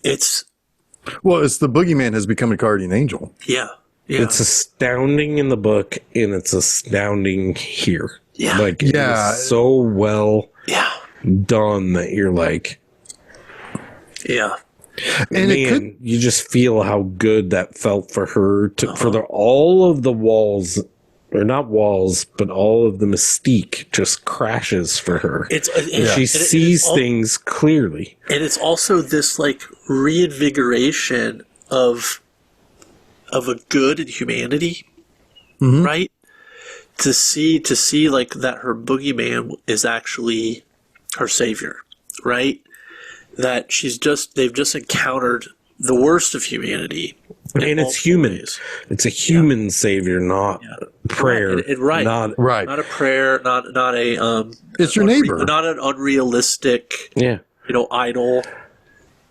It's the boogeyman has become a guardian angel. Yeah. It's astounding in the book, and it's astounding here. Yeah. It's so well done that you're like, and you just feel how good that felt for her for all of the walls, or not walls, but all of the mystique just crashes for her. She sees things clearly. And it's also this like reinvigoration of a good in humanity, right? To see like that her boogeyman is actually her savior, right? That they've just encountered the worst of humanity. And it's human. Ways. It's a human savior, not prayer. Not a prayer, not a it's your neighbor. Not an unrealistic idol.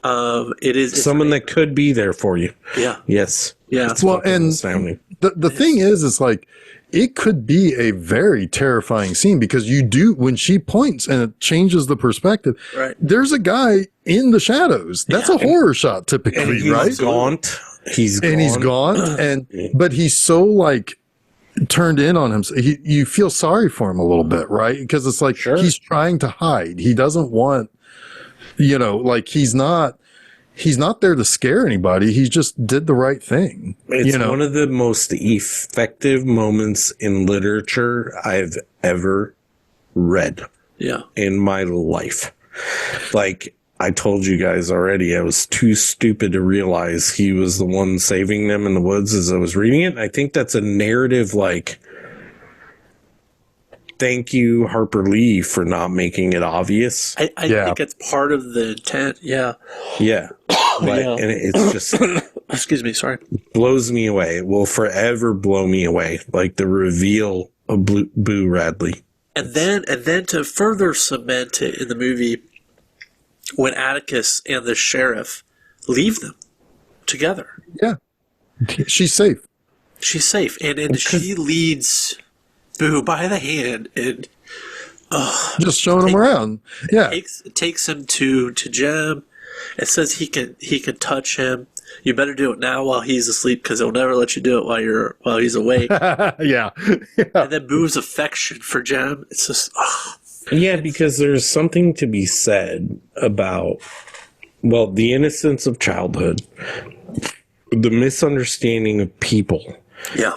It is someone that could be there for you. Yeah. Yes. Yeah. It's astounding. The thing is like, it could be a very terrifying scene, because when she points and it changes the perspective, right. There's a guy in the shadows. That's a horror shot typically, and he's right? Gaunt. He's gaunt, but he's so like turned in on him. You feel sorry for him a little bit, right? Because it's like he's trying to hide. He doesn't want, like he's not there to scare anybody. He just did the right thing. It's one of the most effective moments in literature I've ever read in my life. Like, I told you guys already, I was too stupid to realize he was the one saving them in the woods as I was reading it. I think that's a narrative, like, thank you, Harper Lee, for not making it obvious. I think it's part of the intent. Yeah. Yeah. And it's just excuse me, sorry. Blows me away. It will forever blow me away. Like the reveal of Boo Radley. And then to further cement it in the movie, when Atticus and the sheriff leave them together. Yeah. She's safe. She's safe. And she leads Boo by the hand and just showing him around. Yeah. Takes him to Jem. It says he can touch him. You better do it now while he's asleep, because he'll never let you do it while he's awake. Yeah. And then Boo's affection for Jem. It's just yeah, because there's something to be said about the innocence of childhood, the misunderstanding of people,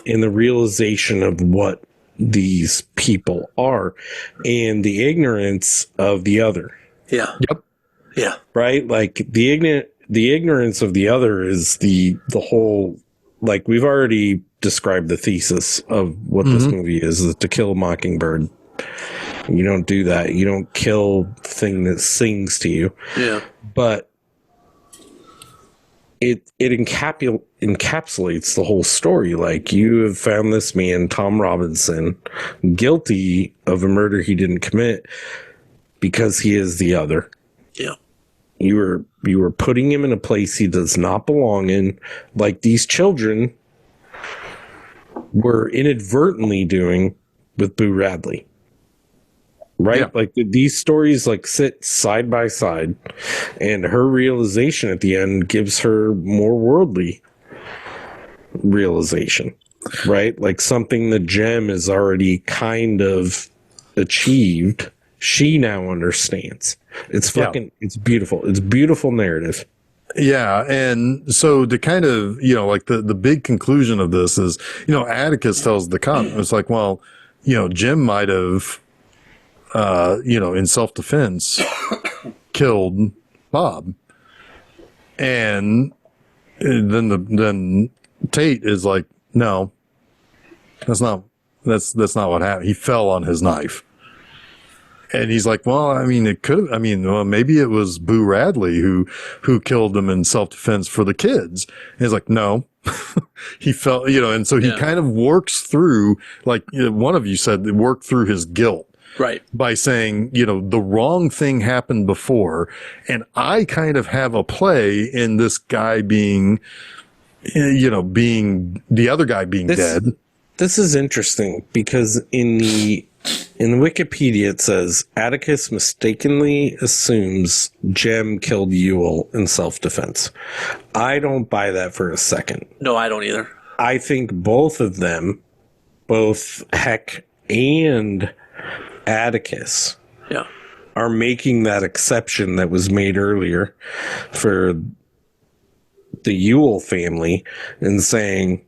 and the realization of what these people are, and the ignorance of the other. Yeah. Yep. Yeah. Right? Like the ignorance of the other is the whole, like, we've already described the thesis of what this movie is, To Kill a Mockingbird. You don't do that. You don't kill the thing that sings to you. Yeah. But it encapsulates the whole story. Like, you have found this man, Tom Robinson, guilty of a murder he didn't commit because he is the other. Yeah. You were putting him in a place he does not belong in, like these children were inadvertently doing with Boo Radley. Right? Yeah. Like, these stories like sit side by side, and her realization at the end gives her more worldly realization, right? Like, something that Jem has already kind of achieved, she now understands. It's it's beautiful. It's beautiful narrative. Yeah. And so to kind of, like the big conclusion of this is, Atticus tells the cop, it's like, well, Jem might have, in self-defense, killed Bob. And then Tate is like, no, that's not what happened. He fell on his knife. And he's like, well, I mean, maybe it was Boo Radley who killed him in self-defense for the kids. And he's like, no, he fell, and so he kind of works through, like one of you said, work through his guilt. Right. By saying, the wrong thing happened before. And I kind of have a play in this guy being the other guy being dead. This is interesting because in the Wikipedia it says Atticus mistakenly assumes Jem killed Ewell in self-defense. I don't buy that for a second. No, I don't either. I think both of them, both Heck and Atticus, are making that exception that was made earlier for the Ewell family and saying,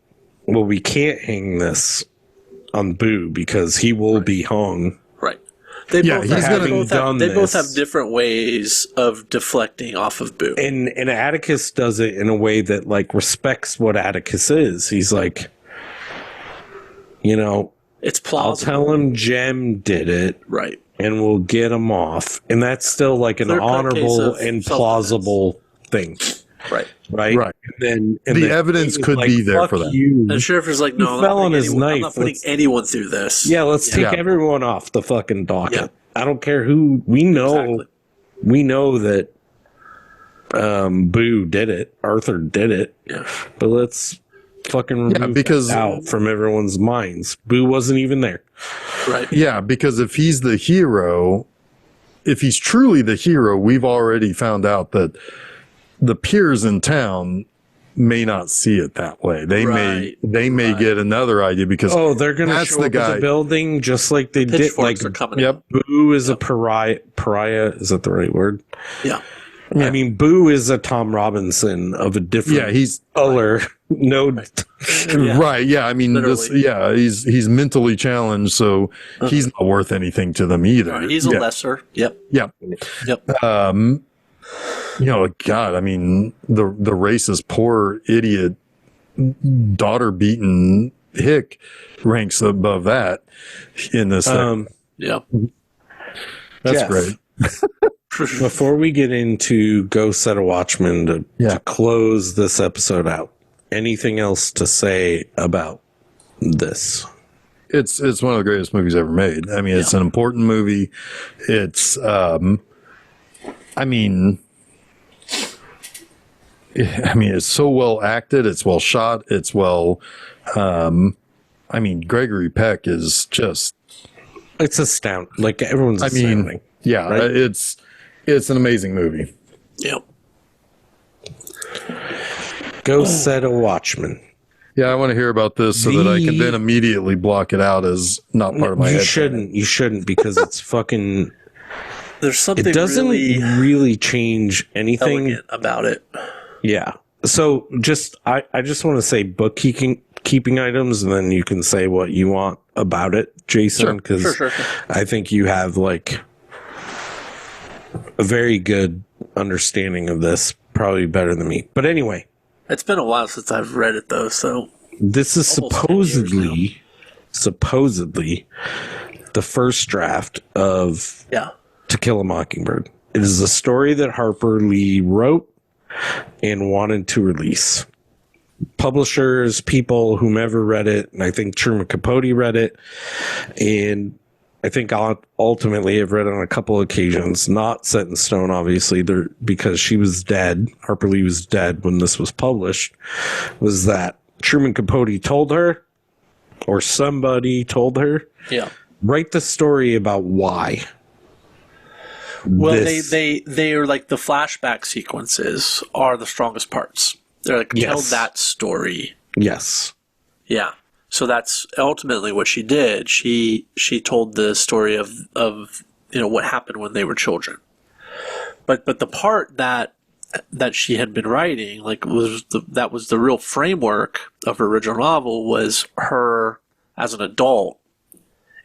well, we can't hang this on Boo because he will be hung. Right. They both have different ways of deflecting off of Boo. And Atticus does it in a way that like respects what Atticus is. He's like, it's plausible. I'll tell him Jem did it. Right. And we'll get him off. And that's still like an honorable and plausible thing. Right. Right. And the evidence could be there for that. The sheriff is like, no, I'm not putting anyone through this. Yeah, let's take everyone off the fucking docket. Yeah. I don't care who we know. Exactly. We know that Boo did it. Arthur did it. Yeah. But let's fucking remove that out from everyone's minds. Boo wasn't even there. Right. Yeah, because if he's the hero, if he's truly the hero, we've already found out that the peers in town may not see it that way. They may get another idea because they're going to show up at the building just like they did. Like, Boo is a pariah. Is that the right word? Yeah. I mean, Boo is a Tom Robinson of a different he's color. Right. Yeah. I mean, he's mentally challenged, so he's not worth anything to them either. Right. He's a lesser. Yep. Yeah. Yep. God, I mean, the racist, poor idiot, daughter beaten hick ranks above that in this thing. Yeah. That's Jeff, great. Before we get into Go Set a Watchman to close this episode out, anything else to say about this? It's one of the greatest movies ever made. I mean, it's an important movie. It's, it's so well acted. It's well shot. It's well, Gregory Peck is just. It's astounding. Like, everyone's astounding. Right? It's an amazing movie. Yep. Go Set a Watchman. Yeah, I want to hear about this so that I can then immediately block it out as not part of my head. You shouldn't because it's fucking. There's something it doesn't really change anything elegant about it. Yeah. So I just want to say bookkeeping items, and then you can say what you want about it, Jason, because sure. I think you have like a very good understanding of this, probably better than me. But anyway, it's been a while since I've read it though, so this is supposedly the first draft of Yeah. To Kill a Mockingbird. It is a story that Harper Lee wrote and wanted to release. Publishers, people, whomever read it, and I think Truman Capote read it, and I think ultimately I've read it on a couple of occasions, not set in stone, obviously, because she was dead. Harper Lee was dead when this was published, was that Truman Capote told her, or somebody told her, Yeah. write the story about why. Well, they are like the flashback sequences are the strongest parts. They're like, tell that story. Yes. Yeah. So that's ultimately what she did. She told the story of what happened when they were children. But the part that she had been writing, like, that was the real framework of her original novel, was her as an adult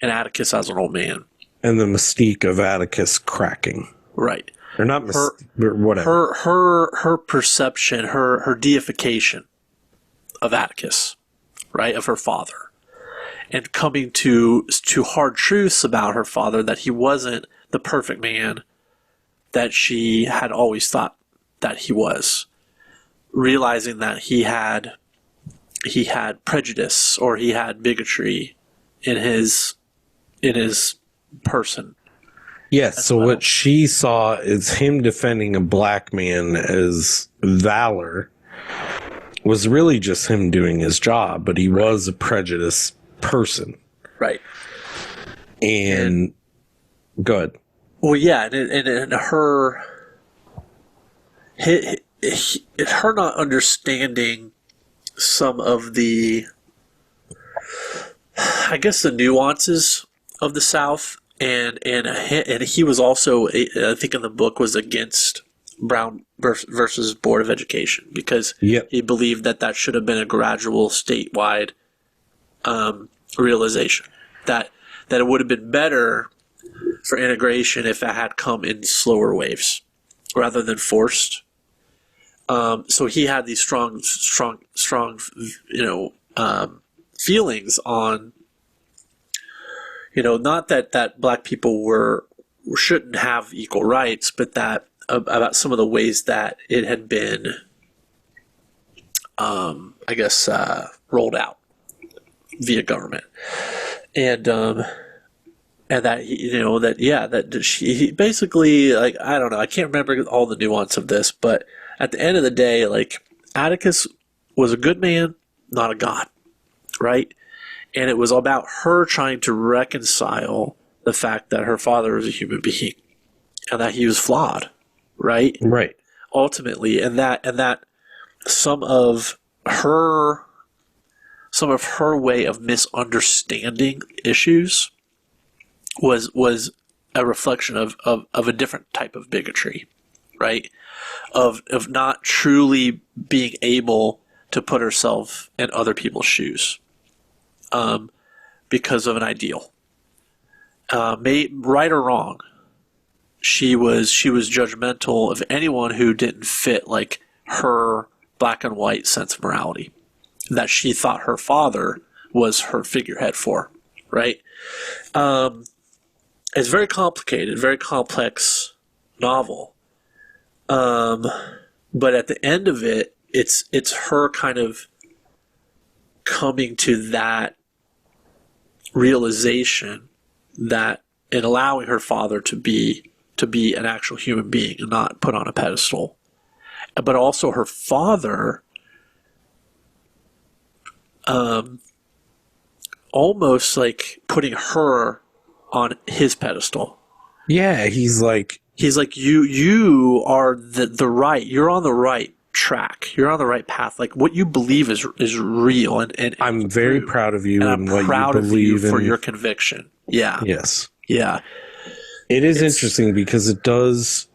and Atticus as an old man. And the mystique of Atticus cracking. Right. Or not but whatever. Her perception, her deification of Atticus, right, of her father, and coming to hard truths about her father, that he wasn't the perfect man that she had always thought that he was, realizing that he had prejudice, or he had bigotry in his person. Yes, so what she saw is him defending a black man as valor was really just him doing his job, but he was a prejudiced person. Right. And good. Well, yeah, and her not understanding some of the, I guess, the nuances of the South, and he was also, I think in the book, was against Brown versus Board of Education, because he believed that should have been a gradual statewide realization, that it would have been better for integration if it had come in slower waves rather than forced. So he had these strong feelings on, not that black people shouldn't have equal rights, but that about some of the ways that it had been, rolled out via government, and that he basically, like, I don't know, I can't remember all the nuance of this, but at the end of the day, like, Atticus was a good man, not a god, right? And it was about her trying to reconcile the fact that her father was a human being and that he was flawed, right? Right. Ultimately, and that some of her way of misunderstanding issues was a reflection of a different type of bigotry, right? Of not truly being able to put herself in other people's shoes, because of an ideal, right or wrong. She was judgmental of anyone who didn't fit, like, her black and white sense of morality that she thought her father was her figurehead for, right? It's very complicated, very complex novel. But at the end of it, it's her kind of coming to that realization, that in allowing her father to be an actual human being and not put on a pedestal, but also her father almost like putting her on his pedestal. Yeah, he's like, you are you're on the right track. You're on the right path. Like, what you believe is real, and I'm very proud of you, and I'm what proud you of believe you for in. your conviction. Yeah. Yes. Yeah. It is interesting because it does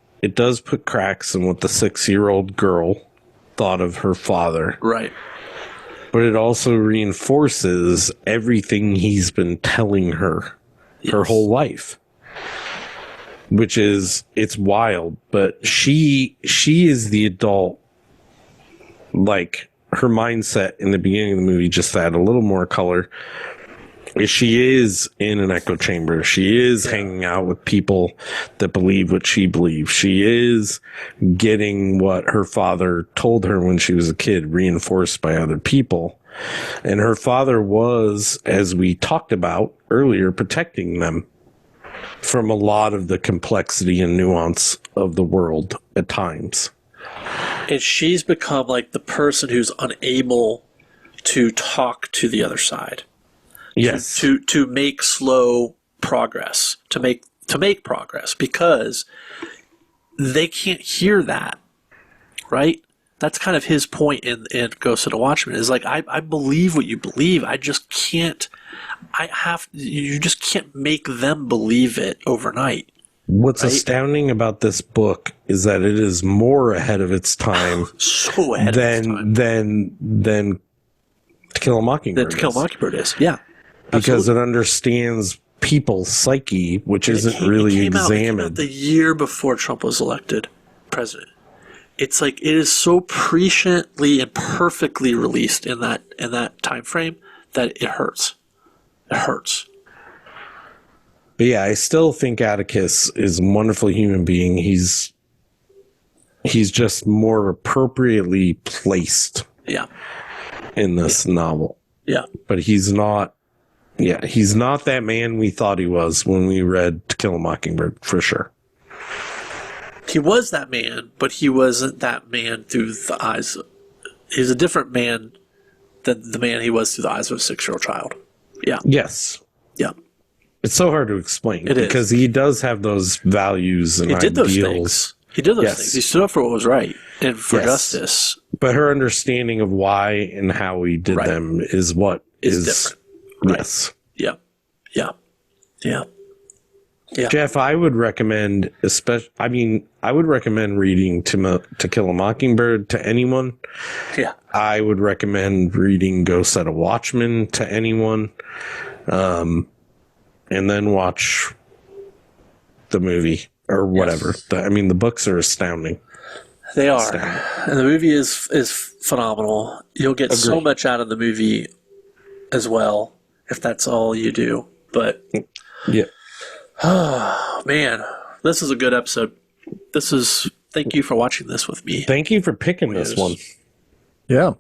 put cracks in what the 6-year-old girl thought of her father. Right. But it also reinforces everything he's been telling her her whole life. Which is, it's wild, but she is the adult. Like, her mindset in the beginning of the movie, just to add a little more color, She is in an echo chamber. She is hanging out with people that believe what she believes. She is getting what her father told her when she was a kid, reinforced by other people. And her father was, as we talked about earlier, protecting them from a lot of the complexity and nuance of the world at times. And she's become like the person who's unable to talk to the other side. Yes. To make slow progress, to make progress, because they can't hear that, right? That's kind of his point in Ghost of the Watchmen, is like, I believe what you believe. I just can't, you just can't make them believe it overnight. What's astounding about this book is that it is more ahead of its time so ahead of its time. than To Kill a Mockingbird. To Kill a Mockingbird is, yeah. Because it understands people's psyche, which isn't really examined. It came out the year before Trump was elected president. It's like it is so presciently and perfectly released in that time frame that it hurts. It hurts. But yeah, I still think Atticus is a wonderful human being. He's just more appropriately placed. Yeah. In this novel. Yeah. But he's not that man we thought he was when we read To Kill a Mockingbird, for sure. He was that man, but he wasn't that man through the eyes. He's a different man than the man he was through the eyes of a 6-year-old child. Yeah. Yes. Yeah. It's so hard to explain it because he does have those values and ideals. Those things. He did those things. He stood up for what was right and for justice. But her understanding of why and how he did them is what is different. Yes. Yeah. Yeah. Yeah. Yeah. Jeff, I would recommend, I would recommend reading To Kill a Mockingbird to anyone. Yeah. I would recommend reading Ghost of the Watchmen to anyone. And then watch the movie or whatever. Yes. The books are astounding. They are. And the movie is phenomenal. You'll get so much out of the movie as well if that's all you do. But yeah. Oh, man, this is a good episode. Thank you for watching this with me. Thank you for picking this one. Yeah.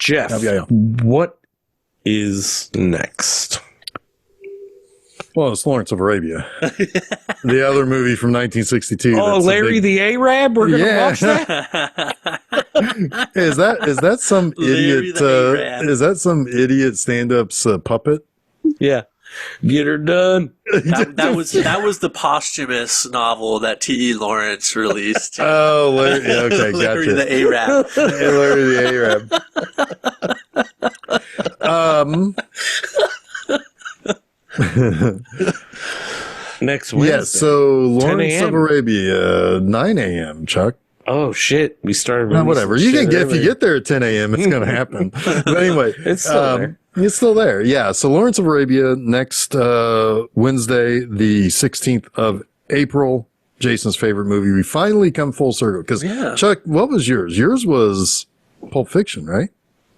Jeff, what is next? Well, it's Lawrence of Arabia, the other movie from 1962. Oh, Larry the Arab. We're gonna watch that. Is that some idiot? Is that some idiot stand-up's puppet? Yeah. Get her done. That was the posthumous novel that T.E. Lawrence released. Oh, Larry, okay, Larry gotcha. the Arab. Larry the Arab. Next Wednesday. Yes, so Lawrence of Arabia, 9 a.m., Chuck. Oh, shit. We started whatever. You can get, if you get there at 10 a.m., it's going to happen. But anyway. It's still there. It's still there. Yeah. So Lawrence of Arabia next Wednesday, the 16th of April. Jason's favorite movie. We finally come full circle. Because, Chuck, what was yours? Yours was Pulp Fiction, right?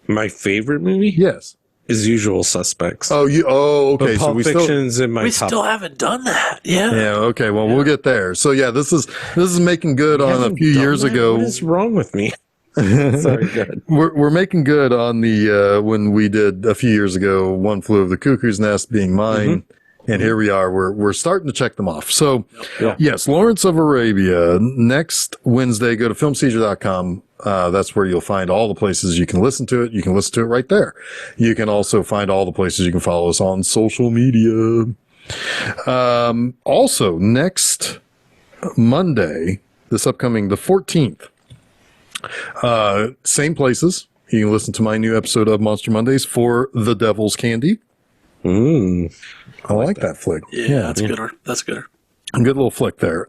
My favorite movie? Yes. Is Usual Suspects. Okay. But Pulp Fiction's in my we top. still haven't done that. Yeah. Yeah. Okay. Well, we'll get there. So yeah, this is making good on a few years ago. What is wrong with me? Sorry, good. We're making good on the when we did a few years ago, One Flew Over the Cuckoo's Nest being mine, and here we are. We're starting to check them off. So yes, Lawrence of Arabia next Wednesday. Go to filmseizure.com. That's where you'll find all the places you can listen to it. You can listen to it right there. You can also find all the places you can follow us on social media. Also, next Monday, this upcoming the 14th, same places. You can listen to my new episode of Monster Mondays for The Devil's Candy. I like that flick. Yeah, that's good. That's good. Good little flick there.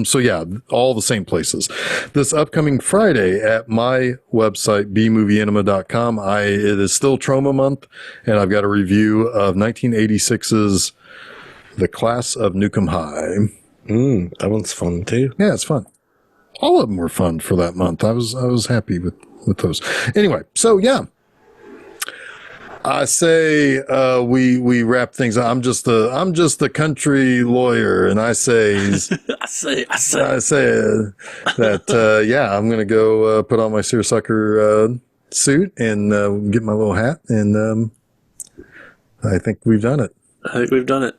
So yeah, all the same places. This upcoming Friday at my website, bmovieenema.com, it is still Trauma Month, and I've got a review of 1986's The Class of Newcomb High. That one's fun too. Yeah, it's fun. All of them were fun for that month. I was happy with those. Anyway, so yeah. I say we wrap things up. I'm just a country lawyer, and I say I say that yeah, I'm gonna go put on my seersucker suit and get my little hat, and I think we've done it. I think we've done it.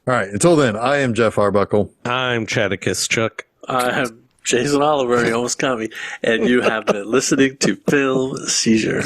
All right. Until then, I am Jeff Arbuckle. I'm Atticus Chuck. I am Jason Oliver. You almost caught me. And you have been listening to Film Seizure.